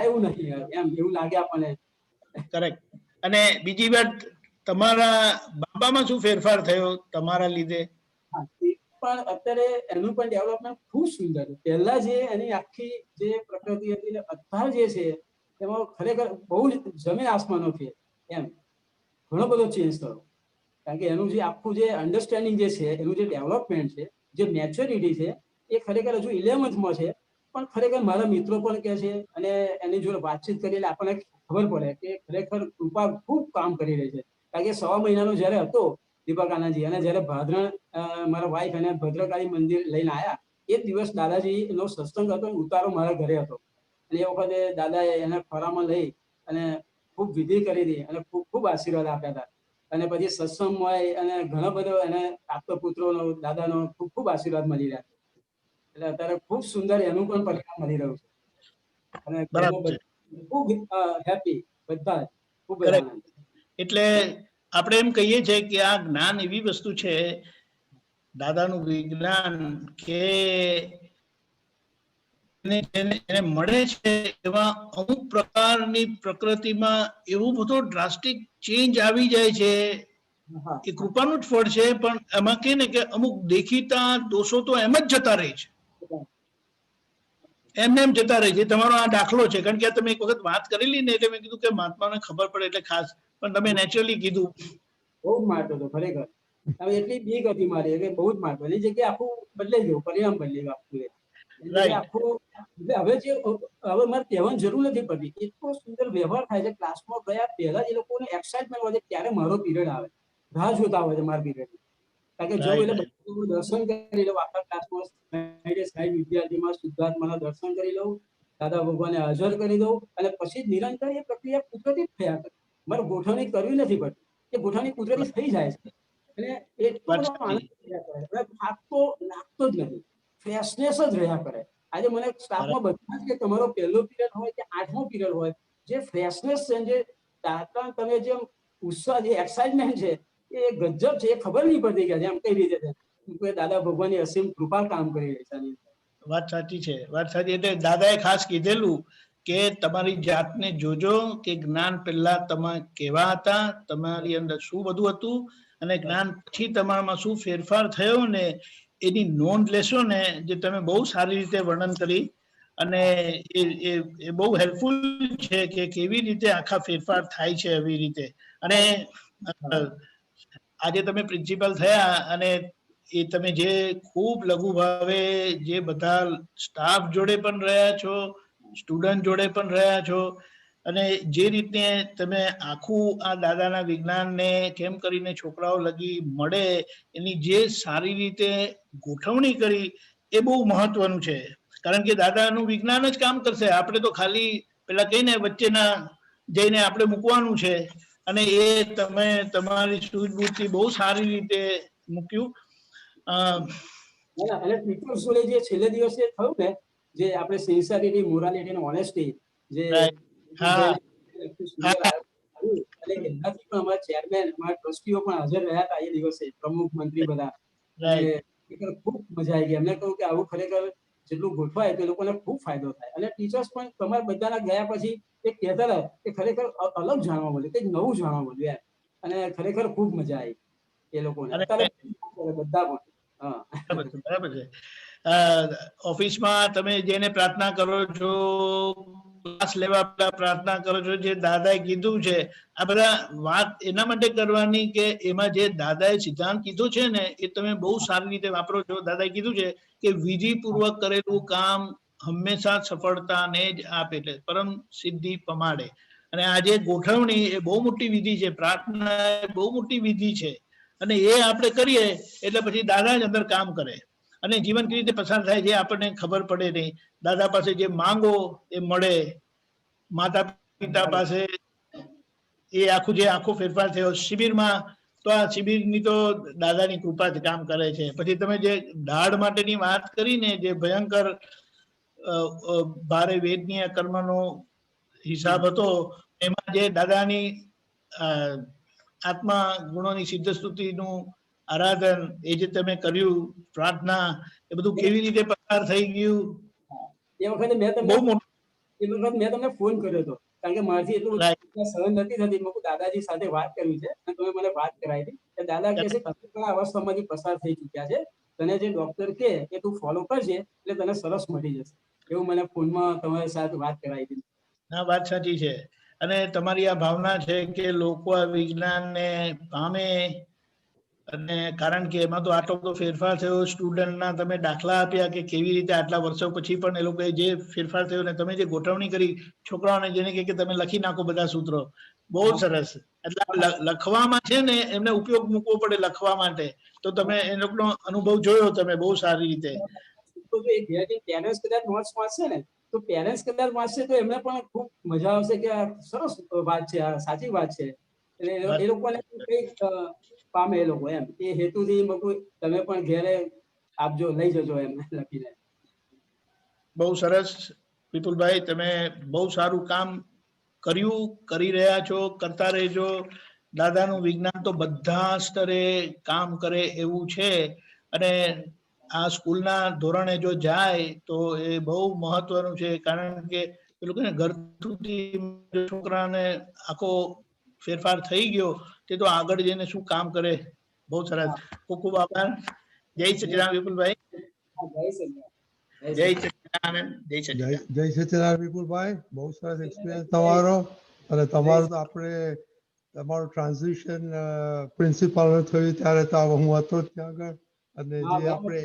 એવું નથી એમ એવું લાગે આપણને. કરેક્ટ. અને બીજી વાત, તમારા બાબામાં શું ફેરફાર થયો તમારા લીધે? પણ અત્યારે એનું પણ ડેવલપમેન્ટ ખૂબ સુંદર છે. પહેલા જે એની આખી જે પ્રકૃતિ હતી ને અત્યારે જે છે એમાં ખરેખર બહુ જમીન આસમાનો છે. એમ ઘણો બધો ચેન્જ થયો. કારણ કે એનું જે આખું જે અન્ડરસ્ટેન્ડિંગ જે છે, એનું જે ડેવલપમેન્ટ છે, જે મેચ્યોરિટી છે, એ ખરેખર હજુ 11th છે. પણ ખરેખર મારા મિત્રો પણ કહે છે અને એની જોડે વાતચીત કરી એટલે આપણને ખબર પડે કે ખરેખર કૃપા ખૂબ કામ કરી રહી છે. કારણ કે 6 મહિનાનો જયારે હતો દીપક આનંદજી, અને જયારે ભાદરણ મારા વાઈફ એને ભદ્રકાળી મંદિર લઈને આવ્યા, એ દિવસ દાદાજી નો સત્સંગ હતો, ઉતારો મારા ઘરે હતો. અને એ વખતે દાદાએ એને ખોરામાં લઈ અને ખૂબ વિધિ કરી હતી અને ખૂબ ખૂબ આશીર્વાદ આપ્યા હતા. અને પછી સત્સંગમાં અને ઘણો બધો એને આપતો પુત્રોનો દાદાનો ખૂબ ખૂબ આશીર્વાદ મળી રહ્યા. એટલે અત્યારે ખૂબ સુંદર એનું પણ પરિણામ મળી રહ્યું છે. અને ખૂબ હેપી બધા ખૂબ. એટલે આપણે એમ કહીએ છીએ કે આ જ્ઞાન એવી વસ્તુ છે, દાદાનું વિજ્ઞાન, કે એને મળે છે એવા અમુક પ્રકારની પ્રકૃતિમાં એવું બધો ડ્રાસ્ટિક ચેન્જ આવી જાય છે. એ કૃપાનું જ ફળ છે, પણ એમાં કે ને કે અમુક દેખીતા દોષો તો એમ જ જતા રહે છે, એમને એમ જતા રહે છે. તમારો આ દાખલો છે, કારણ કે તમે એક વખત વાત કરેલી ને એટલે મેં કીધું કે મહાત્માને ખબર પડે એટલે ખાસ, પણ તમે નેચરલી કીધું. બહુ જ મારતો હતો ખરેખર. એટલી બીક હતી મારી એટલે બહુ જ મારતો. એની જગ્યાએ આખું બદલાઈ ગયું, પરિણામ બદલી ગયું આખું. હવે મારે કહેવાની જરૂર નથી પડતી, એટલો સુંદર વ્યવહાર થાય છે. ક્લાસમાં ગયા પહેલા જ એ લોકોને એક્સાઇટમેન્ટ હોય છે ત્યારે મારો પીરિયડ આવે, રાહ જોતા હોય છે મારા પીરિયડ. કારણ કે જો એટલે દર્શન કરી લઉં આખા ક્લાસમાં, વિદ્યાર્થીમાં શુદ્ધાત્માના દર્શન કરી લઉં, દાદા ભગવાનને હાજર કરી દઉં, અને પછી નિરંતર એ પ્રક્રિયા કુદરતી થયા કરે. મારે ગોઠવણી કરવી નથી પડતી, એ ગોઠવણી કુદરતી થઈ જાય છે. અને એટલો બધો આનંદ થાકતો લાગતો જ નથી, ફ્રેશનેસ જ રહ્યા કરે. આજે મને સ્ટાફમાં બધા જ કે તમારો પહેલો પીરિયડ હોય કે 8મો પીરિયડ હોય, જે ફ્રેશનેસ છે, જે તમે જે ઉત્સાહ, જે એક્સાઇટમેન્ટ છે, એ ગજબ છે. એ ખબર નહીં પડતી કે એમ કઈ રીતે છે. દાદા ભગવાનની અસીમ કૃપા કામ કરી રહી છે. વાત સાચી છે, વાત સાચી. એટલે દાદાએ ખાસ કીધેલું કે તમારી જાતને જોજો કે જ્ઞાન પહેલા તમે કેવા હતા, તમારી અંદર શું બધું હતું, અને જ્ઞાન પછી તમારામાં શું ફેરફાર થયો ને એની નોંધ લેશો ને, જે તમે બહુ સારી રીતે વર્ણન કરી. અને એ બહુ હેલ્પફુલ છે કે કેવી રીતે આખા ફેરફાર થાય છે એવી રીતે. અને આજે તમે પ્રિન્સિપલ થયા અને એ તમે જે ખૂબ લઘુ ભાવે જે બધા સ્ટાફ જોડે પણ રહ્યા છો, સ્ટુડન્ટ જોડે પણ રહ્યા છો, અને જે રીતે તમે આખું આ દાદાના વિજ્ઞાનને કેમ કરીને છોકરાઓ લગી મળે એની જે સારી રીતે ગોઠવણી કરી એ બહુ મહત્વનું છે. કારણ કે દાદાનું વિજ્ઞાન જ કામ કરશે. આપણે તો ખાલી પેલા કહીને વચ્ચેના જઈને આપણે મૂકવાનું છે. અને એ તમે તમારી સૂઝબૂછથી બહુ સારી રીતે મૂક્યું. અને ટીચર્સ જોડે જે છેલ્લે દિવસે થયું ને, જે આપણે સિન્સિયરિટી, મોરાલિટી અને ઓનેસ્ટી જે એનાથી પણ અમારા ચેરમેન, અમારા ટ્રસ્ટીઓ પણ હાજર રહ્યા હતા એ દિવસે, પ્રમુખ, મંત્રી બધા. ખૂબ મજા આવી ગઈ. એમને કહ્યું કે આવું ખરેખર જેટલું ગોઠવાય તો લોકોને ખૂબ ફાયદો થાય. અને ટીચર્સ પણ તમારા બધાના ગયા પછી એક કહેતા હતા કે ખરેખર અલગ જાણવા મળ્યું, કંઈક નવું જાણવા મળ્યું એમ. અને ખરેખર ખૂબ મજા આવી એ લોકોને. અત્યારે બધા પણ બરાબર છે. ઓફિસમાં તમે જેને પ્રાર્થના કરો છો, ક્લાસ લેવા પ્રાર્થના કરો છો, જે દાદાએ કીધું છે, આ બધા વાત એના માટે કરવાની કે એમાં જે દાદાએ સિદ્ધાંત કીધું છે ને એ તમે બહુ સારી રીતે વાપરો છો. દાદાએ કીધું છે કે વિધિપૂર્વક કરેલું કામ હંમેશા સફળતાને જ આપે, એટલે પરમ સિદ્ધિ પમાડે. અને આ જે ગોઠવણી એ બહુ મોટી વિધિ છે. પ્રાર્થના એ બહુ મોટી વિધિ છે. અને એ આપણે કરીએ એટલે પછી દાદા જ અંદર કામ કરે. અને જીવન કેવી રીતે પસાર થાય છે આપણને ખબર પડે નહીં. દાદા પાસે જે માંગો એ મળે. માતા પિતા પાસે એ આખો ફેરફાર થયો. શિબિરમાં તો આ શિબિરની તો દાદાની કૃપાથી કામ કરે છે. પછી તમે જે દાઢ માટેની વાત કરીને, જે ભયંકર ભારે વેદનીય કર્મનો હિસાબ હતો, એમાં જે દાદાની આત્મા ગુણોની સિદ્ધ સ્તુતિનું આરાધન, એ જે તમે કર્યું, પ્રાર્થના, એ બધું કેવી રીતે પસાર થઈ ગયું. એ વખતે મેં તમને ફોન કર્યો હતો, કારણ કે મારાથી એટલું સહન નથી થતી. મેં દાદાજી સાથે વાત કરવી છે અને તમે મને વાત કરાવી હતી. દાદા કહે છે તમે પણ અવસ્થામાંથી પસાર થઈ ચૂક્યા છે, તને જે ડોક્ટર કે એ તું ફોલો કરજે એટલે તને સરસ મળી જશે. એવું મને ફોનમાં તમારી સાથે વાત કરાવી હતી. હા, વાત સાચી છે. અને તમારી આ ભાવના છે કે લોકો આ વિજ્ઞાનને પામે. અને કારણ કે એમાં તો આટલો બધો ફેરફાર થયો. સ્ટુડન્ટના તમે દાખલા આપ્યા કે કેવી રીતે આટલા વર્ષો પછી પણ એ લોકોએ જે ફેરફાર થયો ને તમે જે ગોઠવણી કરી છોકરાઓને, જેને કે તમે લખી નાખો બધા સૂત્રો, બહુ સરસ. એટલે લખવામાં છે ને એમને ઉપયોગ મૂકવો પડે લખવા માટે. તો તમે એ લોકોનો અનુભવ જોયો તમે બહુ સારી રીતે. પેરેન્ટ્સ કદાચ નોટ્સ વાંચશે ને તો પેરેન્ટ્સ કદાચ વાંચશે તો એમને પણ ખૂબ મજા આવશે કે આ સરસ વાત છે, આ સાચી વાત છે. એટલે એ લોકોને કંઈક પામે એ લોકો એમ એ હેતુથી તમે પણ ઘેરે આપજો, લઈ જજો એમને લખીને. બહુ સરસ વિપુલભાઈ, તમે બહુ સારું કામ કર્યું, કરી રહ્યા છો, કરતા રહેજો. દાદાનું વિજ્ઞાન તો બધા સ્તરે કામ કરે એવું છે. અને આ સ્કૂલના ધોરણે જો જાય તો એ બહુ મહત્વનું છે. કારણ કે પેલું કે ઘર સુધી છોકરાને આખો ફેરફાર થઈ ગયો તે તો આગળ જઈને શું કામ કરે. બહુ સરસ. ખૂબ ખૂબ આભાર. જય સચિદાનંદ વિપુલભાઈ. જય સચિદાનંદ. જય સચિદાનંદ વિપુલભાઈ. બહુ સરસ એક્સપિરિયન્સ તમારો. અને તમારું તો આપણે તમારું ટ્રાન્ઝિશન પ્રિન્સિપાલ થયું ત્યારે તો હું હતો ત્યાં આગળ. અને જે આપણે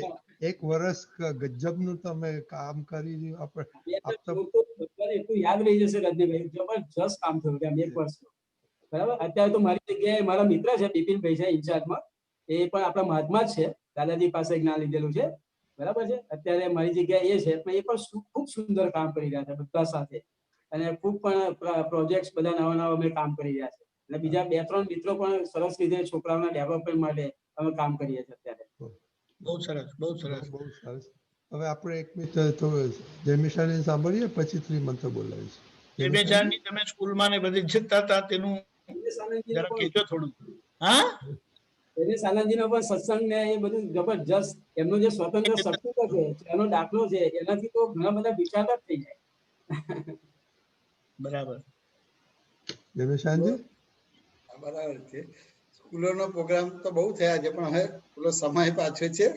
એક વર્ષ ગજબનું તમે કામ કરી રહ્યું આપણે એટલું યાદ રહી જશે રજનીભાઈ, જબરજસ્ત કામ થયું છે એક વર્ષ. બરાબર. અત્યારે તો મારી જગ્યાએ મારા મિત્ર છે બિપિનભાઈ છે ઇન્ચાર્જમાં, એ પણ આપણા મહાત્મા જ છે, દાદાજી પાસે જ્ઞાન લીધેલું છે. બરાબર છે. અત્યારે મારી જગ્યા એ છે, પણ એ પણ ખૂબ સુંદર કામ કરી રહ્યા છે બધા સાથે. અને ખૂબ પણ પ્રોજેક્ટ બધા નવા નવા અમે કામ કરી રહ્યા છે. અને બીજા 2-3 મિત્રો પણ સરસ રીતે છોકરાઓના ડેવલપમેન્ટ માટે અમે કામ કરીએ છીએ અત્યારે. બહુ સરસ, બહુ સરસ, બહુ સરસ. હવે આપણે એક મિનિટ તો જયમિશાને સાંભળીએ, પછી શ્રીમંત બોલાવીશ. જયમિશાની તમે સ્કૂલમાં ને બધી જતા હતા તેનું જરા કહેજો થોડું. હા, દિનેશ આનંદજીનો પણ સત્સંગ ને એ બધું જબરજસ્ત. એમનો જે સ્વતંત્ર શક્તિ છે એનો દાખલો છે, એનાથી તો ઘણા બધા વિચાર જ થઈ જાય. બરાબર. જયમિશાનજી બરાબર છે. સ્કૂલોનો પ્રોગ્રામ તો બહુ થયા છે, પણ હવે પેલો સમય પાછો છે.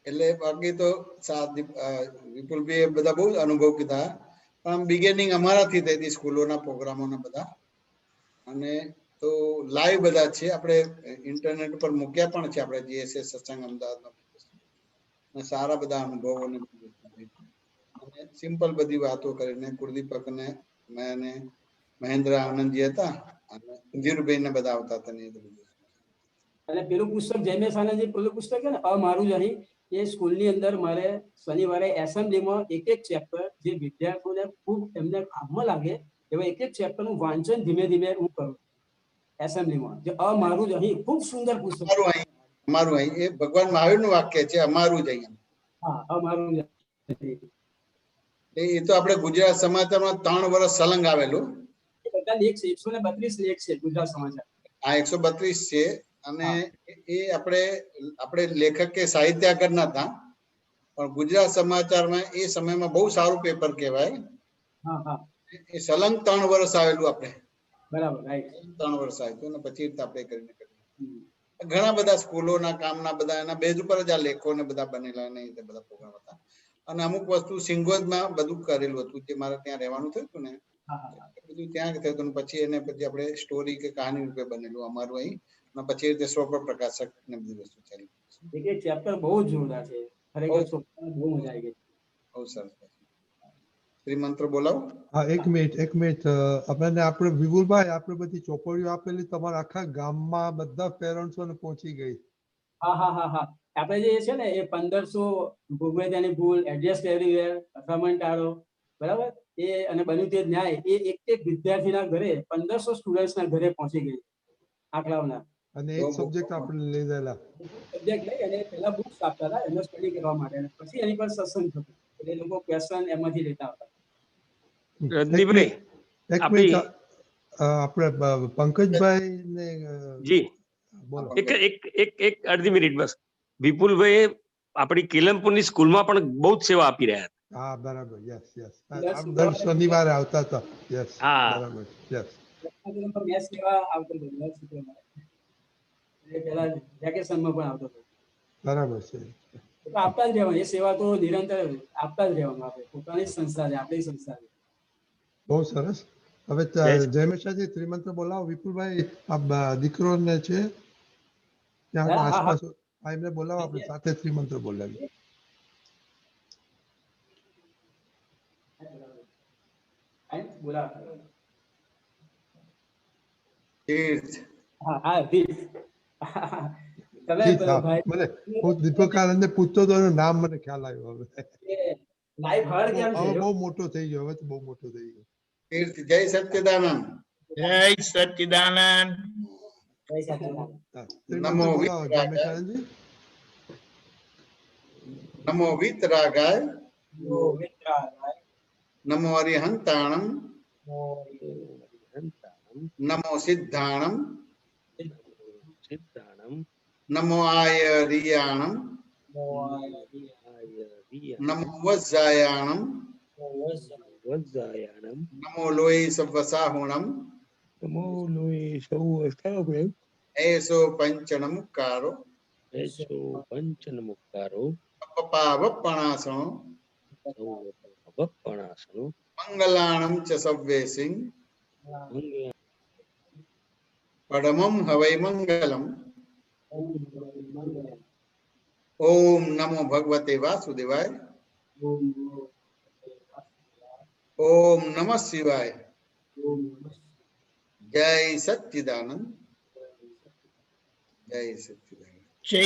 એટલે બાકી તો વિપુલભાઈ બધા બહુ અનુભવ કીધા. પણ બિગિનિંગ અમારાથી થઈ હતી સ્કૂલોના પ્રોગ્રામોના બધા. અને તો લાઈવ બધા છે, આપણે ઇન્ટરનેટ ઉપર મૂક્યા પણ છે આપણે જીએસએસ સત્સંગ અમદાવાદમાં. સારા બધા અનુભવો અને સિમ્પલ બધી વાતો કરીને કુળદીપક ને મેં મહેન્દ્ર આનંદજી હતા અને ધીરુભાઈ ને બધા આવતા હતા ને એ બધું. અને પેલું પુસ્તક જયમેશ આનંદજી પેલું પુસ્તક છે ને મારું જ અહીં, એ સ્કૂલની અંદર મારે શનિવારે એસેમ્બલીમાં એક ચેપ્ટર જે વિદ્યાર્થીઓને ખૂબ એમને કામમાં લાગે એવા એક ચેપ્ટરનું વાંચન ધીમે ધીમે હું કરું એસેમ્બલીમાં. જે મારું જ અહીં ખૂબ સુંદર પુસ્તક. અમારું અહીં એ ભગવાન મહાવીરનું વાક્ય છે, અમારું જ અહીં. હા, અમારું જ. એ તો આપણે ગુજરાત સમાચારમાં 3 વર્ષ સલંગ આવેલું. બધા લેખ છે, 132 લેખ છે ગુજરાત સમાચાર. આ 132 છે અને એ આપણે લેખક કે સાહિત્યકાર ના હતા, પણ ગુજરાત સમાચારમાં એ સમયમાં બહુ સારું પેપર કહેવાય. એ સલંગ 3 વર્ષ આવેલું આપણે. બરાબર, રાઈટ. 3 વર્ષ આવ્યું અને પછી આપણે કરીને ઘણા બધા સ્કૂલોના કામના બધા એના બેઝ ઉપર જ આ લેખો ને બધા બનેલા ને એ બધા પ્રોગ્રામ હતા. અને અમુક વસ્તુ સિંગોદમાં બધું કરેલું હતું, જે મારે ત્યાં રહેવાનું થયું હતું ને બધું ત્યાં થયું હતું. પછી એને પછી આપણે સ્ટોરી કે કહાની રૂપે બનેલું અમારું અહીં, અને પછી રીતે સ્વપ્ન પ્રકાશક ને બધી વસ્તુ ચાલી. એક ચેપ્ટર બહુ જોરદાર છે, ખરેખર છોકરાને બહુ મજા આવી ગઈ. બહુ સરસ. શ્રીમંત્ર બોલાવો. હા, એક મિનિટ આપણે વિપુલભાઈ આપણે બધી ચોપડીઓ આપેલી તમારા આખા ગામમાં બધા પેરેન્ટ્સોને પહોંચી ગઈ. હા. આપણે જે છે ને એ 1500 ભોગવે તેની ભૂલ, એડજસ્ટ એવરીવેર, અથડામણ ટાળો, બરાબર, એ અને બન્યું તે ન્યાય, એ એક વિદ્યાર્થીના ઘરે 1500 સ્ટુડન્ટ્સના ઘરે પહોંચી ગઈ આંકડાઓના. અને એક સબ્જેક્ટ આપણે લીધેલા. સબ્જેક્ટ લઈ અને પહેલા બુક્સ આપતા હતા એમને સ્ટડી કરવા માટે, અને પછી એની પર સત્સંગ થતું, એટલે લોકો ક્વેશ્ચન એમાંથી લેતા હતા. રજનીભાઈ, આપણે પંકજભાઈ ને જી એક અડધી મિનિટ બસ. વિપુલભાઈ આપણી કેલમપુરની સ્કૂલમાં પણ બહુ જ સેવા આપી રહ્યા હતા. હા, બરાબર. યસ દર શનિવારે આવતા હતા. યસ, બરાબર. યસ. મેં સેવા આવતો હતો, પહેલા વેકેશનમાં પણ આવતો હતો. બરાબર છે. આપતા જ રહેવાનું, એ સેવા તો નિરંતર આપતા જ રહેવાનું. આપણે પોતાની સંસ્થા છે, આપણી સંસ્થા છે. બહુ સરસ. હવે જયમેશાજી ત્રિમંત્ર બોલાવો. વિપુલભાઈ આ દીકરોને છે ત્યાં આસપાસ એમને બોલાવો, આપણે સાથે ત્રિમંત્ર બોલાવીએ. મને હું દીપકાનંદ ને પૂછતો હતો, એનું નામ મને ખ્યાલ આવ્યો. હવે બહુ મોટો થઈ ગયો, હવે તો બહુ મોટો થઈ ગયો. જય સચ્ચિદાનંદ. જય સચ્ચિદાનંદ. નમો વિતરાગાય. નમો વિતરાગાય. નમો અરિહંતાણમ. નમો સિદ્ધાણમ. નમો આયરિયાણમ. નમો વજ્જાયાણમ. નમો લોહી સવસાહુણમ. એસો પંચનમુક્કારો. અપપાવપણાસણો. મંગલાણમ ચ સવ્વેસિં. પડમમ હવૈ મંગલમ. ઓમ નમો ભગવતે વાસુદેવાય. ઓમ નમઃ શિવાય. જય સચ્ચિદાનંદ. જય સચ્ચિદાનંદ. જય